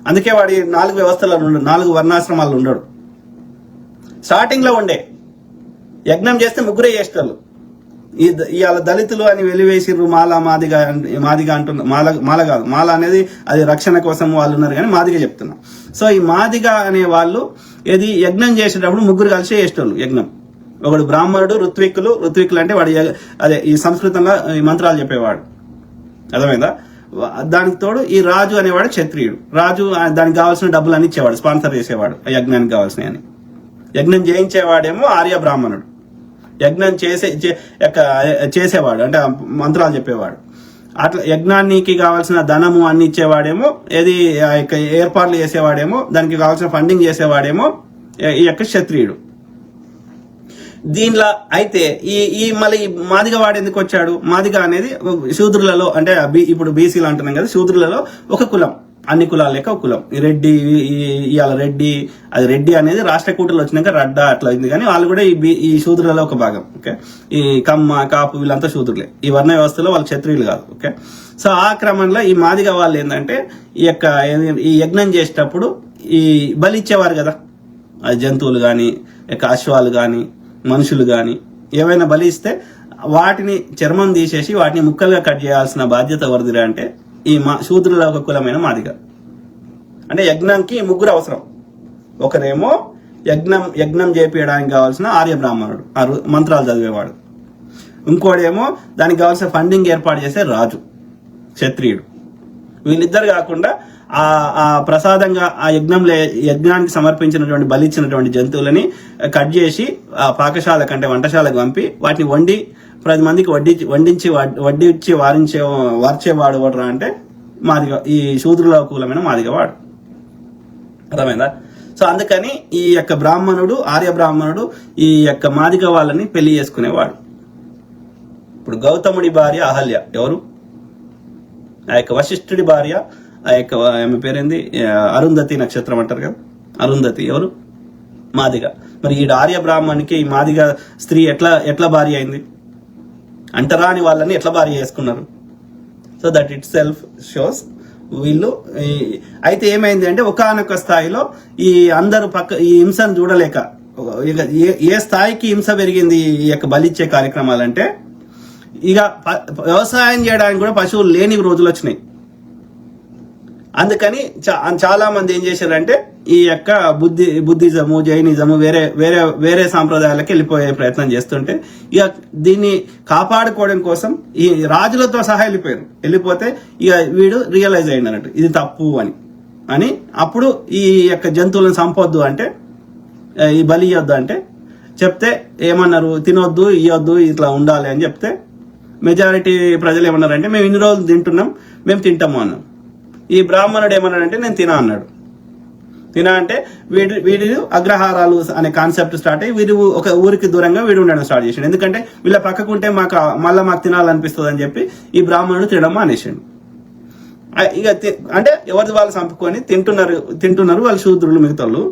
అందుకే వాడి 4 వ్యవస్థలలో ఉండడు, 4 వర్ణాశ్రమాలు ఉండడు. స్టార్టింగ్ లో ఉండే యజ్ఞం చేస్తే ముగ్గురే చేస్తారు. ఇవాళ దళితులు అని వెలివేసిర్రు, మాదిగా అంటున్నారు. మాల కాదు, మాల అనేది అది రక్షణ కోసం వాళ్ళు ఉన్నారు కానీ మాదిగా చెప్తున్నా. సో ఈ మాదిగా అనే వాళ్ళు ఏది యజ్ఞం చేసేటప్పుడు ముగ్గురు కలిసి చేసేటోళ్ళు యజ్ఞం. ఒకడు బ్రాహ్మణుడు, ఋత్విక్కులు అంటే వాడు అదే ఈ సంస్కృతంలో ఈ మంత్రాలు చెప్పేవాడు, అర్థమైందా? దానికి తోడు ఈ రాజు అనేవాడు క్షత్రియుడు. రాజు దానికి కావాల్సిన డబ్బులు అని ఇచ్చేవాడు, స్పాన్సర్ చేసేవాడు యజ్ఞానికి కావాల్సినవి అని. యజ్ఞం చేయించేవాడేమో ఆర్య బ్రాహ్మణుడు. యజ్ఞం చేసేవాడు అంటే మంత్రాలు చెప్పేవాడు. అట్లా యజ్ఞానికి కావాల్సిన ధనము అన్ని ఇచ్చేవాడేమో, ఏది ఏర్పాట్లు చేసేవాడేమో, దానికి కావాల్సిన ఫండింగ్ చేసేవాడేమో ఈ యొక్క క్షత్రియుడు. దీనిలో అయితే ఈ మళ్ళీ మాదిగ వాడు ఎందుకు వచ్చాడు? మాదిగ అనేది శూద్రులలో అంటే ఇప్పుడు బీసీలు అంటున్నాం కదా, శూద్రులలో ఒక కులం, అన్ని కులాలు లెక్క ఒక కులం. రెడ్డి ఇవాళ అది రెడ్డి అనేది రాష్ట్రకూటలు వచ్చినాక రడ్డా అట్లా అయింది, కానీ వాళ్ళు కూడా ఈ శూద్రులలో ఒక భాగం. ఓకే, ఈ కమ్మ కాపు వీళ్ళంతా శూద్రులే. ఈ వర్ణ వ్యవస్థలో వాళ్ళు క్షత్రియులు కాదు. ఓకే, సో ఆ క్రమంలో ఈ మాదిగ వాళ్ళు ఏంటంటే ఈ యజ్ఞం చేసేటప్పుడు ఈ బలి ఇచ్చేవారు కదా, జంతువులు కానీ అశ్వాలు కానీ మనుషులు కానీ ఏవైనా బలి ఇస్తే వాటిని చర్మం తీసేసి వాటిని ముక్కలుగా కట్ చేయాల్సిన బాధ్యత ఎవరిదిరా అంటే ఈ శూద్రుల ఒక కులమైన మాదిగ. అంటే యజ్ఞంకి ముగ్గురు అవసరం. ఒకరేమో యజ్ఞం చేపించడానికి కావాల్సిన ఆర్య బ్రాహ్మణుడు, మంత్రాలు చదివేవాడు. ఇంకోడేమో దానికి కావాల్సిన ఫండింగ్ ఏర్పాటు చేసే రాజు, క్షత్రియుడు. వీళ్ళిద్దరు కాకుండా ఆ ప్రసాదంగా ఆ యజ్ఞానికి సమర్పించినటువంటి బలిచ్చినటువంటి జంతువులని కట్ చేసి ఆ పాకశాల కంటే వంటశాలకు పంపి వాటిని 10 మందికి వడ్డించి వార్చేవాడు ఎవడరా అంటే మాదిగ, ఈ శూద్రుల కులమైన మాదిగవాడు. అర్థమైందా? సో అందుకని ఈ యొక్క బ్రాహ్మణుడు, ఆర్య బ్రాహ్మణుడు ఈ యొక్క మాదిగ వాళ్ళని పెళ్లి చేసుకునేవాడు. ఇప్పుడు గౌతముడి భార్య అహల్య ఎవరు? ఆ యొక్క వశిష్ఠుడి భార్య, ఆ యొక్క ఆమె పేరేంది, అరుంధతి నక్షత్రం అంటారు కదా, అరుంధతి ఎవరు? మాదిగ. మరి ఈ ఆర్య బ్రాహ్మణునికి ఈ మాదిగ స్త్రీ ఎట్లా భార్య అయింది? అంటరాని వాళ్ళని ఎట్లా భార్య చేసుకున్నారు? So that it self shows వీళ్ళు. అయితే ఏమైంది అంటే ఒకానొక స్థాయిలో ఈ అందరూ ఈ హింసను చూడలేక, ఏ స్థాయికి హింస పెరిగింది ఈ యొక్క బలిచ్చే కార్యక్రమాలంటే, ఇక వ్యవసాయం చేయడానికి కూడా పశువులు లేని రోజులు వచ్చినాయి. అందుకని చాలా మంది ఏం చేశారంటే ఈ యొక్క బుద్ధిజము, జైనిజము, వేరే సాంప్రదాయాలకు వెళ్ళిపోయే ప్రయత్నం చేస్తుంటే, ఇక దీన్ని కాపాడుకోవడం కోసం ఈ రాజులతో సహా వెళ్ళిపోతే ఇక వీడు రియలైజ్ అయ్యింది అన్నట్టు ఇది తప్పు అని. అప్పుడు ఈ యొక్క జంతువులను చంపొద్దు అంటే, ఈ బలి ఇవ్వద్దు అంటే చెప్తే ఏమన్నారు, తినొద్దు, ఇవ్వద్దు, ఇట్లా ఉండాలి అని చెప్తే మెజారిటీ ప్రజలు ఏమన్నారంటే మేము ఇన్ని రోజులు తింటున్నాం, మేము తింటాము అన్నాం. ఈ బ్రాహ్మణుడు ఏమన్నాడంటే నేను తినా అన్నాడు. తినా అంటే వీడి అగ్రహారాలు అనే కాన్సెప్ట్ స్టార్ట్ అయ్యి వీడు ఒక ఊరికి దూరంగా వీడు ఉండడం స్టార్ట్ చేసాడు. ఎందుకంటే వీళ్ళ పక్కకుంటే మాకు తినాలనిపిస్తుంది అని చెప్పి ఈ బ్రాహ్మణుడు తినడం మానేసాడు. ఇక అంటే ఎవరిది వాళ్ళు చంపుకొని తింటున్నారు వాళ్ళు శూద్రులు మిగతాళ్ళు.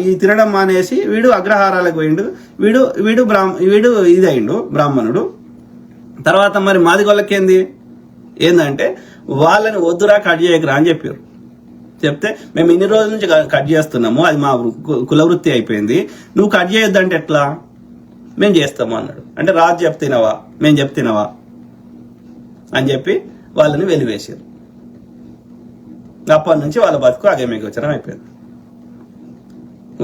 ఈ తినడం మానేసి వీడు అగ్రహారాలకు పోయిండు. వీడు ఇది అయిండు బ్రాహ్మణుడు. తర్వాత మరి మాదిగోళ్ళకి ఏందంటే వాళ్ళని వద్దురా, కట్ చేయకరా అని చెప్పారు. చెప్తే మేము ఇన్ని రోజుల నుంచి కట్ చేస్తున్నాము, అది మా కులవృత్తి అయిపోయింది, నువ్వు కట్ చేయొద్దంటే ఎట్లా, మేము చేస్తాము అన్నాడు. అంటే రాజు చెప్తున్నావా, మేము చెప్తున్నావా అని చెప్పి వాళ్ళని వెలివేశారు. అప్పటి నుంచి వాళ్ళ బతుకు అగమే గోచరం అయిపోయింది.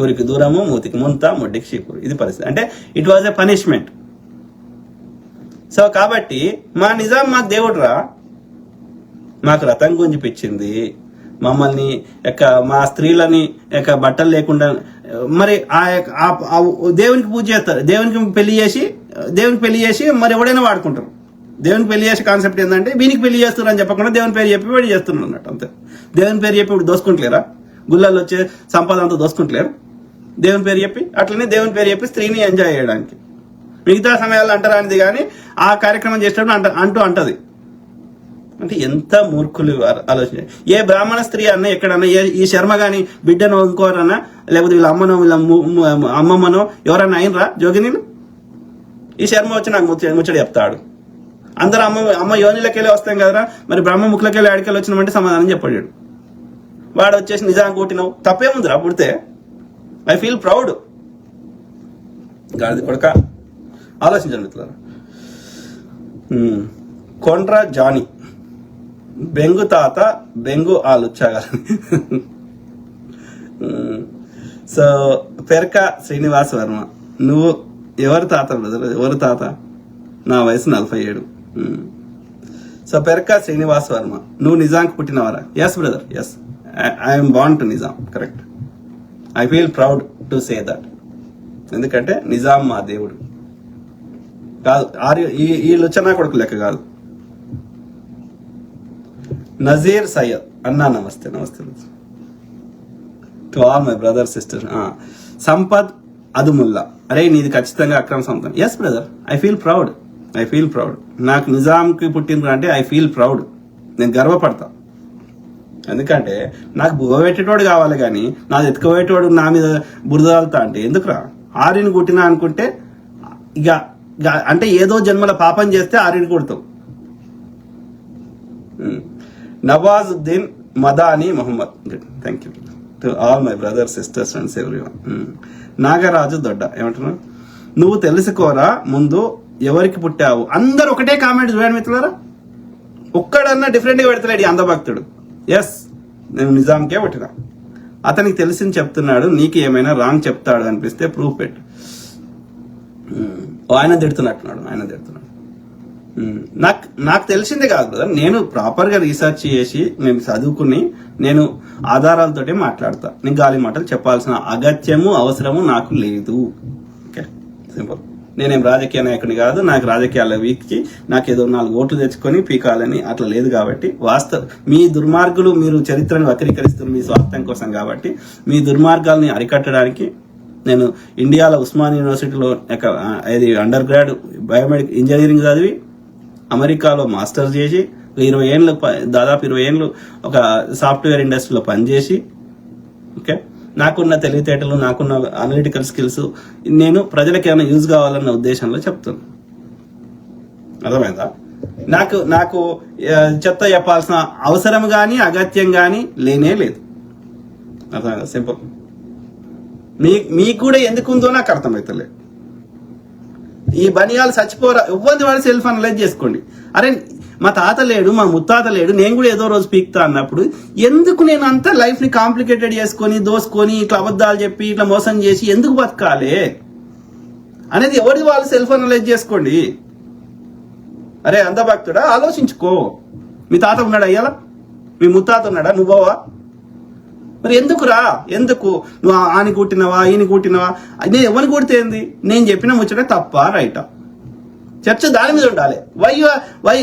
ఊరికి దూరము, మూతికి ముంత, ముడ్డికి చీపురు, ఇది పరిస్థితి. అంటే it was a punishment. So కాబట్టి మా నిజాం మా దేవుడురా, మాకు రథం గుంజిపించింది, మమ్మల్ని మా స్త్రీలని బట్టలు లేకుండా మరి దేవునికి పూజ చేస్తారు, దేవునికి పెళ్లి చేసి మరి ఎవడైనా వాడుకుంటారు. దేవునికి పెళ్లి చేసే కాన్సెప్ట్ ఏంటంటే వీనికి పెళ్లి చేస్తున్నారు అని చెప్పకుండా దేవుని పేరు చెప్పి పెళ్లి చేస్తున్నారు అన్నట్టు. అంతే. దేవుని పేరు చెప్పి ఇప్పుడు దోసుకుంటలేరా? గుళ్ళల్లో వచ్చే సంపద అంతా దోసుకుంటలేరు దేవుని పేరు చెప్పి. అట్లనే దేవుని పేరు చెప్పి స్త్రీని ఎంజాయ్ చేయడానికి. మిగతా సమయాల్లో అంటారనేది కానీ ఆ కార్యక్రమం చేసేటప్పుడు అంటది. అంటే ఎంత మూర్ఖులు ఆలోచన. ఏ బ్రాహ్మణ స్త్రీ అన్న ఎక్కడన్నా ఈ శర్మ గాని బిడ్డనో ఇంకోరన్నా లేకపోతే వీళ్ళ అమ్మనో వీళ్ళ అమ్మమ్మనో ఎవరన్నా అయినరా జోగినీలు? ఈ శర్మ వచ్చి నాకు ముచ్చడి చెప్తాడు. అందరూ అమ్మ యోనిలకెళ్ళి వస్తాం కదరా, మరి బ్రహ్మ ముఖులకెళ్ళి ఆడికెళ్ళి వచ్చినామంటే సమాధానం చెప్పాడు. వాడు వచ్చేసి నిజాన్ని కొట్టినావు, తప్పేముందిరా పుడితే, ఐ ఫీల్ ప్రౌడ్. గాడిది కొడక ఆలోచించండి మిత్రులారా. కొండ్ర జానీ బెంగు తాత బెంగు ఆలుచ్చగా. సో పెరక శ్రీనివాస్ వర్మ, నువ్వు ఎవరు తాత బ్రదర్? ఎవరు తాత? నా వయసు 47. సో పెరక శ్రీనివాస్ వర్మ, నువ్వు నిజాంకి పుట్టినవారా? Yes brother, yes, I'm born to Nizam. Correct. I feel proud to say that. ఎందుకంటే నిజాం మా దేవుడు కాదు, ఈ లుచనా కొడుకు లెక్క కాదు. నజీర్ సయ్యద్ అన్నా, namaste namaste to all my brother sister. Sampath Adumulla, అరే నీది ఖచ్చితంగా అక్రమ సంతానం. Yes brother, I feel proud. నాకు నిజాంకి పుట్టిన అంటే ఐ ఫీల్ ప్రౌడ్. నేను గర్వపడతా. ఎందుకంటే నాకు బుగబెట్టేటోడు కావాలి కానీ నాది ఎత్తుకోబెట్టేవాడు నా మీద బురదాలుతా అంటే ఎందుకురా? ఆర్యని కుట్టినా అనుకుంటే ఇక అంటే ఏదో జన్మల పాపం చేస్తే ఆర్యని కుడతావు. Nawazuddin Madani Mohammed, thank you to all my brothers sisters friends everyone. Nagaraju Dodda ఏమంటున్నావు? నువ్వు తెలుసుకోరా ముందు ఎవరికి పుట్టావు? అందరు ఒకటే కామెంట్ చూడండి మిత్రులారా, ఒక్కడన్నా డిఫరెంట్గా పెడతలేడు ఈ అంధభక్తుడు. ఎస్, నేను నిజాంకే పుట్టినా. అతనికి తెలిసింది చెప్తున్నాడు, నీకు ఏమైనా రాంగ్ చెప్తాడు అనిపిస్తే ప్రూఫ్ పెట్టు. ఆయన తిడుతున్నాడు. నాకు తెలిసిందే కాదు కదా, నేను ప్రాపర్గా రీసెర్చ్ చేసి నేను చదువుకుని నేను ఆధారాలతోటి మాట్లాడతా. నేను గాలి మాటలు చెప్పాల్సిన అగత్యము అవసరము నాకు లేదు. Okay, simple. నేనేం రాజకీయ నాయకుని కాదు, నాకు రాజకీయాల వీక్కి నాకు ఏదో 4 ఓట్లు తెచ్చుకొని పీకాలని అట్లా లేదు. కాబట్టి మీ దుర్మార్గులు, మీరు చరిత్రను వక్రీకరిస్తున్నారు మీ స్వార్థం కోసం. కాబట్టి మీ దుర్మార్గాల్ని అరికట్టడానికి నేను ఇండియాలో ఉస్మాన్ యూనివర్సిటీలో అండర్ గ్రాడ్ బయోమెడికల్ ఇంజనీరింగ్ చదివి అమెరికాలో మాస్టర్స్ చేసి 20 ఏళ్ళు, దాదాపు 20 ఏళ్ళు ఒక సాఫ్ట్వేర్ ఇండస్ట్రీలో పనిచేసి, ఓకే, నాకున్న తెలివితేటలు, నాకున్న అనలిటికల్ స్కిల్స్ నేను ప్రజలకు ఏమైనా యూజ్ కావాలన్న ఉద్దేశంలో చెప్తున్నాను. అర్థమైందా? నాకు చెత్త చెప్పాల్సిన అవసరం కానీ అగత్యం కానీ లేనే లేదు. అర్థమైందా? సింపుల్. మీకు కూడా ఎందుకు ఉందో నాకు అర్థమవుతలేదు. ఈ బనియాలు చచ్చిపోరా, ఇవ్వండి వాడు సెల్ఫ్ అనలైజ్ చేసుకోండి. అరే మా తాత లేడు, మా ముత్తాత లేడు, నేను కూడా ఏదో రోజు పీక్తా అన్నప్పుడు ఎందుకు నేను అంతా లైఫ్ ని కాంప్లికేటెడ్ చేసుకొని దోసుకొని ఇట్లా అబద్ధాలు చెప్పి ఇట్లా మోసం చేసి ఎందుకు బతకాలి అనేది ఎవరి వాళ్ళు సెల్ఫ్ అనలైజ్ చేసుకోండి. అరే అంధభక్తుడా, ఆలోచించుకో. మీ తాత ఉన్నాడా అయ్యాలా? మీ ముత్తాత ఉన్నాడా? నువ్వవా? మరి ఎందుకురా? ఎందుకు నువ్వు ఆని కుట్టినవా ఈయన కుట్టినవా? నేను ఎవరిని కుడితే ఏంది? నేను చెప్పిన ముచ్చట తప్ప రైటా? చర్చ దాని మీద ఉండాలి. వై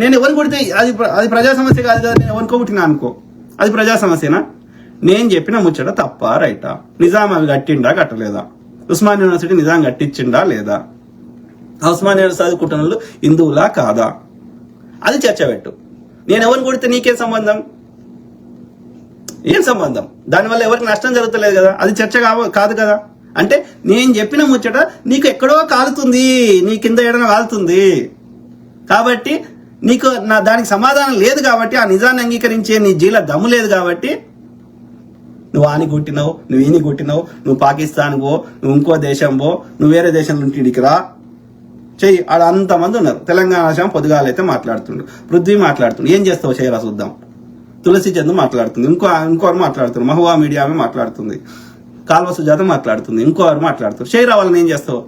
నేను ఎవరిని కొడితే అది ప్రజా సమస్య కాదు కదా, నేను ఎవరికో పుట్టినా అనుకో, అది ప్రజా సమస్యనా? నేను చెప్పిన ముచ్చట తప్ప రైటా? నిజాం అవి కట్టిండా కట్టలేదా? ఉస్మాన్ యూనివర్సిటీ నిజాం కట్టించిండా లేదా? ఉస్మాన్ యూనివర్సిటీ చదువుకుంటున్న వాళ్ళు హిందువులా కాదా? అది చర్చ పెట్టు. నేను ఎవరిని కొడితే నీకేం సంబంధం? ఏం సంబంధం? దానివల్ల ఎవరికి నష్టం జరుగుతలేదు కదా, అది చర్చ కాదు కదా. అంటే నేను చెప్పిన ముచ్చట నీకు ఎక్కడో కాలుతుంది, నీ కింద ఎడన కాలుతుంది. కాబట్టి నీకు దానికి సమాధానం లేదు. కాబట్టి ఆ నిజాన్ని అంగీకరించే నీ జీల దమ్ము లేదు. కాబట్టి నువ్వు ఆని కొట్టినావు, నువ్వు ఈని కొట్టినావు, నువ్వు పాకిస్తాన్ పో, నువ్వు ఇంకో దేశం పో, నువ్వు వేరే దేశం నుండి ఇడికి రా, చెయ్యి. ఆడ అంతమంది ఉన్నారు. తెలంగాణ విషయం పొద్దుగాలైతే మాట్లాడుతుండు, పృథ్వీ మాట్లాడుతుండు. ఏం చేస్తావు చేయరా చూద్దాం. తులసి చంద్ మాట్లాడుతుంది, ఇంకోరు మాట్లాడుతున్నారు, మహువా మీడియామే మాట్లాడుతుంది, కాల్వ సుజాత మాట్లాడుతుంది, ఇంకోరు మాట్లాడుతారు. చేయరా వాళ్ళని ఏం చేస్తావు?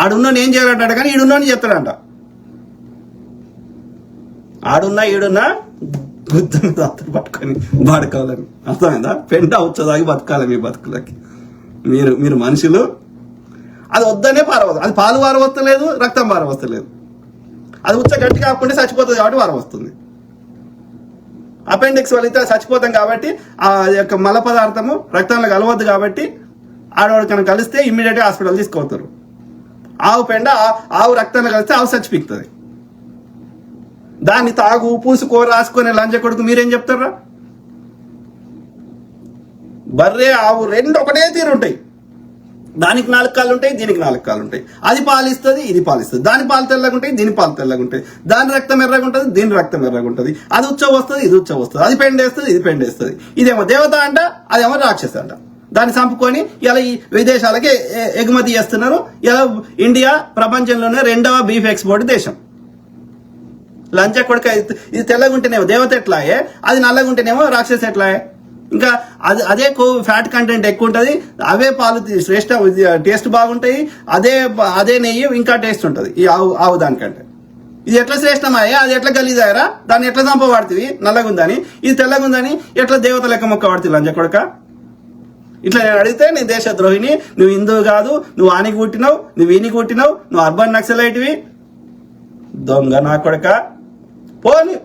ఆడున్నోని ఏం చేయాలంటాడు కానీ ఈడున్నోని చెప్తాడంట. ఆడున్నా ఈడున్నా గుద్దని దాతలు పట్టుకొని బతకాలని. అర్థమైందా? పెంట వచ్చేదాగి బతకాలి మీ బతుకులకి. మీరు మనుషులు. అది వద్దనే పారవద్దు. అది పాలు పారవస్తలేదు, రక్తం పారవస్తలేదు. అది ఉచ్చ గట్టి కాకుండా చచ్చిపోతుంది కాబట్టి పారవస్తుంది. అపెండిక్స్ వల్ల చచ్చిపోతాం కాబట్టి ఆ యొక్క మల పదార్థము రక్తంలో కలవద్దు. కాబట్టి ఆడవాడికన్నా కలిస్తే ఇమ్మీడియట్ గా హాస్పిటల్ తీసుకోతారు. ఆవు పెండ ఆవు రక్తంలో కలిస్తే ఆవు చచ్చిపోతుంది. దాన్ని తాగు, పూసుకో, రాసుకొని లంచ కొడుకు మీరేం చెప్తారా? బర్రె ఆవు రెండు ఒకటే తీరు ఉంటాయి. దానికి 4 కాళ్ళు ఉంటాయి, దీనికి 4 కాళ్ళు ఉంటాయి. అది పాలిస్తుంది, ఇది పాలిస్తుంది. దాని పాలు తెల్లగా ఉంటాయి, దీని పాలు తెల్లగా ఉంటాయి. దాని రక్తం ఎర్రగా ఉంటుంది, దీని రక్తం ఎర్రగా ఉంటుంది. అది ఉచ్చ వస్తుంది, ఇది ఉచ్చ వస్తుంది. అది పెండేస్తుంది, ఇది పెండేస్తుంది. ఇదేమో దేవత అంట, అదేమో రాక్షస అంట. దాన్ని చంపుకొని ఇలా ఈ విదేశాలకి ఎగుమతి చేస్తున్నారు. ఇలా ఇండియా ప్రపంచంలోనే 2వ బీఫ్ ఎక్స్పోర్ట్ దేశం. లంచ కొడుక ఇది తెల్లగా ఉంటేనేమో దేవత ఎట్లాయే, అది నల్లగా ఉంటేనేమో రాక్షస ఎట్లాయే. ఇంకా అదే ఫ్యాట్ కంటెంట్ ఎక్కువ ఉంటుంది, అవే పాలు శ్రేష్ట టేస్ట్ బాగుంటాయి, అదే నెయ్యి ఇంకా టేస్ట్ ఉంటుంది ఈ ఆవు దానికంటే. ఇది ఎట్లా శ్రేష్టమాయే, అది ఎట్లా గలీజాయరా? దాన్ని ఎట్లా చంపబడుతుంది? నల్లగుందని. ఇది తెల్లగుందని ఎట్లా దేవత లెక్క మొక్క పడుతుంది లంచ కొడుక? ఇట్లా నేను అడిగితే నీ దేశద్రోహిని, నువ్వు హిందువు కాదు, నువ్వు ఆనికి పుట్టినావు, నువ్వు ఈని పుట్టినావు, నువ్వు అర్బన్ నక్సలైట్వి, దొంగ నా కొడుక. పోని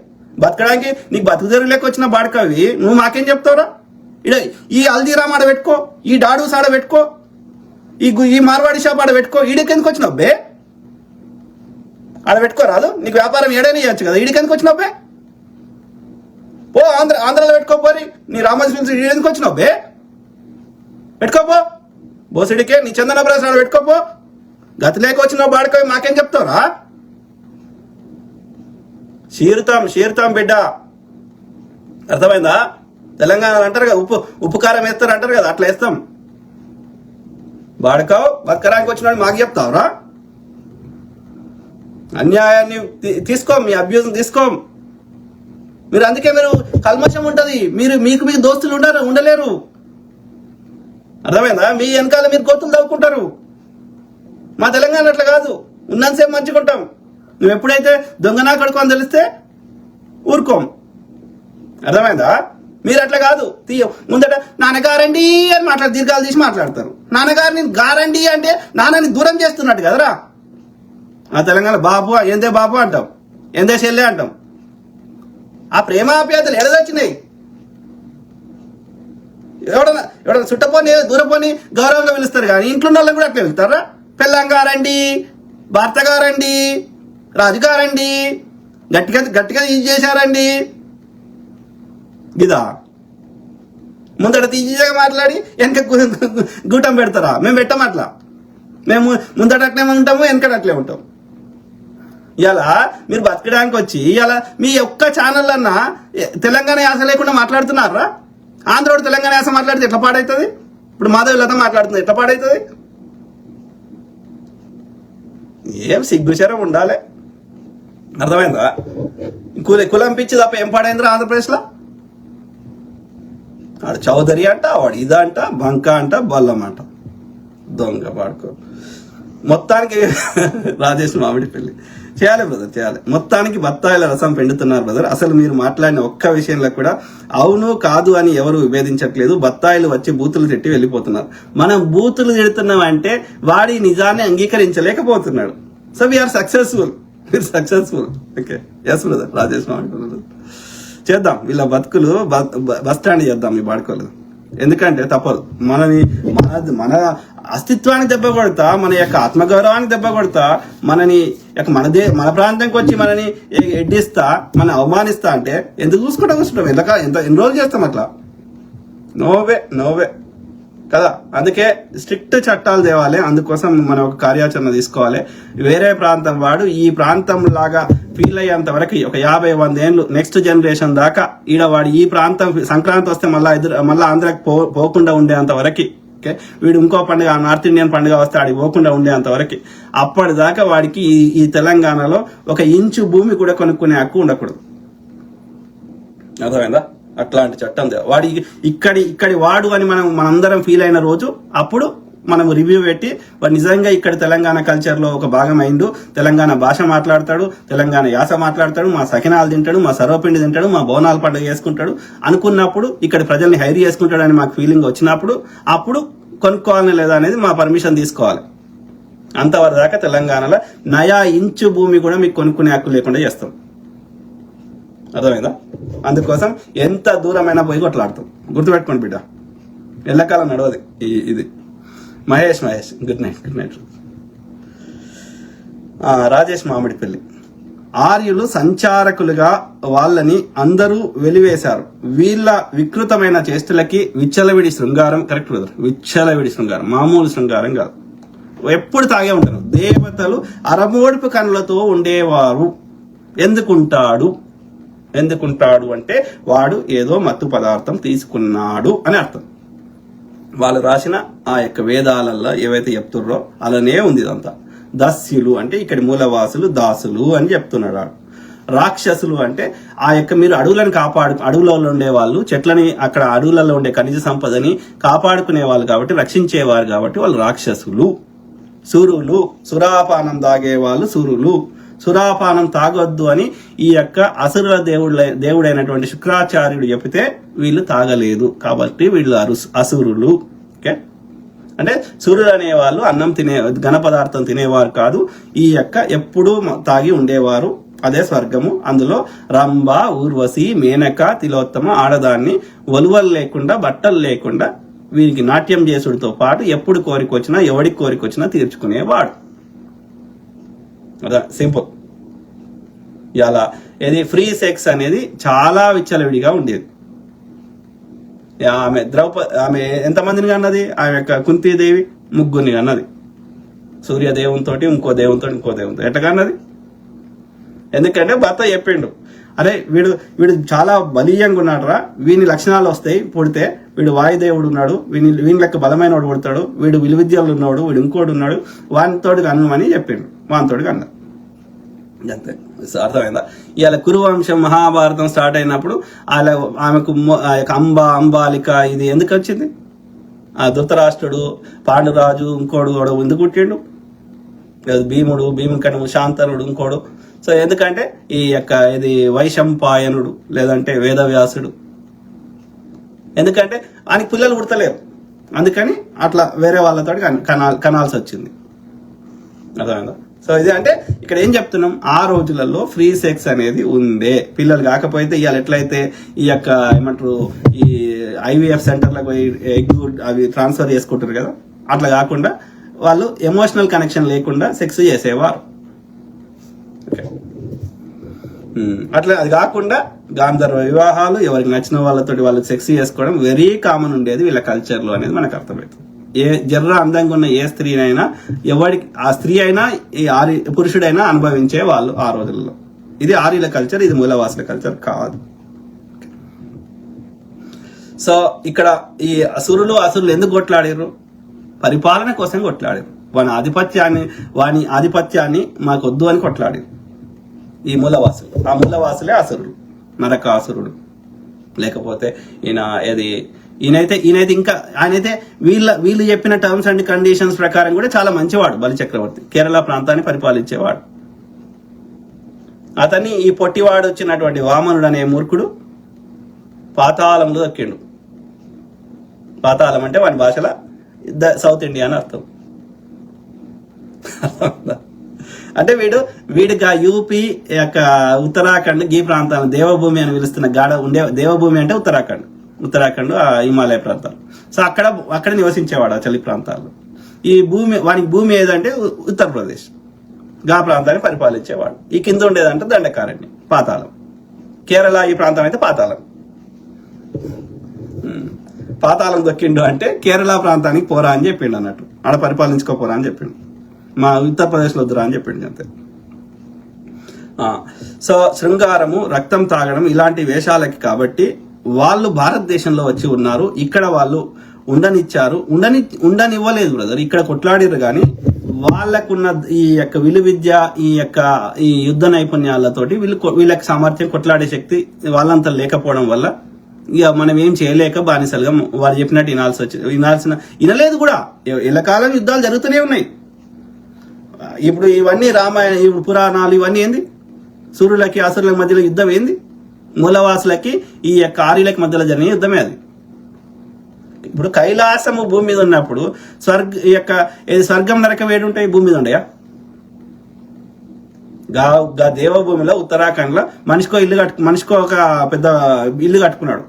బతకడానికి నీకు బతుకు తెరువు లెక్క వచ్చిన బాడకవి నువ్వు మాకేం చెప్తావురా? ఈ హల్దీరామ్ ఆడ పెట్టుకో, ఈ డాడూస్ ఆడ పెట్టుకో, ఈ మార్వాడి షాప్ ఆడ పెట్టుకో. ఈడికెందుకు వచ్చినావు బే? ఆడ పెట్టుకోరాదు? నీకు వ్యాపారం ఏడైనా చేయొచ్చు కదా, ఈడికెందుకు వచ్చినావు బే? పో ఆంధ్రాలో పెట్టుకోపోరి. నీ రామోజీ ఫిల్మ్స్ ఈడెందుకు వచ్చినావు బే? పెట్టుకోపో. బోసిడికే నీ చందన బ్రదర్స్ ఆడ పెట్టుకోపో. గతి లేక వచ్చినావు బాడకవి మాకేం చెప్తావురా? షీరుతాం బిడ్డ. అర్థమైందా? తెలంగాణ అంటారు కదా, ఉప్పు కారం వేస్తారు అంటారు కదా, అట్లా వేస్తాం. బాడకావు బతకడానికి వచ్చినాడు మాకు చెప్తావురా? అన్యాయాన్ని తీసుకోం, మీ అబ్యూజ్ తీసుకోం. మీరు అందుకే మీరు కల్మషం ఉంటది, మీకు దోస్తులు ఉండలేరు. అర్థమైందా? మీ వెనకాల మీరు గోతులు తవ్వుకుంటారు. మా తెలంగాణ అట్లా కాదు, ఉన్నంతసేపు మంచుకుంటాం. నువ్వు ఎప్పుడైతే దొంగనా కొడుకు అని తెలిస్తే ఊరుకోం. అర్థమైందా? మీరు అట్లా కాదు. ముందట నాన్నగారండి అని దీర్ఘాలు తీసి మాట్లాడతారు. నాన్నగారిని గారండి అంటే నాన్నని దూరం చేస్తున్నట్టు కదరా. ఆ తెలంగాణ బాబు ఏందే బాబు అంటాం, ఏందే చెల్లె అంటాం. ఆ ప్రేమాప్యాతలు ఎడదొచ్చినాయి. ఎవడన్నా చుట్టపోని దూరపోని గౌరవంగా పిలుస్తారు కానీ ఇంట్లో వాళ్ళని కూడా అట్లా వెళ్తారా? పెళ్ళంగారండి, భర్త గారండి, రాజుగారండి, గట్టిగా ఇది చేశారండి. ఇదా ముందట తీజీగా మాట్లాడి వెనక గూటం పెడతారా? మేము పెట్టాం అట్లా. మేము ముందట అట్లే ఉంటాము, వెనకట అట్లే ఉంటాం. ఇలా మీరు బతకడానికి వచ్చి ఇలా మీ ఒక్క ఛానల్ అన్నా తెలంగాణ యాస లేకుండా మాట్లాడుతున్నారా? ఆంధ్రోడు తెలంగాణ యాస మాట్లాడితే ఎట్లా పాడవుతుంది? ఇప్పుడు మాధవి లత మాట్లాడుతుంది, ఎట్లా పాడవుతుంది? ఏం సిగ్గుచరం ఉండాలి. అర్థమైందా? కులం పిచ్చి తప్ప ఏం పాడైందిరా ఆంధ్రప్రదేశ్లో? వాడు చౌదరి అంట, వాడు ఇదా అంట, బంక అంట, బల్లం అంట, దొంగ పాడుకో. మొత్తానికి రాజేష్ మామిడి పెళ్లి చేయాలి బ్రదర్, చేయాలి. మొత్తానికి బత్తాయిల రసం పిండుతున్నారు బ్రదర్. అసలు మీరు మాట్లాడిన ఒక్క విషయంలో కూడా అవును కాదు అని ఎవరు విభేదించట్లేదు. బత్తాయిలు వచ్చి బూతులు తిట్టి వెళ్ళిపోతున్నారు. మనం బూతులు తిడుతున్నాం అంటే వాడి నిజాన్ని అంగీకరించలేకపోతున్నాడు. సో వీఆర్ సక్సెస్ఫుల్, మీరు successful. Okay, yes brother Rajesh Mamidi చేద్దాం. వీళ్ళ బతుకులు బస్ స్టాండ్ చేద్దాం ఈ బాడుకోలేదు. ఎందుకంటే తప్పదు. మన అస్తిత్వానికి దెబ్బ కొడతా, మన యొక్క ఆత్మగౌరవానికి దెబ్బ కొడతా, మన ప్రాంతంకి వచ్చి మనని ఎడ్డిస్తా, మన అవమానిస్తా అంటే ఎందుకు కూర్చుంటాం? ఎన్ని రోజులు చేస్తాం అట్లా? నోవే కదా. అందుకే స్ట్రిక్ట్ చట్టాలు తేవాలి. అందుకోసం మనం ఒక కార్యాచరణ తీసుకోవాలి. వేరే ప్రాంతం వాడు ఈ ప్రాంతం లాగా ఫీల్ అయ్యేంత వరకు ఒక 50-100 ఏళ్ళు నెక్స్ట్ జనరేషన్ దాకా వాడు ఈ ప్రాంతం సంక్రాంతి వస్తే మళ్ళీ ఆంధ్రాకి పోకుండా ఉండేంత వరకు. ఓకే, వీడు ఇంకో పండుగ నార్త్ ఇండియన్ పండుగ వస్తే ఆడికి పోకుండా ఉండేంత వరకు, అప్పటిదాకా వాడికి ఈ తెలంగాణలో 1 ఇంచు భూమి కూడా కొనుక్కునే హక్కు ఉండకూడదు. అర్థమైందా? అట్లాంటి చట్టం వాడి ఇక్కడి వాడు అని మనందరం ఫీల్ అయిన రోజు అప్పుడు మనం రివ్యూ పెట్టి వాడు నిజంగా ఇక్కడ తెలంగాణ కల్చర్లో ఒక భాగం అయిండు, తెలంగాణ భాష మాట్లాడతాడు, తెలంగాణ యాస మాట్లాడతాడు, మా సకినాలు తింటాడు, మా సర్వపిండి తింటాడు, మా బోనాల పండుగ చేసుకుంటాడు అనుకున్నప్పుడు, ఇక్కడ ప్రజల్ని హైర్ చేసుకుంటాడు అని మాకు ఫీలింగ్ వచ్చినప్పుడు అప్పుడు కొనుక్కోవాలని లేదా అనేది మా పర్మిషన్ తీసుకోవాలి. అంతవరకు దాకా తెలంగాణలో నయా ఇంచు భూమి కూడా మీకు కొనుక్కునే హక్కు లేకుండా చేస్తాం. అర్థమైందా? అందుకోసం ఎంత దూరమైనా పోయి కొట్లాడతాం. గుర్తుపెట్టుకోండి బిడ్డ, ఎల్లకాలం నడవది ఇది. Mahesh good night. రాజేష్ మామిడి పెళ్లి. ఆర్యులు సంచారకులుగా వాళ్ళని అందరూ వెలివేశారు. వీళ్ళ వికృతమైన చేష్టలకి విచ్చలవిడి శృంగారం. కరెక్ట్ బ్రదర్, విచ్చలవిడి శృంగారం, మామూలు శృంగారం కాదు. ఎప్పుడు తాగే ఉంటారు. దేవతలు అరమోడుపు కనులతో ఉండేవారు. ఎందుకుంటాడు అంటే వాడు ఏదో మత్తు పదార్థం తీసుకున్నాడు అని అర్థం. వాళ్ళు రాసిన ఆ యొక్క వేదాలలో ఏవైతే చెప్తుర్రో అలానే ఉంది ఇదంతా. దస్యులు అంటే ఇక్కడి మూలవాసులు, దాసులు అని చెప్తున్నాడు. రాక్షసులు అంటే ఆ యొక్క మీరు అడవులలో ఉండే వాళ్ళు, చెట్లని అక్కడ అడవులలో ఉండే ఖనిజ సంపదని కాపాడుకునే వాళ్ళు కాబట్టి, రక్షించేవారు కాబట్టి వాళ్ళు రాక్షసులు. సురులు, సురాపానం తాగే వాళ్ళు సురులు. సురాపానం తాగొద్దు అని ఈ యొక్క అసురుల దేవుడైనటువంటి శుక్రాచార్యుడు చెప్తే వీళ్ళు తాగలేదు కాబట్టి వీళ్ళు అసురులు. ఓకే, అంటే సూర్యుడు అనేవాళ్ళు అన్నం ఘన పదార్థం తినేవారు కాదు. ఈ యొక్క ఎప్పుడూ తాగి ఉండేవారు. అదే స్వర్గము. అందులో రంభ, ఊర్వశి, మేనక, తిలోత్తమ ఆడదాన్ని ఒలువలు లేకుండా, బట్టలు లేకుండా వీరికి నాట్యం చేసుడితో పాటు ఎప్పుడు కోరికొచ్చినా, ఎవడికి కోరికొచ్చినా తీర్చుకునేవాడు. అదా సింపుల్. ఇలా ఇది ఫ్రీ సెక్స్ అనేది చాలా విచ్చలవిడిగా ఉండేది. ఆమె ఎంతమందిని కన్నది? ఆమె యొక్క కుంతీదేవి 3 కన్నది. సూర్యదేవునితో, ఇంకో దేవునితో ఎట్లా కన్నది? ఎందుకంటే భర్త చెప్పిండు, అరే వీడు చాలా బలీయంగా ఉన్నాడురా, వీని లక్షణాలు వస్తాయి పుడితే, వీడు వాయుదేవుడు ఉన్నాడు, వీని లెక్క బలమైన వాడు పుడతాడు, వీడు విలువిద్యలు ఉన్నాడు, వీడు ఇంకోడు ఉన్నాడు, వానితోడు కన్నమని చెప్పిండు. వానితోడు కన్నా. అంతే. అర్థమైందా? ఇవాళ కురువంశం మహాభారతం స్టార్ట్ అయినప్పుడు ఆమెకు అంబాలిక ఇది ఎందుకు వచ్చింది? ఆ ధృతరాష్ట్రుడు, పాండురాజు, ఇంకోడు కూడా ఎందుకు పుట్టిండు? భీముకను, శాంతనుడు ఇంకోడు. సో ఎందుకంటే ఈ యొక్క ఇది వైశంపాయనుడు లేదంటే వేదవ్యాసుడు, ఎందుకంటే ఆయనకి పిల్లలు పుడతలేరు, అందుకని అట్లా వేరే వాళ్ళతో కనాల్సి వచ్చింది. అర్థమైందా? సో ఇది అంటే ఇక్కడ ఏం చెప్తున్నాం, ఆ రోజులలో ఫ్రీ సెక్స్ అనేది ఉండే. పిల్లలు కాకపోతే ఇవాళ ఎట్లయితే ఈ యొక్క ఏమంటారు ఈ IVF సెంటర్లకు పోయి ఎగ్ అవి ట్రాన్స్ఫర్ చేసుకుంటారు కదా, అట్లా కాకుండా వాళ్ళు ఎమోషనల్ కనెక్షన్ లేకుండా సెక్స్ చేసేవారు. అట్లా అది కాకుండా గాంధర్వ వివాహాలు, ఎవరికి నచ్చిన వాళ్ళతోటి వాళ్ళు సెక్స్ చేసుకోవడం వెరీ కామన్ ఉండేది వీళ్ళ కల్చర్లో అనేది మనకు అర్థమవుతుంది. జర్ర అందంగా ఉన్న ఏ స్త్రీనైనా, ఎవరికి ఆ స్త్రీ అయినా ఈ పురుషుడైనా అనుభవించే వాళ్ళు ఆ రోజుల్లో. ఇది ఆర్యుల కల్చర్, ఇది మూలవాసుల కల్చర్ కాదు. సో ఇక్కడ ఈ అసురులు ఎందుకు కొట్లాడారు? పరిపాలన కోసం కొట్లాడారు. వాని ఆధిపత్యాన్ని మాకు వద్దు అని కొట్లాడారు ఈ మూలవాసులు. ఆ మూలవాసులే అసురులు, నరకాసురుడు. లేకపోతే ఈయనైతే ఇంకా ఆయనైతే వీళ్ళు చెప్పిన టర్మ్స్ అండ్ కండిషన్స్ ప్రకారం కూడా చాలా మంచివాడు. బలి చక్రవర్తి కేరళ ప్రాంతాన్ని పరిపాలించేవాడు. అతన్ని ఈ పొట్టివాడు వచ్చినటువంటి వామనుడు అనే మూర్ఖుడు పాతాళంలో దక్కిండు. పాతాళం అంటే వాని భాషలో సౌత్ ఇండియా అని అర్థం. అంటే వీడిగా యూపీ యొక్క ఉత్తరాఖండ్ ఈ ప్రాంతాలను దేవభూమి అని పిలుస్తున్న ఉండే దేవభూమి అంటే ఉత్తరాఖండ్ ఆ హిమాలయ ప్రాంతాలు. సో అక్కడ నివసించేవాడు ఆ చలి ప్రాంతాల్లో. ఈ వానికి భూమి ఏదంటే ఉత్తరప్రదేశ్, గా ప్రాంతాన్ని పరిపాలించేవాడు. ఈ కింద ఉండేదంటే దండకారణ్యం, పాతాళం. కేరళ ఈ ప్రాంతం అయితే పాతాళం దొక్కిండు అంటే కేరళ ప్రాంతానికి పోరా అని చెప్పిండు అన్నట్టు. ఆడ పరిపాలించుకోపోరా అని చెప్పిండు, మా ఉత్తరప్రదేశ్లో వద్దురా అని చెప్పిండు అంతే. సో శృంగారము, రక్తం తాగడం ఇలాంటి వేషాలకి కాబట్టి వాళ్ళు భారతదేశంలో వచ్చి ఉన్నారు. ఇక్కడ వాళ్ళు ఉండనివ్వలేదు బ్రదర్. ఇక్కడ కొట్లాడిరు కానీ వాళ్ళకున్న ఈ యొక్క విలువిద్య, ఈ యుద్ధ నైపుణ్యాలతోటి వీళ్ళకి సామర్థ్యం, కొట్లాడే శక్తి వాళ్ళంతా లేకపోవడం వల్ల ఇక మనం ఏం చేయలేక బానిసలుగా వారు చెప్పినట్టు వినలేదు కూడా. ఎల్లకాలం యుద్ధాలు జరుగుతూనే ఉన్నాయి. ఇప్పుడు ఇవన్నీ రామాయణ, ఇప్పుడు పురాణాలు ఇవన్నీ ఏంది? సూర్యులకి అసురుల మధ్యలో యుద్ధం ఏంది? మూలవాసులకి ఈ యొక్క ఆర్యులకి మధ్యలో జరిగిన యుద్ధమే అది. ఇప్పుడు కైలాసము భూమి మీద ఉన్నప్పుడు స్వర్గం నరకం ఏడు ఉంటాయి? భూమి మీద ఉండయా? దేవభూమిలో ఉత్తరాఖండ్ లో మనిషికో ఒక పెద్ద ఇల్లు కట్టుకున్నాడు.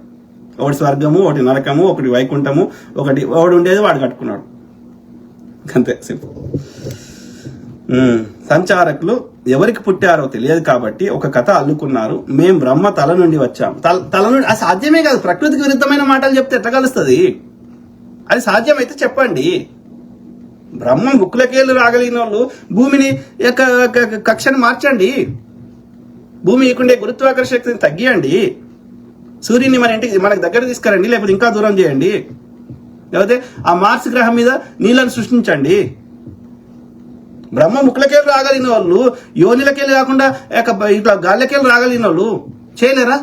ఒకటి స్వర్గము, ఒకటి నరకము, ఒకటి వైకుంఠము, ఒకడు ఉండేది వాడు కట్టుకున్నాడు. అంతే సింపుల్. సంచారకులు ఎవరికి పుట్టారో తెలియదు కాబట్టి ఒక కథ అల్లుకున్నారు. మేం బ్రహ్మ తల నుండి వచ్చాం. తల నుండి అది సాధ్యమే కాదు. ప్రకృతికి విరుద్ధమైన మాటలు చెప్తే ఎట్లా కలుస్తుంది? అది సాధ్యమైతే చెప్పండి. బ్రహ్మ ముక్కులకేళ్ళు రాగలిగిన వాళ్ళు భూమిని కక్షను మార్చండి. భూమి ఇకుండే గురుత్వాకర్షణ శక్తిని తగ్గియండి. సూర్యుని మనకి దగ్గర తీసుకురండి, లేకపోతే ఇంకా దూరం చేయండి. లేకపోతే ఆ మార్స్ గ్రహం మీద నీళ్ళను సృష్టించండి. బ్రహ్మ ముక్కులకేళ్ళు రాగలిగిన వాళ్ళు యోనిలకెళ్ళి కాకుండా ఇట్లా గాలికెళ్ళి రాగలిగిన వాళ్ళు చేయలేరా?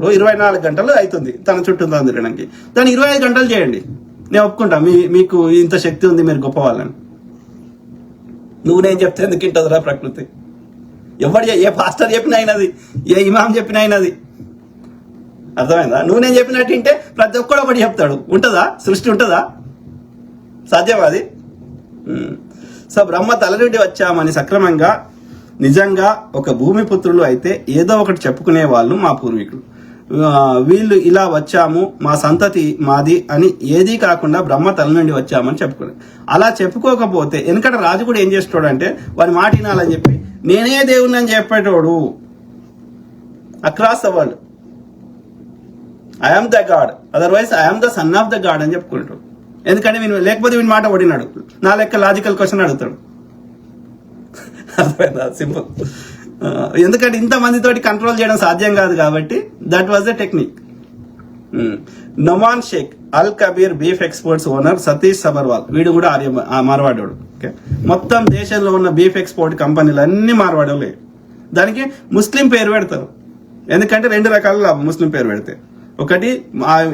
24 గంటలు అవుతుంది తన చుట్టూ తిరగడానికి. దాన్ని 25 గంటలు చేయండి, నేను ఒప్పుకుంటా. మీకు ఇంత శక్తి ఉంది, మీరు గొప్పవాళ్ళని. నేను చెప్తే ఎందుకు ఇంటదిరా ప్రకృతి? ఏ పాస్టర్ చెప్పిన అయినది, ఏ ఇమాం చెప్పిన అయినది. అర్థమైందా? నేను చెప్పినట్టు ఇంటే ప్రతి ఒక్కడు ఒకటి చెప్తాడు. ఉంటుందా? సృష్టి ఉంటుందా? సాధ్యమా అది? సో బ్రహ్మ తల నుండి వచ్చామని సక్రమంగా నిజంగా ఒక భూమిపుత్రులు అయితే ఏదో ఒకటి చెప్పుకునే వాళ్ళు మా పూర్వీకులు. వీళ్ళు ఇలా వచ్చాము, మా సంతతి మాది అని ఏదీ కాకుండా బ్రహ్మ తల నుండి వచ్చామని చెప్పుకునే. అలా చెప్పుకోకపోతే ఎందుకంటే రాజు కూడా ఏం చేస్తాడు అంటే వారి మాట వినాలని చెప్పి నేనే దేవుణ్ణి అని చెప్పేటోడు. Across the world I'm the God, otherwise I'm the son of the God అని చెప్పుకుంటాడు. ఎందుకంటే లేకపోతే వీని మాట ఓడినాడు. నా లెక్క లాజికల్ క్వశ్చన్ అడుగుతాడు. అర్థమైందా? సింపుల్. ఎందుకంటే ఇంతమందితోటి కంట్రోల్ చేయడం సాధ్యం కాదు కాబట్టి that was the technique. Noman Shaikh Al Kabeer beef exports owner Satish Sabharwal, వీడు కూడా మార్వాడోడు. ఓకే, మొత్తం దేశంలో ఉన్న బీఫ్ ఎక్స్పోర్ట్ కంపెనీలు అన్ని మార్వాడలే. దానికి ముస్లిం పేరు పెడతారు, ఎందుకంటే 2 రకాల లాభం ముస్లిం పేరు పెడితే. ఒకటి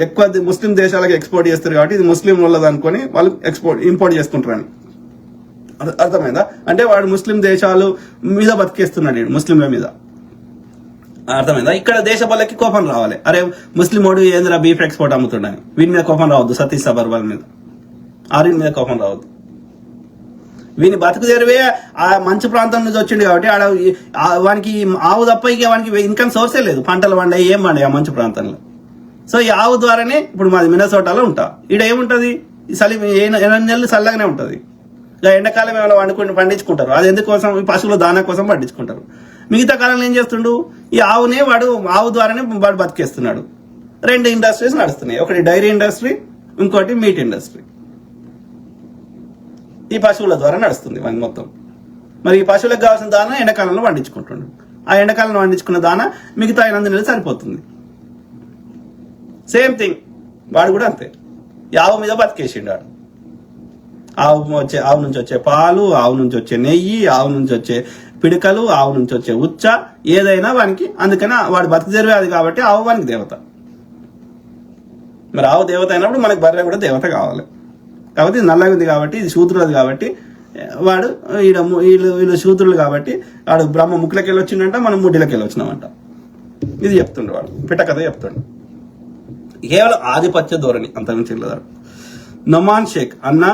ఎక్కువ ముస్లిం దేశాలకు ఎక్స్పోర్ట్ చేస్తారు కాబట్టి ఇది ముస్లిం వాళ్ళది అనుకొని వాళ్ళు ఇంపోర్ట్ చేసుకుంటారని. అర్థమైందా? అంటే వాడు ముస్లిం దేశాలు మీద బతికేస్తున్నాడు, ముస్లింల మీద. అర్థమైందా? ఇక్కడ దేశ వాళ్ళకి కోపం రావాలి, అరే ముస్లిం వాడు ఏంద్రా బీఫ్ ఎక్స్పోర్ట్ అమ్ముతుండని. వీని మీద కోపం రావద్దు, సతీష్ సబర్వాల్ మీద, ఆర్యన్ మీద కోపం రావద్దు. వీని బతుకు తెరివే ఆ మంచు ప్రాంతం నుంచి వచ్చింది కాబట్టి ఆడ వానికి ఆవు తప్ప ఇక వానికి ఇన్కమ్ సోర్సే లేదు, పంటలు పండాయి ఏం పండాయి ఆ మంచు ప్రాంతంలో. సో ఈ ఆవు ద్వారానే ఇప్పుడు మాది మినసోటాలో ఉంటా, ఈడ ఏముంటది చలి 8 నెలలు చల్లగానే ఉంటది. ఇక ఎండాకాలం ఏమైనా పండించుకుంటారు, అది ఎందుకోసం? ఈ పశువుల దానా కోసం పండించుకుంటారు. మిగతా కాలంలో ఏం చేస్తుండు, ఈ ఆవునే ఆవు ద్వారానే వాడు బతికేస్తున్నాడు. 2 ఇండస్ట్రీస్ నడుస్తున్నాయి, ఒకటి డైరీ ఇండస్ట్రీ, ఇంకోటి మీట్ ఇండస్ట్రీ. ఈ పశువుల ద్వారా నడుస్తుంది వాని మొత్తం. మరి ఈ పశువులకు కావాల్సిన దానా ఎండాకాలంలో పండించుకుంటుండు, ఆ ఎండాకాలంలో పండించుకున్న దానా మిగతా 8 నెలలు సరిపోతుంది. సేమ్ థింగ్ వాడు కూడా అంతే, ఆవు మీద బతికేసిండు వాడు. ఆవు నుంచి వచ్చే పాలు, ఆవు నుంచి వచ్చే నెయ్యి, ఆవు నుంచి వచ్చే పిడకలు, ఆవు నుంచి వచ్చే ఉచ్చ, ఏదైనా వానికి. అందుకని వాడు బతుకు తెరివే అది కాబట్టి ఆవు వానికి దేవత. మరి ఆవు దేవత అయినప్పుడు మనకి బర్రె కూడా దేవత కావాలి. కాబట్టి ఇది నల్లగా ఉంది కాబట్టి, ఇది శూద్రులది కాబట్టి వాడు వీళ్ళు శూద్రులు కాబట్టి వాడు బ్రహ్మ ముక్కులకి వెళ్ళి వచ్చిందంట, మనం ముడ్డిలకి వెళ్ళి వచ్చినామంట. ఇది చెప్తుండే వాడు, పిట్టకథ చెప్తుండే. కేవలం ఆధిపత్య ధోరణి, అంతకుమించి లేదు. నొమాన్ షేక్ అన్న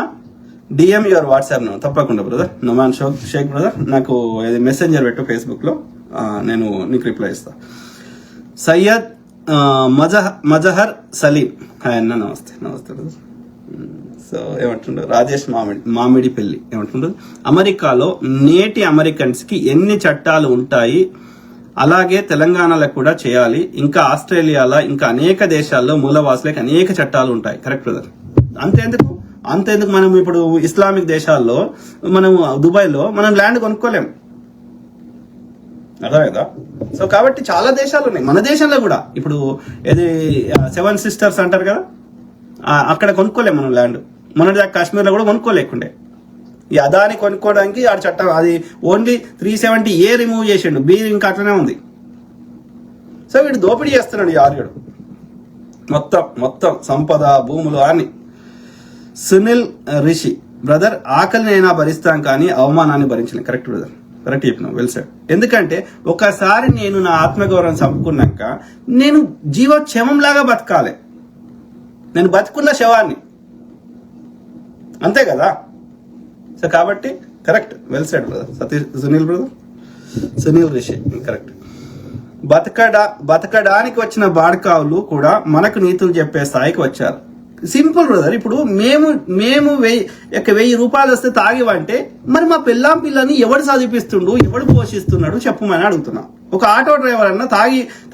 డిఎం యువర్ వాట్సాప్ తప్పకుండా బ్రదర్. నొమాన్ షేక్ బ్రదర్, నాకు మెసెంజర్ పెట్టు ఫేస్బుక్ లో, నేను నీకు రిప్లై ఇస్తా. సయ్యద్ మజహర్ సలీం, హాయ్ అన్న, నమస్తే. నమస్తే బ్రదర్. సో ఏమంటుండ్రు రాజేష్ మామిడి పెళ్లి ఏమంటుండ్రు, అమెరికాలో నేటి అమెరికన్స్ కి ఎన్ని చట్టాలు ఉంటాయి అలాగే తెలంగాణలో కూడా చేయాలి. ఇంకా ఆస్ట్రేలియాలో ఇంకా అనేక దేశాల్లో మూలవాసులకి అనేక చట్టాలు ఉంటాయి. Correct brother. అంతేందుకు మనం ఇప్పుడు ఇస్లామిక్ దేశాల్లో, మనం దుబాయ్ లో మనం ల్యాండ్ కొనుక్కోలేం, అర్థమైందా? సో కాబట్టి చాలా దేశాలు ఉన్నాయి, మన దేశంలో కూడా. ఇప్పుడు ఏది 7 సిస్టర్స్ అంటారు కదా, అక్కడ కొనుక్కోలేం మనం ల్యాండ్. మొన్నటిదాకా కాశ్మీర్లో కూడా కొనుక్కోలేకుండే. ఈ అదాని కొనుక్కోవడానికి ఆ చట్టం, అది ఓన్లీ 370A రిమూవ్ చేసిండు, బి ఇంకా అట్లనే ఉంది. సో వీడు దోపిడీ చేస్తున్నాడు ఈ ఆర్యుడు, మొత్తం సంపద, భూములు అని. సునీల్ రిషి బ్రదర్, ఆకలిని అయినా భరిస్తాం కానీ అవమానాన్ని భరించలేం. కరెక్ట్ బ్రదర్, కరెక్ట్ చెప్పినావు, వెల్ సెడ్. ఎందుకంటే ఒకసారి నేను నా ఆత్మగౌరవం చంపుకున్నాక నేను జీవోక్షేమంలాగా బతకాలి, నేను బతుకున్న శవాన్ని, అంతే కదా? సో కాబట్టి correct, well said brother. Sunil brother, Sunil Rishi correct. బతకడానికి వచ్చిన బాడకావులు కూడా మనకు నీతులు చెప్పే స్థాయికి వచ్చారు. Simple brother. ఇప్పుడు మేము 1000 రూపాయలు వస్తే తాగివంటే, మరి మా పిల్లని ఎవడు చదివిపిస్తుండు, ఎవడు పోషిస్తున్నాడు చెప్పమని అడుగుతున్నా. ఒక ఆటో డ్రైవర్ అన్న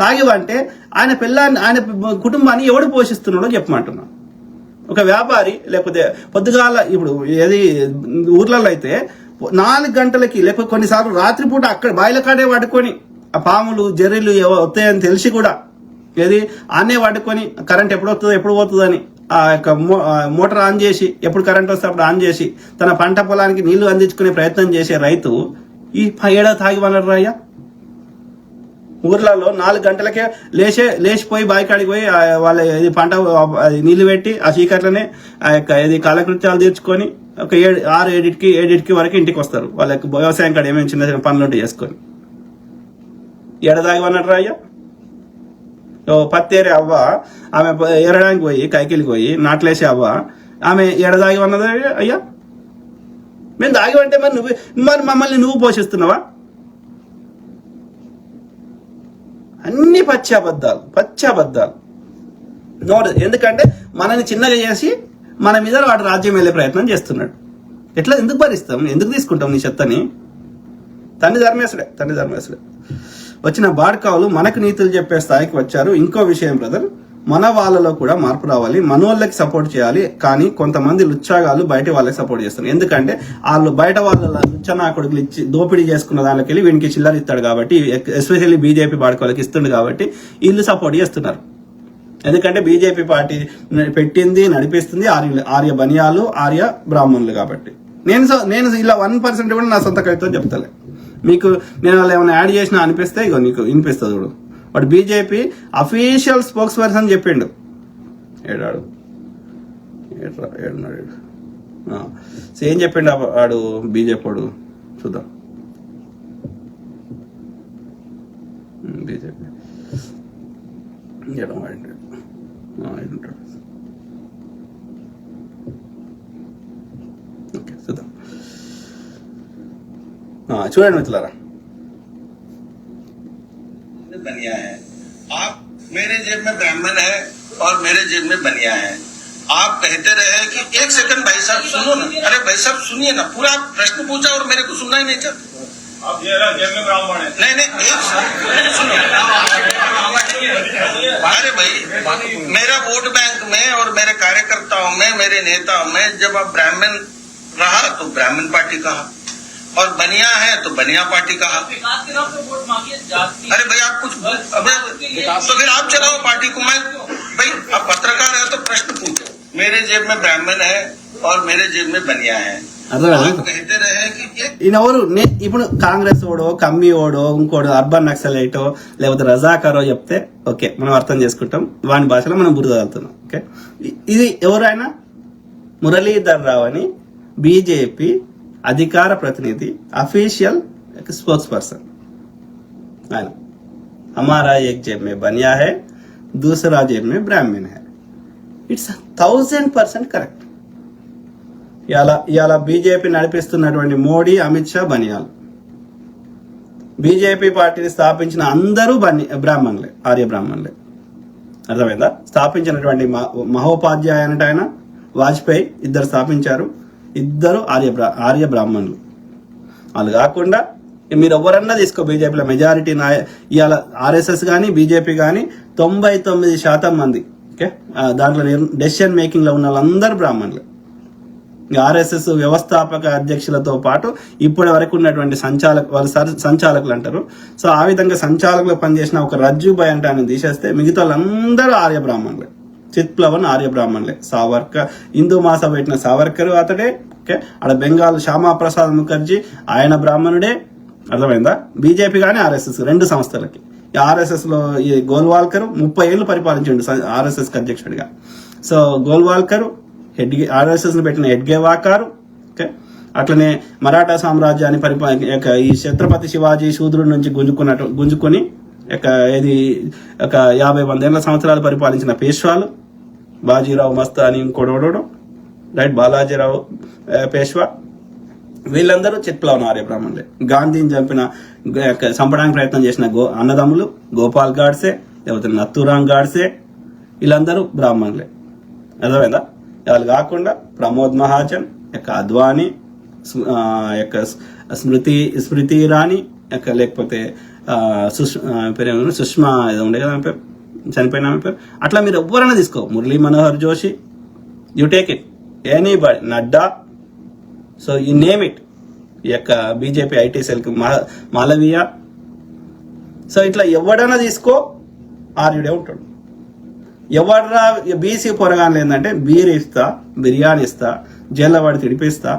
తాగివంటే ఆయన కుటుంబాన్ని ఎవడు పోషిస్తున్నాడో చెప్పమంటున్నా. ఒక వ్యాపారి లేకపోతే పొద్దుగాల, ఇప్పుడు ఏది ఊర్లలో అయితే 4 గంటలకి లేకపోతే కొన్నిసార్లు రాత్రిపూట అక్కడ బాయిల కాడే పడుకొని ఆ పాములు జర్రీలు వస్తాయని తెలిసి కూడా ఏది ఆనే పడుకొని కరెంట్ ఎప్పుడు వస్తుందో ఎప్పుడు పోతుందని ఆ యొక్క మోటార్ ఆన్ చేసి, ఎప్పుడు కరెంట్ వస్తే అప్పుడు ఆన్ చేసి తన పంట పొలానికి నీళ్లు అందించుకునే ప్రయత్నం చేసే రైతు ఈ 7 తాగి వనరు అయ్యా. ఊర్లలో 4 గంటలకే లేచిపోయి బాయికాడికి పోయి వాళ్ళ పంట నీళ్లు పెట్టి ఆ చీకట్లనే ఆ యొక్క కాలకృత్యాలు తీర్చుకొని ఒక 6-7 వరకు ఇంటికి వస్తారు. వాళ్ళకి వ్యవసాయం కాడ ఏమేమి చిన్న చిన్న పనులు ఉంటాయి చేసుకొని. ఎడదాగి అన్నట్టు అయ్యా. పత్తేరే అవ్వ ఆమె ఎరడానికి పోయి కైకిలికి పోయి నాట్లేసే అవ్వ ఆమె ఎడదాగి ఉన్నది అయ్యా. మేము దాగివంటే మరి మమ్మల్ని నువ్వు పోషిస్తున్నావా? అన్ని పచ్చి అబద్ధాలు. ఎందుకంటే మనని చిన్నగా చేసి మన మీద వాడు రాజ్యం వెళ్ళే ప్రయత్నం చేస్తున్నాడు. ఎట్లా, ఎందుకు భరిస్తాం, ఎందుకు తీసుకుంటాం నీ చెత్తని? తండ్రి ధర్మేశ్వరే. వచ్చిన బాడ్కావులు మనకు నీతులు చెప్పే స్థాయికి వచ్చారు. ఇంకో విషయం బ్రదర్, మన వాళ్ళలో కూడా మార్పు రావాలి, మనోళ్ళకి సపోర్ట్ చేయాలి. కానీ కొంతమంది లుచ్చాగాళ్ళు బయట వాళ్ళకి సపోర్ట్ చేస్తున్నారు. ఎందుకంటే వాళ్ళు బయట వాళ్ళ లుచ్చనా కొడుకులు ఇచ్చి దోపిడీ చేసుకున్న దానికి వెళ్ళి వీనికి చిల్లర ఇస్తాడు కాబట్టి, ఎస్పెషల్లీ బీజేపీ బాడుకోళ్ళకి ఇస్తుండు కాబట్టి వీళ్ళు సపోర్ట్ చేస్తున్నారు. ఎందుకంటే బీజేపీ పార్టీ పెట్టింది, నడిపిస్తుంది ఆర్య బనియాలు, ఆర్య బ్రాహ్మణులు కాబట్టి. నేను ఇలా 1% కూడా నా సొంత కవిత్వం చెప్తాలే మీకు. నేను వాళ్ళు ఏమైనా యాడ్ చేసినా అనిపిస్తే ఇగో నీకు వినిపిస్తుంది చూడు. వాడు బీజేపీ అఫీషియల్ స్పోక్స్ పర్సన్ చెప్పిండు. ఏడాడు ఏడున్నాడు. సో ఏం చెప్పిండు వాడు బీజేపీ వాడు చూద్దాం. బీజేపీ ఉంటాడు. ఓకే చూద్దాం. చూడండి మిత్రులారా. बनिया है, आप मेरे जेब में ब्राह्मण है और मेरे जेब में बनिया है। आप कहते रहे कि एक सेकंड भाई साहब सुनो ना, अरे भाई साहब सुनिए ना, पूरा आप प्रश्न पूछा और मेरे को सुनना ही नहीं चाहते। आप जेब में ब्राह्मण है? नहीं एक सुनो, अरे भाई मेरा वोट बैंक में और मेरे कार्यकर्ताओं में, मेरे नेताओं में जब आप ब्राह्मण रहा तो ब्राह्मण पार्टी कहा और बनिया है तो बनिया पार्टी कहा। विकास के नाम पे वोट मांगिए, अरे भाई आप कुछ तो फिर आप चलाओ पार्टी को। मैं भाई आप पत्रकार है तो प्रश्न पूछो। मेरे जेब में ब्राह्मण है और मेरे जेब में बनिया है। आप कहते रहे कि ఈయన ఎవరు? ఇప్పుడు కాంగ్రెస్ ఓడో, కమ్మి ఓడో, ఇంకోడు అర్బన్ నక్సలైటో లేకపోతే రజాకారో చెప్తే ఓకే మనం అర్థం చేసుకుంటాం. వాని భాషలో మనం బురద వెళ్తున్నాం. ఓకే, ఇది ఎవరైనా మురళీధర్ రావు అని బీజేపీ అధికార ప్రతినిధి, అఫీషియల్ స్పోక్స్ పర్సన్. ఆయన हमारा एक जेब में बनिया है, दूसरा जेब में ब्राह्मण है. It's 1000% correct. ఇవాళ బీజేపీ నడిపిస్తున్నటువంటి మోడీ, అమిత్ షా బనియాలు. బీజేపీ పార్టీని స్థాపించిన అందరూ బ్రాహ్మణులే, ఆర్య బ్రాహ్మణులే. అర్థమైందా? స్థాపించినటువంటి మహోపాధ్యాయ అంటే ఆయన వాజ్పేయి ఇద్దరు స్థాపించారు. ఇద్దరు ఆర్య బ్రాహ్మణులు. వాళ్ళు కాకుండా మీరు ఎవరన్నా తీసుకో, బీజేపీలో మెజారిటీ ఇవాళ ఆర్ఎస్ఎస్ కానీ బీజేపీ కానీ 99% మంది ఓకే దాంట్లో డెసిషన్ మేకింగ్ లో ఉన్న వాళ్ళందరూ బ్రాహ్మణులు. ఆర్ఎస్ఎస్ వ్యవస్థాపక అధ్యక్షులతో పాటు ఇప్పటి వరకు ఉన్నటువంటి సంచాలకులు అంటారు. సో ఆ విధంగా సంచాలకులు పనిచేసిన ఒక రజ్జుబాయ్ అంటే ఆయన తీసేస్తే మిగతా వాళ్ళందరూ ఆర్య బ్రాహ్మణులే. చిత్ప్లవన్ ఆర్య బ్రాహ్మణులే. సావర్కర్, హిందూ మాస పెట్టిన సావర్కర్ అతడే. ఓకే, ఆడ బెంగాల్ శ్యామా ప్రసాద్ ముఖర్జీ ఆయన బ్రాహ్మణుడే. అర్థమైందా? బీజేపీ కానీ ఆర్ఎస్ఎస్ రెండు సంస్థలకి. ఆర్ఎస్ఎస్ లో ఈ గోల్వాల్కర్ 30 ఏళ్ళు పరిపాలించండు ఆర్ఎస్ఎస్ అధ్యక్షుడిగా. సో గోల్వాల్కర్ ఆర్ఎస్ఎస్ ను పెట్టిన హెడ్గేవాకారు. ఓకే, అట్లనే మరాఠా సామ్రాజ్యాన్ని ఈ ఛత్రపతి శివాజీ శూద్రుడి నుంచి గుంజుకొని ఇది ఒక 50 సంవత్సరాలు పరిపాలించిన పేష్వాలు, బాజీరావు మస్తాని, ఇంకోడోడో రైట్, బాలాజీరావు పేష్వా, వీళ్ళందరూ చిత్ప్లవన్ ఆర్య బ్రాహ్మణులే. గాంధీని చంపడానికి ప్రయత్నం చేసిన అన్నదమ్ములు గోపాల్ గాడ్సే, లేకపోతే నత్తురాం గాడ్సే, వీళ్ళందరూ బ్రాహ్మణులే. అర్థమైందా? వాళ్ళు కాకుండా ప్రమోద్ మహాజన్, అద్వానీ, స్మృతి ఇరానీ, లేకపోతే సుష్మా ఏదో ఉండే కదా పేరు, చనిపోయిన పేరు. అట్లా మీరు ఎవరైనా తీసుకో, Murali Manohar Joshi, you take it, anybody, Nadda, so you name it. ఈ యొక్క BJP IT cell Malaviya. So ఇట్లా ఎవడైనా తీసుకో, ఆర్యుడే ఉంటాడు. ఎవడ్రా బీసీ పొరగానే ఏంటంటే బీర్ ఇస్తా, బిర్యానీ ఇస్తా, జైల్లో వాడి తిడిపిస్తా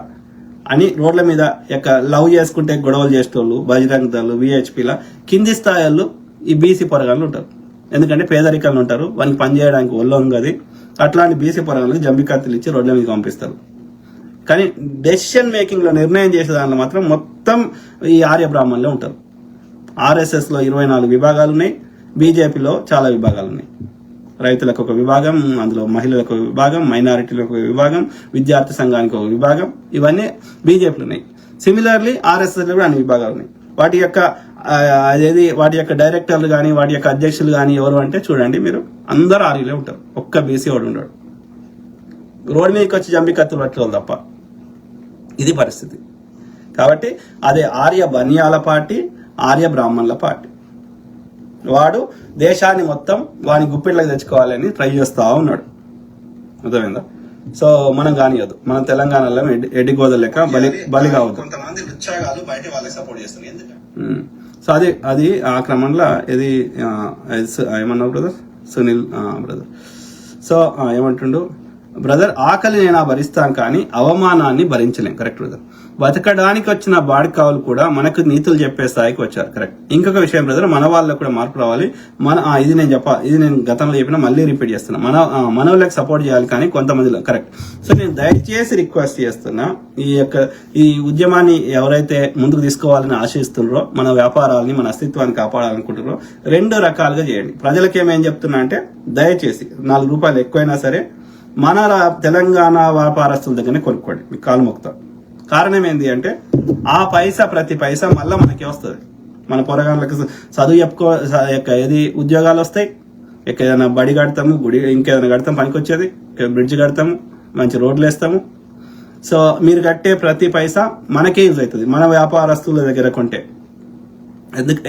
అని రోడ్ల మీద లవ్ చేసుకుంటే గొడవలు చేసేటోళ్ళు, బజరంగ్ దళ్, విహెచ్పీల కింది స్థాయిల్లో ఈ బీసీ పొరగాళ్ళు ఉంటారు. ఎందుకంటే పేదరికంలో ఉంటారు, వానికి పని చేయడానికి ఒళ్ళొంగది. అట్లాంటి బీసీ పొరగాళ్ళకి జంబికత్తులు ఇచ్చి రోడ్ల మీద పంపిస్తారు. కానీ డెసిషన్ మేకింగ్ లో నిర్ణయం చేసే దాంట్లో మాత్రం మొత్తం ఈ ఆర్య బ్రాహ్మణులే ఉంటారు. ఆర్ఎస్ఎస్ లో 24 విభాగాలు ఉన్నాయి, బీజేపీలో చాలా విభాగాలు ఉన్నాయి. రైతులకు ఒక విభాగం, అందులో మహిళలకు ఒక విభాగం, మైనారిటీలకు ఒక విభాగం, విద్యార్థి సంఘానికి ఒక విభాగం, ఇవన్నీ బీజేపీలో ఉన్నాయి. సిమిలర్లీ ఆర్ఎస్ఎస్ లో కూడా అన్ని విభాగాలు ఉన్నాయి. వాటి యొక్క డైరెక్టర్లు కానీ వాటి యొక్క అధ్యక్షులు కానీ ఎవరు అంటే చూడండి మీరు, అందరూ ఆర్యలే ఉంటారు. ఒక్క బీసీ వాడు ఉంటాడు. రోడ్డు మీదకి వచ్చి జంబికత్తులు పట్టుకోవాలి తప్ప. ఇది పరిస్థితి. కాబట్టి అదే ఆర్య బనియాల పార్టీ, ఆర్య బ్రాహ్మణుల పార్టీ. వాడు దేశాన్ని మొత్తం వాని గుప్పిట్లకు తెచ్చుకోవాలని ట్రై చేస్తా ఉన్నాడు. అర్థమైందా? సో మనం కానియదు, మనం తెలంగాణలో ఎడ్డిగోద లెక్క బలి కావద్దు. కొంతమంది ఉత్సాహాలు బయట వాళ్ళకి సపోర్ట్ చేస్తున్నారు. సో అది ఆ క్రమంలో ఇది ఏమన్నావు బ్రదర్? సునీల్ బ్రదర్. సో ఏమంటుండు, బ్రదర్, ఆకలి నేను భరిస్తాం కానీ అవమానాన్ని భరించలేం. Correct brother. బతకడానికి వచ్చిన బాడికావులు కూడా మనకు నీతులు చెప్పే స్థాయికి వచ్చారు. కరెక్ట్. ఇంకొక విషయం బ్రదర్, మన వాళ్ళకు కూడా మార్పు రావాలి. ఇది నేను గతంలో చెప్పిన మళ్ళీ రిపీట్ చేస్తున్నా. మన వాళ్ళకి సపోర్ట్ చేయాలి కానీ కొంతమందిలో. కరెక్ట్. సో నేను దయచేసి రిక్వెస్ట్ చేస్తున్నా, ఈ ఉద్యమాన్ని ఎవరైతే ముందుకు తీసుకోవాలని ఆశిస్తున్నారో, మన వ్యాపారాలని మన అస్తిత్వాన్ని కాపాడాలనుకుంటున్నారో 2 రకాలుగా చేయండి. ప్రజలకి ఏమేం చెప్తున్నా అంటే, దయచేసి 4 రూపాయలు ఎక్కువైనా సరే మన తెలంగాణ వ్యాపారస్తుల దగ్గరనే కొనుక్కోండి. మీకు కాలు మొక్కుతా. కారణం ఏంటి అంటే, ఆ ప్రతి పైసా మళ్ళీ మనకే వస్తుంది. మన పొరగాళ్ళకి చదువు ఏది ఉద్యోగాలు వస్తాయి, ఏదైనా బడి కడతాము, గుడి ఇంకేదైనా కడతాం పనికొచ్చేది, బ్రిడ్జ్ కడతాము, మంచి రోడ్లు వేస్తాము. సో మీరు కట్టే ప్రతి పైసా మనకే యూజ్ అవుతుంది మన వ్యాపారస్తుల దగ్గర కొంటే.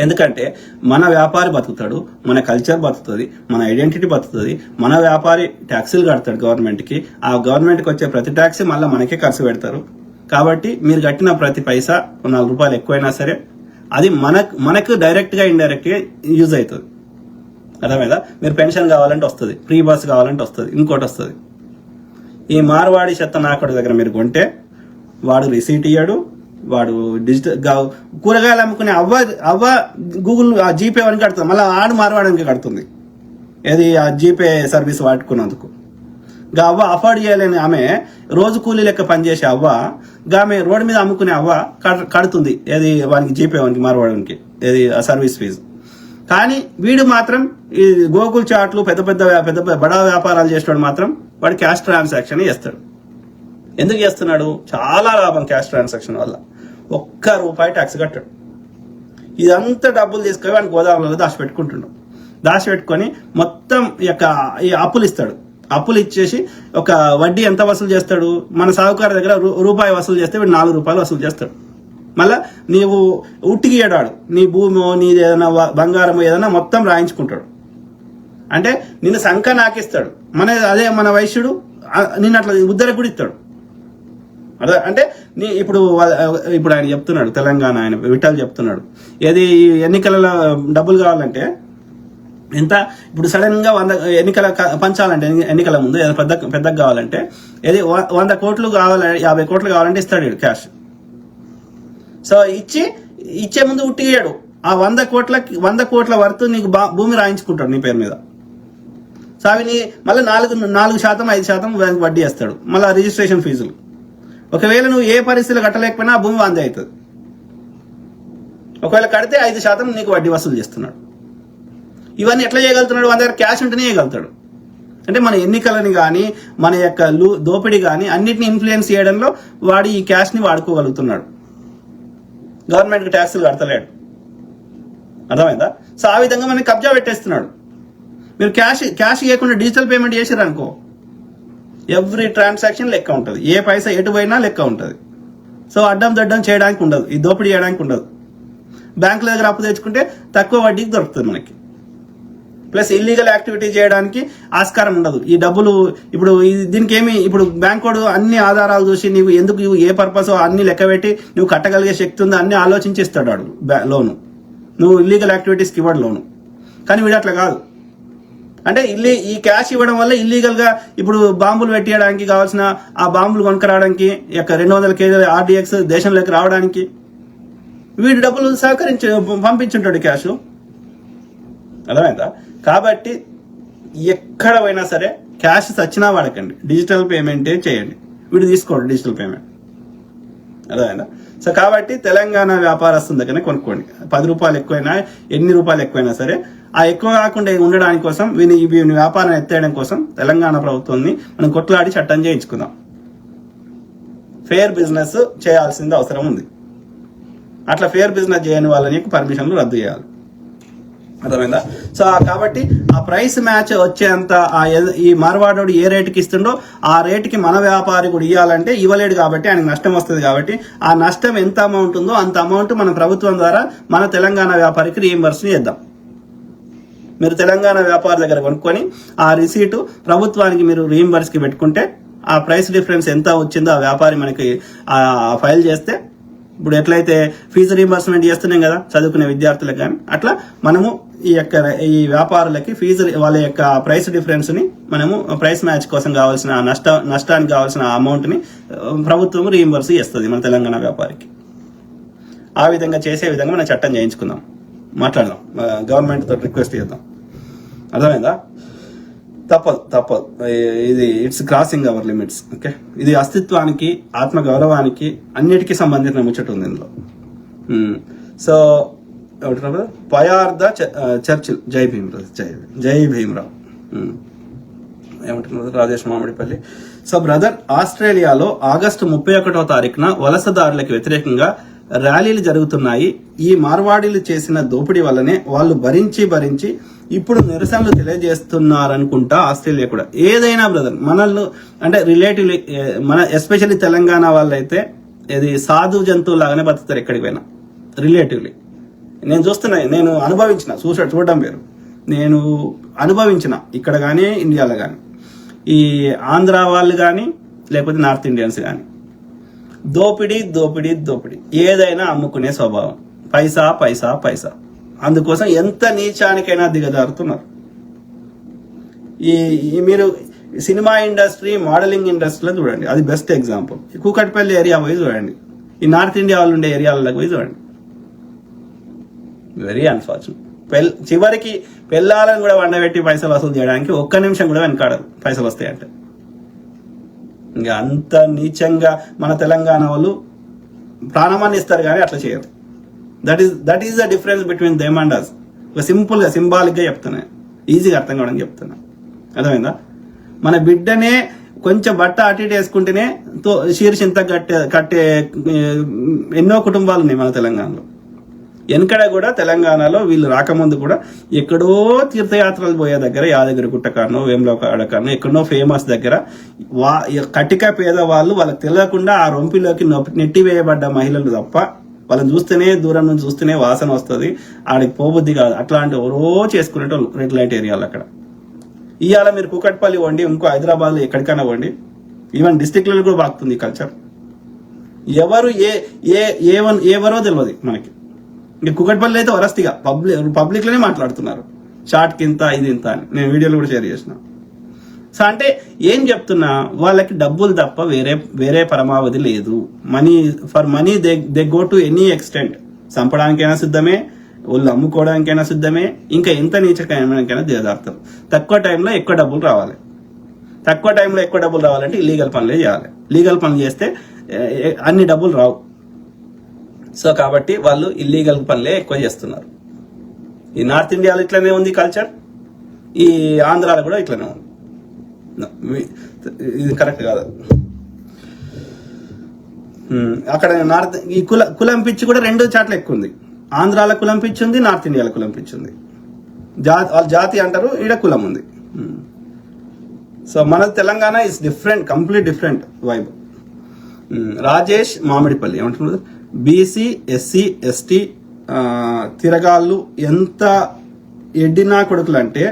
ఎందుకంటే మన వ్యాపారి బతుకుతాడు, మన కల్చర్ బతుకుతుంది, మన ఐడెంటిటీ బతుకుతుంది. మన వ్యాపారి ట్యాక్సులు కడతాడు గవర్నమెంట్కి. ఆ గవర్నమెంట్కి వచ్చే ప్రతి ట్యాక్స్ మళ్ళీ మనకే ఖర్చు పెడతారు. కాబట్టి మీరు కట్టిన ప్రతి పైసా 4 రూపాయలు ఎక్కువైనా సరే అది మనకు డైరెక్ట్ గా ఇండైరెక్ట్ గా యూజ్ అవుతుంది. అర్థమైందా? మీరు పెన్షన్ కావాలంటే వస్తుంది, ఫ్రీ బస్ కావాలంటే వస్తుంది, ఇంకోటి వస్తుంది. ఈ మార్వాడి చెత్త నాకుడి దగ్గర మీరు కొంటే వాడు రిసీట్ ఇయ్యాడు, వాడు డిజిటల్ కూరగాయలు అమ్ముకునే అవ్వ గూగుల్ జీపే అని కడుతుంది, మళ్ళీ ఆడు మార్వాడానికి కడుతుంది. ఏది ఆ జీపే సర్వీస్ వాడుకున్నందుకు. అవ్వ అఫోర్డ్ చేయలేని ఆమె, రోజు కూలీ లెక్క పనిచేసే అవ్వ, ఆమె రోడ్డు మీద అమ్ముకునే అవ్వ కడుతుంది ఏది వానికి జీపే వానికి మార్వాడానికి ఏది సర్వీస్ ఫీజు. కానీ వీడు మాత్రం ఈ గూగుల్ చాట్లు పెద్ద బడా వ్యాపారాలు చేసేవాడు మాత్రం వాడు క్యాష్ ట్రాన్సాక్షన్ చేస్తాడు. ఎందుకు చేస్తున్నాడు? చాలా లాభం క్యాష్ ట్రాన్సాక్షన్ వల్ల. 1 రూపాయి ట్యాక్స్ కట్టాడు. ఇదంతా డబ్బులు తీసుకొని వాడిని గోదావరిలో దాచిపెట్టుకొని మొత్తం ఈ అప్పులు ఇస్తాడు. అప్పులు ఇచ్చేసి ఒక వడ్డీ ఎంత వసూలు చేస్తాడు? మన సాహుకారు దగ్గర రూపాయి వసూలు చేస్తే వీడు 4 రూపాయలు వసూలు చేస్తాడు. మళ్ళా నీవు ఉట్టికి ఏడాడు, నీ భూమో నీది ఏదైనా బంగారం ఏదైనా మొత్తం రాయించుకుంటాడు. అంటే నిన్ను సంఖ నాకిస్తాడు. మన వైశ్యుడు నిన్ను అట్లా ఉద్దరికి కూడా ఇస్తాడు. అదే అంటే ఇప్పుడు ఆయన చెప్తున్నాడు, తెలంగాణ ఆయన విఠల్ చెప్తున్నాడు, ఏది ఎన్నికలలో డబ్బులు కావాలంటే ఎంత, ఇప్పుడు సడన్ గా 100 ఎన్నికల పంచాలంటే ఎన్నికల ముందు పెద్దగా కావాలంటే ఏది 100 కోట్లు కావాలి, 50 కోట్లు కావాలంటే ఇస్తాడు క్యాష్. సో ఇచ్చే ముందు ఉట్టిగాడు ఆ 100 కోట్ల వర్త్ నీకు భూమి రాయించుకుంటాడు నీ పేరు మీద. సో అవి మళ్ళీ 4% 5% వడ్డీ వేస్తాడు. మళ్ళీ రిజిస్ట్రేషన్ ఫీజులు. ఒకవేళ నువ్వు ఏ పరిస్థితిలో కట్టలేకపోయినా ఆ భూమి వందే అవుతుంది. ఒకవేళ కడితే 5% నీకు వడ్డీ వసూలు చేస్తున్నాడు. ఇవన్నీ ఎట్లా చేయగలుగుతున్నాడు? మన దగ్గర క్యాష్ ఉంటేనే చేయగలుగుతాడు. అంటే మన ఎన్నికలని కానీ మన యొక్క దోపిడీ కానీ అన్నిటిని ఇన్ఫ్లుయెన్స్ చేయడంలో వాడు ఈ క్యాష్ని వాడుకోగలుగుతున్నాడు. గవర్నమెంట్కి ట్యాక్సులు కడతలేడు. అర్థమైందా? సో ఆ విధంగా మనకి కబ్జా పెట్టేస్తున్నాడు. మీరు క్యాష్ ఇవ్వకుండా డిజిటల్ పేమెంట్ చేసారు అనుకో, ఎవ్రీ ట్రాన్సాక్షన్ లెక్క ఉంటుంది, ఏ పైసా ఎటు పోయినా లెక్క ఉంటుంది. సో అడ్డం దడ్డం చేయడానికి ఉండదు, ఈ దోపిడీ చేయడానికి ఉండదు. బ్యాంకుల దగ్గర అప్పు తెచ్చుకుంటే తక్కువ వడ్డీకి దొరుకుతుంది మనకి. ప్లస్ ఇల్లీగల్ యాక్టివిటీ చేయడానికి ఆస్కారం ఉండదు. ఈ డబ్బులు ఇప్పుడు దీనికి ఇప్పుడు బ్యాంక్ వాడు అన్ని ఆధారాలు చూసి నీవు ఎందుకు ఏ పర్పస్ అన్ని లెక్క పెట్టి నువ్వు కట్టగలిగే శక్తి ఉందో అన్ని ఆలోచించి ఇస్తాడు వాడు లోను. నువ్వు ఇల్లీగల్ యాక్టివిటీస్కి ఇవ్వడు లోను. కానీ వీడు అట్లా కాదు. అంటే ఈ క్యాష్ ఇవ్వడం వల్ల ఇల్లీగల్ గా ఇప్పుడు బాంబులు పెట్టేయడానికి కావాల్సిన ఆ బాంబులు కొనుక్కరావడానికి 200 కేజీల RDX దేశంలోకి రావడానికి వీడు డబ్బులు పంపించుంటాడు క్యాష్. అర్థమైందా? కాబట్టి ఎక్కడ పోయినా సరే క్యాష్ సచ్చినా వాడకండి, డిజిటల్ పేమెంటే చేయండి. వీడు తీసుకోండి డిజిటల్ పేమెంట్. అర్థమైందా? సో కాబట్టి తెలంగాణ వ్యాపారస్తుల దగ్గరనే కొనుక్కోండి. 10 రూపాయలు ఎక్కువైనా, ఎన్ని రూపాయలు ఎక్కువైనా సరే, ఆ ఎక్కువ కాకుండా ఉండడానికి కోసం వీని వ్యాపారం ఎత్తేయడం కోసం తెలంగాణ ప్రభుత్వాన్ని మనం కొట్లాడి చట్టం చేయించుకుందాం. ఫేర్ బిజినెస్ చేయాల్సింది అవసరం ఉంది. అట్లా ఫేర్ బిజినెస్ చేయని వాళ్ళని పర్మిషన్లు రద్దు చేయాలి. అర్థమైందా? సో కాబట్టి ఆ ప్రైస్ మ్యాచ్ వచ్చేంత ఈ మార్వాడోడు ఏ రేటుకి ఇస్తుండో ఆ రేటుకి మన వ్యాపారి కూడా ఇవ్వాలంటే ఇవ్వలేడు. కాబట్టి ఆయనకు నష్టం వస్తుంది. కాబట్టి ఆ నష్టం ఎంత అమౌంట్ ఉందో అంత అమౌంట్ మన ప్రభుత్వం ద్వారా మన తెలంగాణ వ్యాపారికి రీఎంబర్స్ చేద్దాం. మీరు తెలంగాణ వ్యాపారి దగ్గర కొనుక్కొని ఆ రిసీటు ప్రభుత్వానికి మీరు రీఎంబర్స్కి పెట్టుకుంటే ఆ ప్రైస్ డిఫరెన్స్ ఎంత వచ్చిందో ఆ వ్యాపారి మనకి ఫైల్ చేస్తే ఇప్పుడు ఎట్లయితే ఫీజు రీంబర్స్మెంట్ చేస్తున్నాం కదా చదువుకునే విద్యార్థులకు కానీ, అట్లా మనము ఈ వ్యాపారులకి ఫీజు వాళ్ళ యొక్క ప్రైస్ డిఫరెన్స్ ని మనము ప్రైస్ మ్యాచ్ కోసం కావాల్సిన నష్టానికి కావాల్సిన అమౌంట్ ని ప్రభుత్వం రీంబర్స్ చేస్తుంది మన తెలంగాణ వ్యాపారికి. ఆ విధంగా చేసే విధంగా మనం చట్టం చేయించుకుందాం, మాట్లాడదాం, గవర్నమెంట్ తో రిక్వెస్ట్ చేద్దాం. అర్థమైందా? తప్పదు. ఇది it's crossing our limits. Okay, ఇది అస్తిత్వానికి, ఆత్మ గౌరవానికి అన్నిటికీ సంబంధించిన ముచ్చట ఉంది ఇందులో. సో ఏమంటున్నారు, పయార్ద చర్చిల్, జై భీమరావు, జై భీమరావు. ఏమంటున్నారు రాజేష్ మామిడిపల్లి. సో బ్రదర్, ఆస్ట్రేలియాలో ఆగస్టు 31వ తారీఖున వలసదారులకు వ్యతిరేకంగా ర్యాలీలు జరుగుతున్నాయి. ఈ మార్వాడీలు చేసిన దోపిడీ వల్లనే వాళ్ళు భరించి ఇప్పుడు నిరసనలు తెలియజేస్తున్నారనుకుంటా. ఆస్ట్రేలియా కూడా ఏదైనా బ్రదర్ మనల్ని అంటే రిలేటివ్లీ మన ఎస్పెషల్లీ తెలంగాణ వాళ్ళైతే ఇది సాధు జంతువు లాగానే బతుకుతారు ఎక్కడికి పోయినా. రిలేటివ్లీ నేను చూస్తున్నా, నేను అనుభవించిన, చూడడం వేరు, నేను అనుభవించిన ఇక్కడ కానీ ఇండియాలో కానీ, ఈ ఆంధ్ర వాళ్ళు కానీ లేకపోతే నార్త్ ఇండియన్స్ కానీ దోపిడీ ఏదైనా అమ్ముకునే స్వభావం, పైసా. అందుకోసం ఎంత నీచానికైనా దిగజారుతున్నారు. ఈ మీరు సినిమా ఇండస్ట్రీ, మోడలింగ్ ఇండస్ట్రీలో చూడండి, అది బెస్ట్ ఎగ్జాంపుల్. కూకట్పల్లి ఏరియా పోయి చూడండి, ఈ నార్త్ ఇండియా వాళ్ళు ఉండే ఏరియాలకు పోయి చూడండి. Very unfortunate. చివరికి పెళ్ళాలను కూడా వండబెట్టి పైసలు వసూలు చేయడానికి ఒక్క నిమిషం కూడా వెనకాడరు పైసలు వస్తాయంటే. ఇంకా అంత నీచంగా మన తెలంగాణ వాళ్ళు ప్రాణమాన్ని ఇస్తారు కానీ అట్లా చేయరు. That is the difference between them and us. ఒక సింపుల్గా, సింబాలిక్గా చెప్తున్నా, ఈజీగా అర్థం కావడానికి చెప్తున్నా. అర్థమైందా? మన బిడ్డనే కొంచెం బట్ట అటు ఇటు వేసుకుంటేనే శీర్షింత కట్టే ఎన్నో కుటుంబాలు ఉన్నాయి మన తెలంగాణలో. వెనకడ కూడా తెలంగాణలో వీళ్ళు రాకముందు కూడా ఎక్కడో తీర్థయాత్రలు పోయే దగ్గర, యాదగిరి గుట్టకారనో వేములవాడకారనో ఎక్కడో ఫేమస్ దగ్గర కటిక పేదవాళ్ళు వాళ్ళకి తెలియకుండా ఆ రొంపిలోకి నెట్టివేయబడ్డ మహిళలు తప్ప, వాళ్ళని చూస్తేనే దూరం నుంచి చూస్తేనే వాసన వస్తుంది, ఆడికి పోబుద్ది కాదు. అట్లాంటి ఎవరో చేసుకునేటోళ్ళు రెడ్ లైట్ ఏరియాలో. అక్కడ ఇవాళ మీరు కూకట్పల్లి వండి, ఇంకో హైదరాబాద్లో ఎక్కడికైనా వండి, ఈవెన్ డిస్టిక్లలో కూడా బాగుతుంది ఈ కల్చర్. ఎవరు ఎవరో తెలియదు మనకి. ఇంకా కూకట్పల్లి అయితే వరస్తిగా పబ్లిక్ లోనే మాట్లాడుతున్నారు, షార్ట్ కింత ఇది ఇంత అని. నేను వీడియోలు కూడా షేర్ చేసిన. సో అంటే ఏం చెప్తున్నా, వాళ్ళకి డబ్బులు తప్ప వేరే పరమావధి లేదు. For money they go to any extent. చంపడానికైనా సిద్ధమే, వాళ్ళు అమ్ముకోవడానికైనా సిద్ధమే, ఇంకా ఎంత నీచకైనా దిగజారుతారు. తక్కువ టైంలో ఎక్కువ డబ్బులు రావాలంటే ఇల్లీగల్ పనులే చేయాలి. లీగల్ పనులు చేస్తే అన్ని డబ్బులు రావు. సో కాబట్టి వాళ్ళు ఇల్లీగల్ పనులే ఎక్కువ చేస్తున్నారు. ఈ నార్త్ ఇండియాలో ఇట్లనే ఉంది కల్చర్, ఈ ఆంధ్రాలో కూడా ఇట్లనే ఉంది. ఇది కరెక్ట్ కాదు. అక్కడ నార్త్ ఈ కులం పిచ్చి కూడా రెండు చాట్ల ఎక్కువ ఉంది. ఆంధ్రాలో కులం పిచ్చి ఉంది, నార్త్ ఇండియాలో కులం పిచ్చి ఉంది. వాళ్ళు జాతి అంటారు, ఈడ కులం ఉంది. సో మన Telangana is different, complete different vibe. Rajesh Mamidipalli ఏమంటున్నారు, బీసీ, ఎస్సీ, ఎస్టీ తిరగాళ్ళు ఎంత ఎడ్డినా కొడుకులు అంటే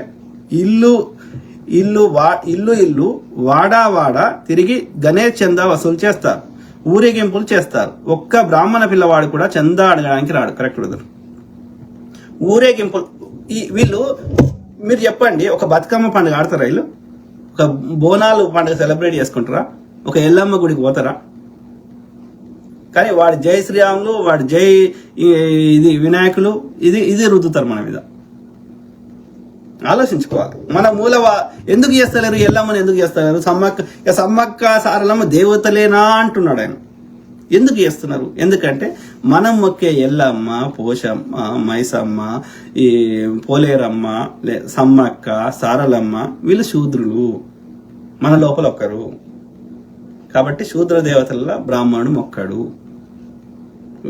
ఇల్లు వాడా తిరిగి గణేష్ చందా వసూలు చేస్తారు, ఊరేగింపులు చేస్తారు. ఒక్క బ్రాహ్మణ పిల్లవాడు కూడా చందా అడగడానికి రాడు. Correct brother. ఊరేగింపులు వీళ్ళు మీరు చెప్పండి, ఒక బతుకమ్మ పండుగ ఆడతారా వీళ్ళు? ఒక బోనాలు పండుగ సెలబ్రేట్ చేసుకుంటారా? ఒక ఎల్లమ్మ గుడికి పోతారా? కానీ వాడి జై శ్రీరాములు, వాడి జై ఇది వినాయకులు, ఇది రుద్దుతారు మన మీద. ఆలోచించుకోవాలి. మన ఎందుకు చేస్తలేరు? ఎల్లమ్మని ఎందుకు చేస్తలేరు? సమ్మక్క సారలమ్మ దేవతలేనా అంటున్నాడు ఆయన. ఎందుకు చేస్తున్నారు? ఎందుకంటే మనం మొక్కే ఎల్లమ్మ, పోషమ్మ, మైసమ్మ, ఈ పోలేరమ్మ, సమ్మక్క, సారలమ్మ వీళ్ళు శూద్రులు, మన లోపల ఒక్కరు. కాబట్టి శూద్ర దేవతల బ్రాహ్మణుడు మొక్కడు.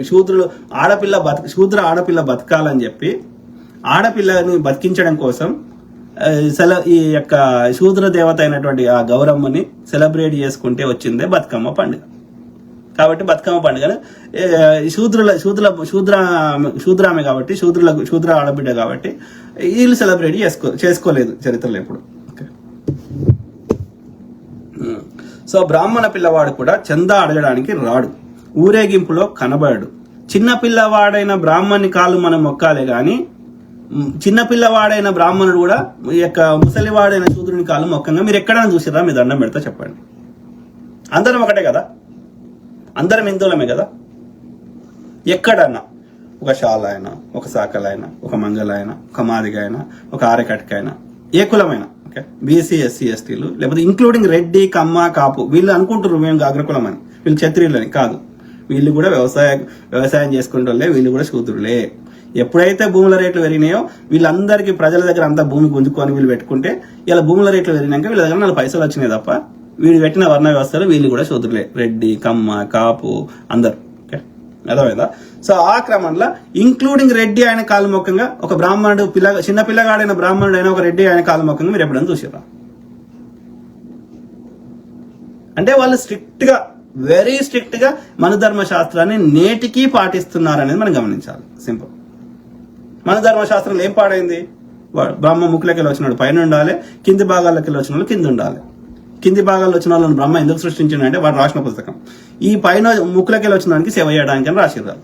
శూద్ర ఆడపిల్ల బతకాలని చెప్పి ఆడపిల్లని బతికించడం కోసం ఈ యొక్క శూద్ర దేవత అయినటువంటి ఆ గౌరమ్మని సెలబ్రేట్ చేసుకుంటే వచ్చిందే బతుకమ్మ పండుగ. కాబట్టి బతుకమ్మ పండుగను శూద్రామె కాబట్టి శూద్ర ఆడబిడ్డ కాబట్టి వీళ్ళు సెలబ్రేట్ చేసుకోలేదు చరిత్రలో ఎప్పుడు. సో బ్రాహ్మణ పిల్లవాడు కూడా చందా అడగడానికి రాడు. ఊరేగింపులో కనబడడు. చిన్నపిల్లవాడైన బ్రాహ్మణి కాళ్ళు మనం మొక్కాలే గాని చిన్నపిల్లవాడైన బ్రాహ్మణుడు కూడా ఈ యొక్క ముసలివాడైన శూద్రుని కాళ్ళు మొక్కంగా మీరు ఎక్కడైనా చూసిరా? మీ దండం పెడతా చెప్పండి. అందరం ఒకటే కదా, అందరం హిందువులమే కదా. ఎక్కడన్నా ఒక షాల్ అయినా, ఒక సాకల్ అయినా, ఒక మంగళ అయినా, ఒక మాదిగ అయినా, ఒక ఆరెకట్క అయినా, ఏ కులమైనా, ఓకే, బీసీ ఎస్సీ ఎస్టీలు, లేకపోతే ఇంక్లూడింగ్ రెడ్డి కమ్మ కాపు, వీళ్ళు అనుకుంటారు మేము అగ్రకులం అని, వీళ్ళు క్షత్రియులని కాదు. వీళ్ళు కూడా వ్యవసాయం చేసుకుంటే వీళ్ళు కూడా శూద్రులే. ఎప్పుడైతే భూముల రేట్లు పెరిగినాయో వీళ్ళందరికీ ప్రజల దగ్గర అంతా భూమి గుంజుకొని వీళ్ళు పెట్టుకుంటే ఇలా భూముల రేట్లు పెరిగినాక వీళ్ళ దగ్గర 4 పైసలు వచ్చినాయి తప్ప వీళ్ళు పెట్టిన వర్ణ వ్యవస్థలో వీళ్ళు కూడా శూద్రులే. రెడ్డి కమ్మ కాపు అందరు. ఓకే, అర్థమైందా? సో ఆ క్రమంలో ఇంక్లూడింగ్ రెడ్డి ఆయన కాలుముఖంగా ఒక బ్రాహ్మణుడు చిన్న పిల్లగాడైన బ్రాహ్మణుడు అయినా ఒక రెడ్డి ఆయన కాలుముఖంగా మీరు ఎప్పుడైనా చూసారా? అంటే వాళ్ళు స్ట్రిక్ట్ గా, వెరీ స్ట్రిక్ట్ గా మన ధర్మశాస్త్రాన్ని నేటికి పాటిస్తున్నారు అనేది మనం గమనించాలి. సింపుల్. మన ధర్మశాస్త్రంలో ఏం పాడైంది? బ్రహ్మ ముక్కులకి వచ్చినాడు పైన ఉండాలి, కింది భాగాల్లోకి వచ్చిన వాళ్ళు కింద ఉండాలి. కింది భాగాల్లో వచ్చిన వాళ్ళని బ్రహ్మ ఎందుకు సృష్టించిండు అంటే వాడు రాసిన పుస్తకం. ఈ పైన ముక్కులకి వచ్చిన వానికి సేవ చేయడానికి అని రాసిర్రారు.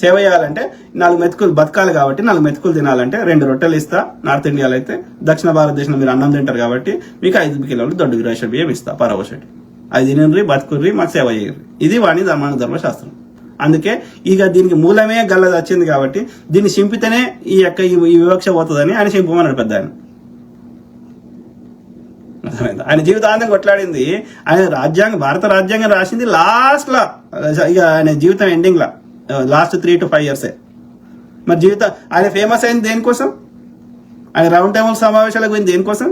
సేవ చేయాలంటే 4 మెతుకులు బతకాలి కాబట్టి 4 మెతుకులు తినాలంటే 2 రొట్టెలు ఇస్తా. నార్త్ ఇండియాలో అయితే, దక్షిణ భారతదేశంలో మీరు అన్నం తింటారు కాబట్టి మీకు 5 కిలోలు దొడ్డు రేషన్ బియ్యం ఇస్తా పరవశటి. అది తినండి, బతుకుర్రి, మాకు సేవ చేయరు. ఇది వాణి మన ధర్మశాస్త్రం. అందుకే ఇక దీనికి మూలమే గల్లది వచ్చింది కాబట్టి దీన్ని చింపితేనే ఈ యొక్క ఈ వివక్ష పోతుందని ఆయన చింపమన్నాడు పెద్ద ఆయన. ఆయన జీవితాంతం కొట్లాడింది. ఆయన భారత రాజ్యాంగం రాసింది లాస్ట్ లా, ఇక ఆయన జీవితం ending law, last 3 to 5 years. మరి జీవితం ఆయన ఫేమస్ అయింది దేనికోసం? ఆయన రౌండ్ టేబుల్ సమావేశాలకు పోయింది దేనికోసం?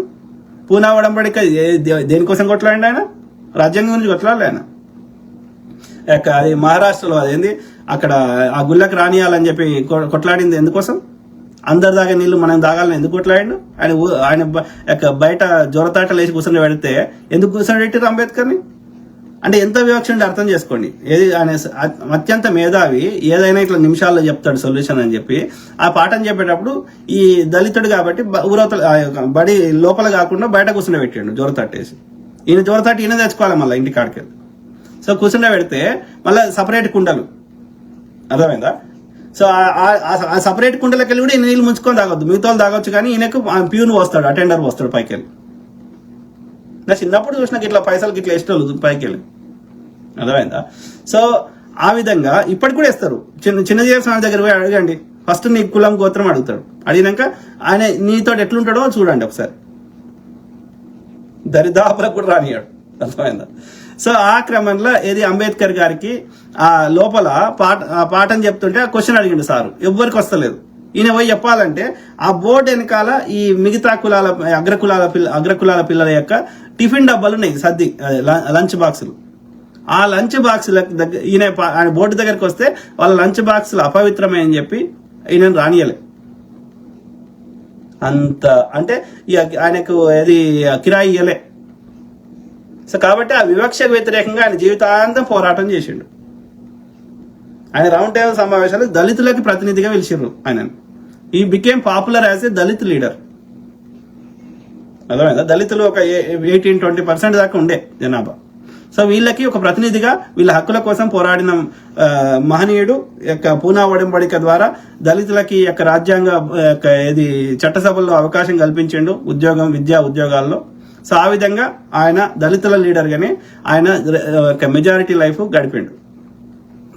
పూనా ఒడంబడిక దేనికోసం కొట్లాడండి? ఆయన రాజ్యాంగం గురించి కొట్లాడలే. ఆయన అది మహారాష్ట్రలో అదేంది అక్కడ ఆ గుళ్ళకి రానియాలని చెప్పి కొట్లాడింది ఎందుకోసం? అందరు దాగా నీళ్లు మనం దాగాలని ఎందుకు కొట్లాడిండు? ఆయన బయట జొరతాటలు వేసి కూర్చొని పెడితే ఎందుకు కూర్చొని పెట్టారు అంబేద్కర్ని? అంటే ఎంత వివక్ష ఉంటే అర్థం చేసుకోండి. ఏది ఆయన అత్యంత మేధావి, ఏదైనా ఇట్లా నిమిషాల్లో చెప్తాడు సొల్యూషన్ అని చెప్పి ఆ పాఠం చెప్పేటప్పుడు ఈ దళితుడు కాబట్టి ఊరవతల బడి లోపల కాకుండా బయట కూర్చుని పెట్టాడు జొరతట్టేసి. ఈయన జొరతట్టి ఈయన తెచ్చుకోవాలి మళ్ళీ ఇంటి కాడికి. సో కూర్చుండే పెడితే మళ్ళీ సపరేట్ కుండలు, అర్థమైందా? సో ఆ సపరేట్ కుండలకి వెళ్ళి కూడా ఈయన నీళ్ళు ముంచుకొని తాగొద్దు, మిగతా వాళ్ళు తాగొచ్చు, కానీ ఈయనకు ప్యూన్ పోస్తాడు, అటెండర్ పోస్తాడు పైకి వెళ్ళి. నా చిన్నప్పుడు చూసినాక ఇట్లా పైసలకి ఇట్లా ఇష్టం పైకి వెళ్ళి, అర్థమైందా? సో ఆ విధంగా ఇప్పటికి కూడా ఇస్తారు. చిన్నజీవ స్వామి దగ్గర పోయి అడగండి, ఫస్ట్ నీ కులం గోత్రం అడుగుతాడు. అడిగినాక ఆయన నీతో ఎట్లుంటాడో చూడండి ఒకసారి. దరిదాపులకు కూడా రానియాడు, అర్థమైందా? సో ఆ క్రమంలో ఏది అంబేద్కర్ గారికి ఆ లోపల పాఠం చెప్తుంటే ఆ క్వశ్చన్ అడిగిండు సారు, ఎవ్వరికి వస్తలేదు. ఈయన పోయి చెప్పాలంటే ఆ బోర్డు వెనకాల ఈ మిగతా కులాల అగ్రకులాల పిల్లల యొక్క టిఫిన్ డబ్బాలు ఉన్నాయి, సర్ది లంచ్ బాక్సులు. ఆ లంచ్ బాక్సుల దగ్గర ఆయన బోర్డు దగ్గరికి వస్తే వాళ్ళ లంచ్ బాక్సులు అపవిత్రమే అని చెప్పి ఈయన రానియలే. అంత అంటే ఆయనకు ఏది కిరాయి ఇయ్యలే. సో కాబట్టి ఆ వివక్షకు వ్యతిరేకంగా ఆయన జీవితాంతం పోరాటం చేసిండు. ఆయన రౌండ్ టేబుల్ సమావేశాలు దళితులకి ప్రతినిధిగా పిలిచిర్రు ఆయన. He became popular as a Dalit leader, అర్థమైందా? దళితులు ఒక 18-20% దాకా ఉండే జనాభా. సో వీళ్ళకి ఒక ప్రతినిధిగా వీళ్ళ హక్కుల కోసం పోరాడిన మహనీయుడు యొక్క పూనా ఒడంబడిక ద్వారా దళితులకి యొక్క రాజ్యాంగ ఇది చట్టసభల్లో అవకాశం కల్పించిండు, విద్యా ఉద్యోగాల్లో. సో ఆ విధంగా ఆయన దళితుల లీడర్గానే ఆయన మెజారిటీ లైఫ్ గడిపిండు.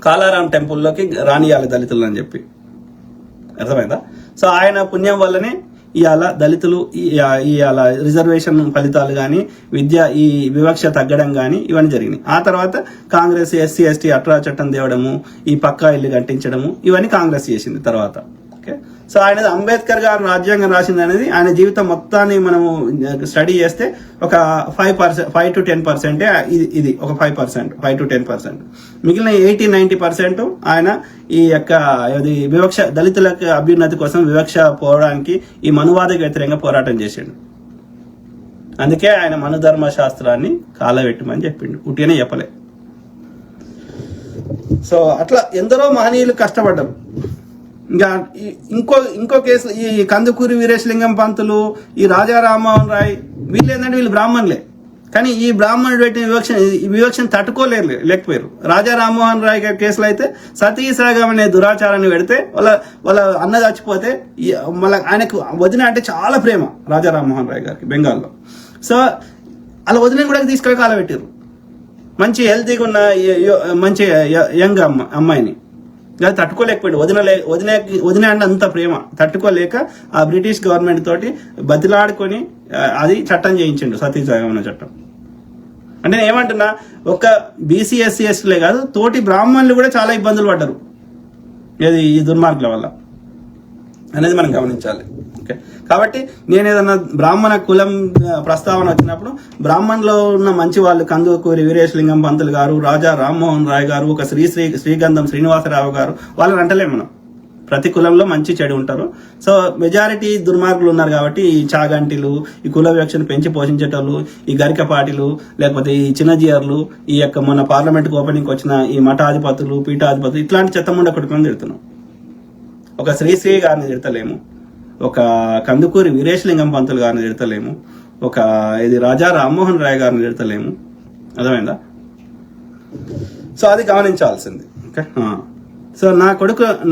కాలారాం టెంపుల్లోకి రానియాలి దళితులు అని చెప్పి, అర్థమైందా? సో ఆయన పుణ్యం వల్లనే ఇవాళ దళితులు ఇవాళ రిజర్వేషన్ ఫలితాలు కానీ ఈ వివక్ష తగ్గడం కానీ ఇవన్నీ జరిగినాయి. ఆ తర్వాత కాంగ్రెస్ SC ST అట్రా చట్టం తేవడము, ఈ పక్కా ఇల్లు కట్టించడము, ఇవన్నీ కాంగ్రెస్ చేసింది తర్వాత. ఓకే, సో ఆయన అంబేద్కర్ గారు రాజ్యాంగం రాసింది అనేది ఆయన జీవితం మొత్తాన్ని మనము స్టడీ చేస్తే ఒక 5 to 10% ఇది ఒక 5 to 10%. మిగిలిన 80-90% ఆయన ఈ యొక్క వివక్ష దళితులకు అభ్యున్నతి కోసం వివక్ష పోవడానికి ఈ మనువాదకు వ్యతిరేకంగా పోరాటం చేసిండు. అందుకే ఆయన మనుధర్మ శాస్త్రాన్ని కాలబెట్టమని చెప్పిండు, ఉట్టిగానే చెప్పలే. సో అట్లా ఎందరో మహనీయులు కష్టపడ్డారు. ఇంకా ఇంకో కేసు ఈ కందుకూరి వీరేశలింగం పంతులు, ఈ రాజా రామ్మోహన్ రాయ్, వీళ్ళు ఏంటంటే వీళ్ళు బ్రాహ్మణులే. కానీ ఈ బ్రాహ్మణుడు పెట్టిన వివక్షను లేకపోయారు. రాజా రామ్మోహన్ రాయ్ గారి కేసులో అయితే సతీసాగం అనే దురాచారాన్ని పెడితే వాళ్ళ అన్న చచ్చిపోతే మళ్ళీ ఆయనకు వదిన అంటే చాలా ప్రేమ రాజా రామ్మోహన్ రాయ్ గారికి బెంగాల్లో. సో అలా వదిన కూడా తీసుకెళ్ళి కాలబెట్టారు. మంచి హెల్తీగా ఉన్న మంచి యంగ్ అమ్మాయిని అది తట్టుకోలేకపోయాడు. వదిన అంటే అంత ప్రేమ తట్టుకోలేక ఆ బ్రిటిష్ గవర్నమెంట్ తోటి బతిలాడుకొని అది చట్టం చేయించిండు, సతీసాగమన చట్టం. అంటే నేను ఏమంటున్నా, ఒక బీసీ ఎస్సీ ఎస్టీలే కాదు, తోటి బ్రాహ్మణులు కూడా చాలా ఇబ్బందులు పడ్డారు ఈ దుర్మార్గుల వల్ల అనేది మనం గమనించాలి. ఓకే, కాబట్టి నేను ఏదన్నా బ్రాహ్మణ కులం ప్రస్తావన వచ్చినప్పుడు బ్రాహ్మణులో ఉన్న మంచి వాళ్ళు కందుకూరి వీరేశలింగం పంతులు గారు, రాజా రామ్మోహన్ రాయ్ గారు, ఒక శ్రీగంధం శ్రీనివాసరావు గారు, వాళ్ళని అంటలేం మనం. ప్రతి కులంలో మంచి చెడు ఉంటారు. సో మెజారిటీ దుర్మార్గులు ఉన్నారు కాబట్టి ఈ చాగంటిలు, ఈ కుల వివక్షను పెంచి పోషించేటోళ్ళు, ఈ గరికపాటిలు, లేకపోతే ఈ చిన్నజీయర్లు, ఈ యొక్క మన పార్లమెంట్కి ఓపెనింగ్ వచ్చిన ఈ మఠాధిపతులు, పీఠాధిపతులు, ఇట్లాంటి చెత్తముండ కొట్టుకొని తిడుతున్నాం. ఒక శ్రీ గారిని తిడతలేము, ఒక కందుకూరి వీరేశలింగం పంతులు గారిని తిడతలేము, ఒక ఇది రాజా రామ్మోహన్ రాయ్ గారిని తిడతలేము. అర్థమైందా? సో అది గమనించాల్సింది. ఓకే, సో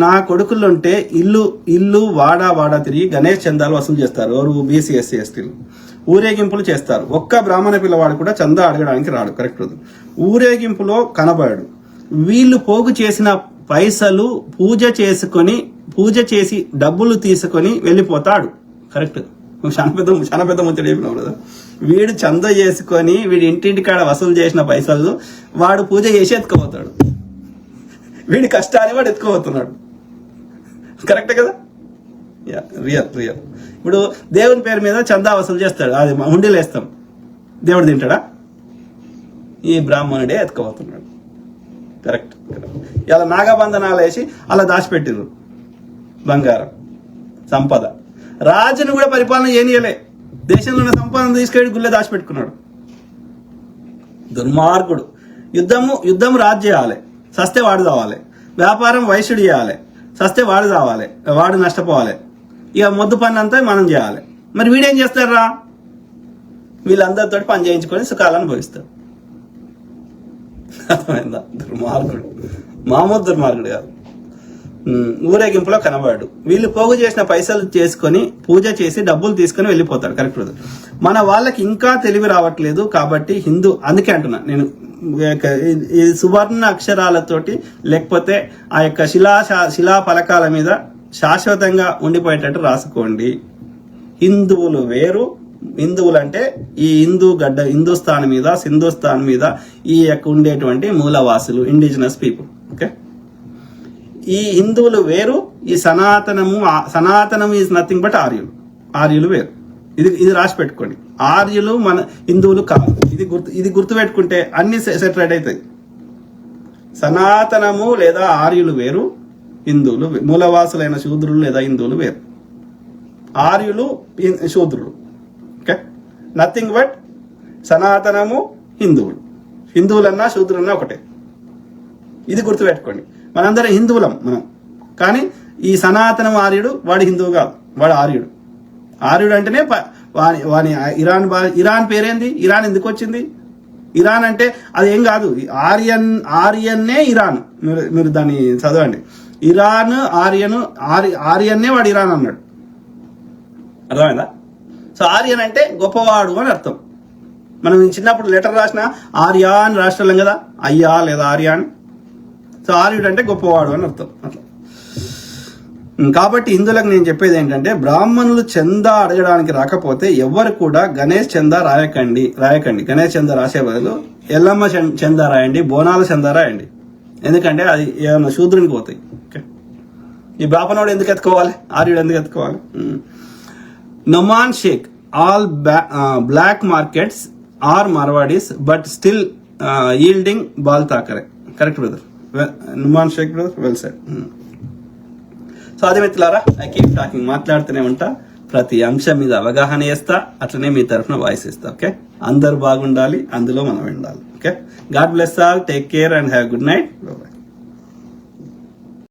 నా కొడుకులుంటే ఇల్లు వాడా తిరిగి గణేష్ చందాలు వసూలు చేస్తారు. ఎవరు? బీసీ ఎస్సీ ఎస్టీలు. ఊరేగింపులు చేస్తారు. ఒక్క బ్రాహ్మణ పిల్లవాడు కూడా చందా అడగడానికి రాడు. కరెక్ట్. ఊరేగింపులో కనబడాడు. వీళ్ళు పోగు చేసిన పైసలు పూజ చేసి డబ్బులు తీసుకొని వెళ్ళిపోతాడు. కరెక్ట్. చాలా పెద్ద ముచ్చట చెప్పినావు కదా. వీడు చంద చేసుకొని వీడి ఇంటింటికాడ వసూలు చేసిన పైసలు వాడు పూజ చేసి ఎత్తుకుపోతాడు. వీడి కష్టాన్ని వాడు ఎత్తుకుపోతున్నాడు. కరెక్టే కదా? రియల్. ఇప్పుడు దేవుని పేరు మీద చందా వసూలు చేస్తాడు, అది హుండీలు వేస్తాం, దేవుడు తింటాడా? ఈ బ్రాహ్మణుడే ఎత్తుకుపోతున్నాడు. కరెక్ట్. ఇలా నాగబంధనాలు వేసి అలా దాచిపెట్టిరు బంగారం సంపద. రాజును కూడా పరిపాలన చేయనీయలే. దేశంలో ఉన్న సంపదను తీసుకెళ్ళి గుళ్ళే దాచిపెట్టుకున్నాడు. దుర్మార్గుడు. యుద్ధము రాజు చేయాలి, సస్తే వాడు చావాలి. వ్యాపారం వైశ్యుడు చేయాలి, సస్తే వాడు చావాలి, వాడు నష్టపోవాలి. ఇక మొద్దు పని అంతా మనం చేయాలి. మరి వీడేం చేస్తారా? వీళ్ళందరితో పని చేయించుకొని సుఖాలను అనుభవిస్తారు. అర్థమైందా? దుర్మార్గుడు, మామూలు దుర్మార్గుడు కాదు. ఊరేగింపులో కనబడు. వీళ్ళు పోగు చేసిన పైసలు చేసుకొని పూజ చేసి డబ్బులు తీసుకొని వెళ్ళిపోతాడు. కరెక్ట్. మన వాళ్ళకి ఇంకా తెలివి రావట్లేదు కాబట్టి అందుకే అంటున్నా నేను, ఈ సువర్ణ అక్షరాలతోటి లేకపోతే ఆ యొక్క శిలా ఫలకాల మీద శాశ్వతంగా ఉండిపోయేటట్టు రాసుకోండి. హిందువులు వేరు. హిందువులు అంటే ఈ హిందుస్థాన్ మీద, సింధుస్థాన్ మీద ఈ యొక్క ఉండేటువంటి మూలవాసులు, ఇండిజినస్ పీపుల్. ఓకే, ఈ హిందువులు వేరు. ఈ సనాతనము ఈజ్ నథింగ్ బట్ ఆర్యులు వేరు. ఇది రాసి పెట్టుకోండి. ఆర్యులు మన హిందువులు కాదు. ఇది గుర్తుపెట్టుకుంటే అన్ని సెటరేట్ అవుతాయి. సనాతనము లేదా ఆర్యులు వేరు, హిందువులు మూలవాసులైన శూద్రులు లేదా హిందువులు వేరు. ఆర్యులు శూద్రులు. ఓకే, నథింగ్ బట్ సనాతనము హిందువులు. హిందువులన్నా శూద్రులన్నా ఒకటే. ఇది గుర్తుపెట్టుకోండి. మనందరం హిందువులం మనం. కానీ ఈ సనాతనం ఆర్యుడు వాడు హిందువు కాదు, వాడు ఆర్యుడు. ఆర్యుడు అంటేనే వాని ఇరాన్ పేరేంది? ఇరాన్ ఎందుకు వచ్చింది? ఇరాన్ అంటే అది ఏం కాదు, ఆర్యన్నే ఇరాన్. మీరు దాన్ని చదవండి. ఇరాన్ ఆర్యన్నే వాడు ఇరాన్ అన్నాడు. అర్థమైందా? సో ఆర్యన్ అంటే గొప్పవాడు అని అర్థం. మనం చిన్నప్పుడు లెటర్ రాసిన ఆర్యా అని రాష్ట్రం కదా, అయ్యా లేదా ఆర్యా అని. సో ఆర్యుడు అంటే గొప్పవాడు అని అర్థం. అట్లా కాబట్టి హిందువులకు నేను చెప్పేది ఏంటంటే, బ్రాహ్మణులు చందా అడగడానికి రాకపోతే ఎవరు కూడా గణేష్ చందా రాయకండి. గణేష్ చందా రాసే బదులు ఎల్లమ్మ చందా రాయండి, బోనాల చందా రాయండి. ఎందుకంటే అది ఏమన్నా శూద్రునికి పోతాయి. ఓకే, ఈ బ్రాహ్మణుడు ఎందుకు ఎత్తుకోవాలి? ఆర్యుడు ఎందుకు ఎత్తుకోవాలి? Noman Sheikh all black markets are Marwaris but still yielding Bal Thackeray. Correct brother, Numan Sheikh brother, well said. So అదే మిత్రులారా, ఐ కీప్ టాకింగ్, మాట్లాడుతూనే ఉంటా. ప్రతి అంశం మీద అవగాహన చేస్తా, అట్లనే మీ తరఫున వాయిస్ ఇస్తా. ఓకే, అందరూ బాగుండాలి, అందులో మనం ఉండాలి. Okay, God bless all, take care and have good night.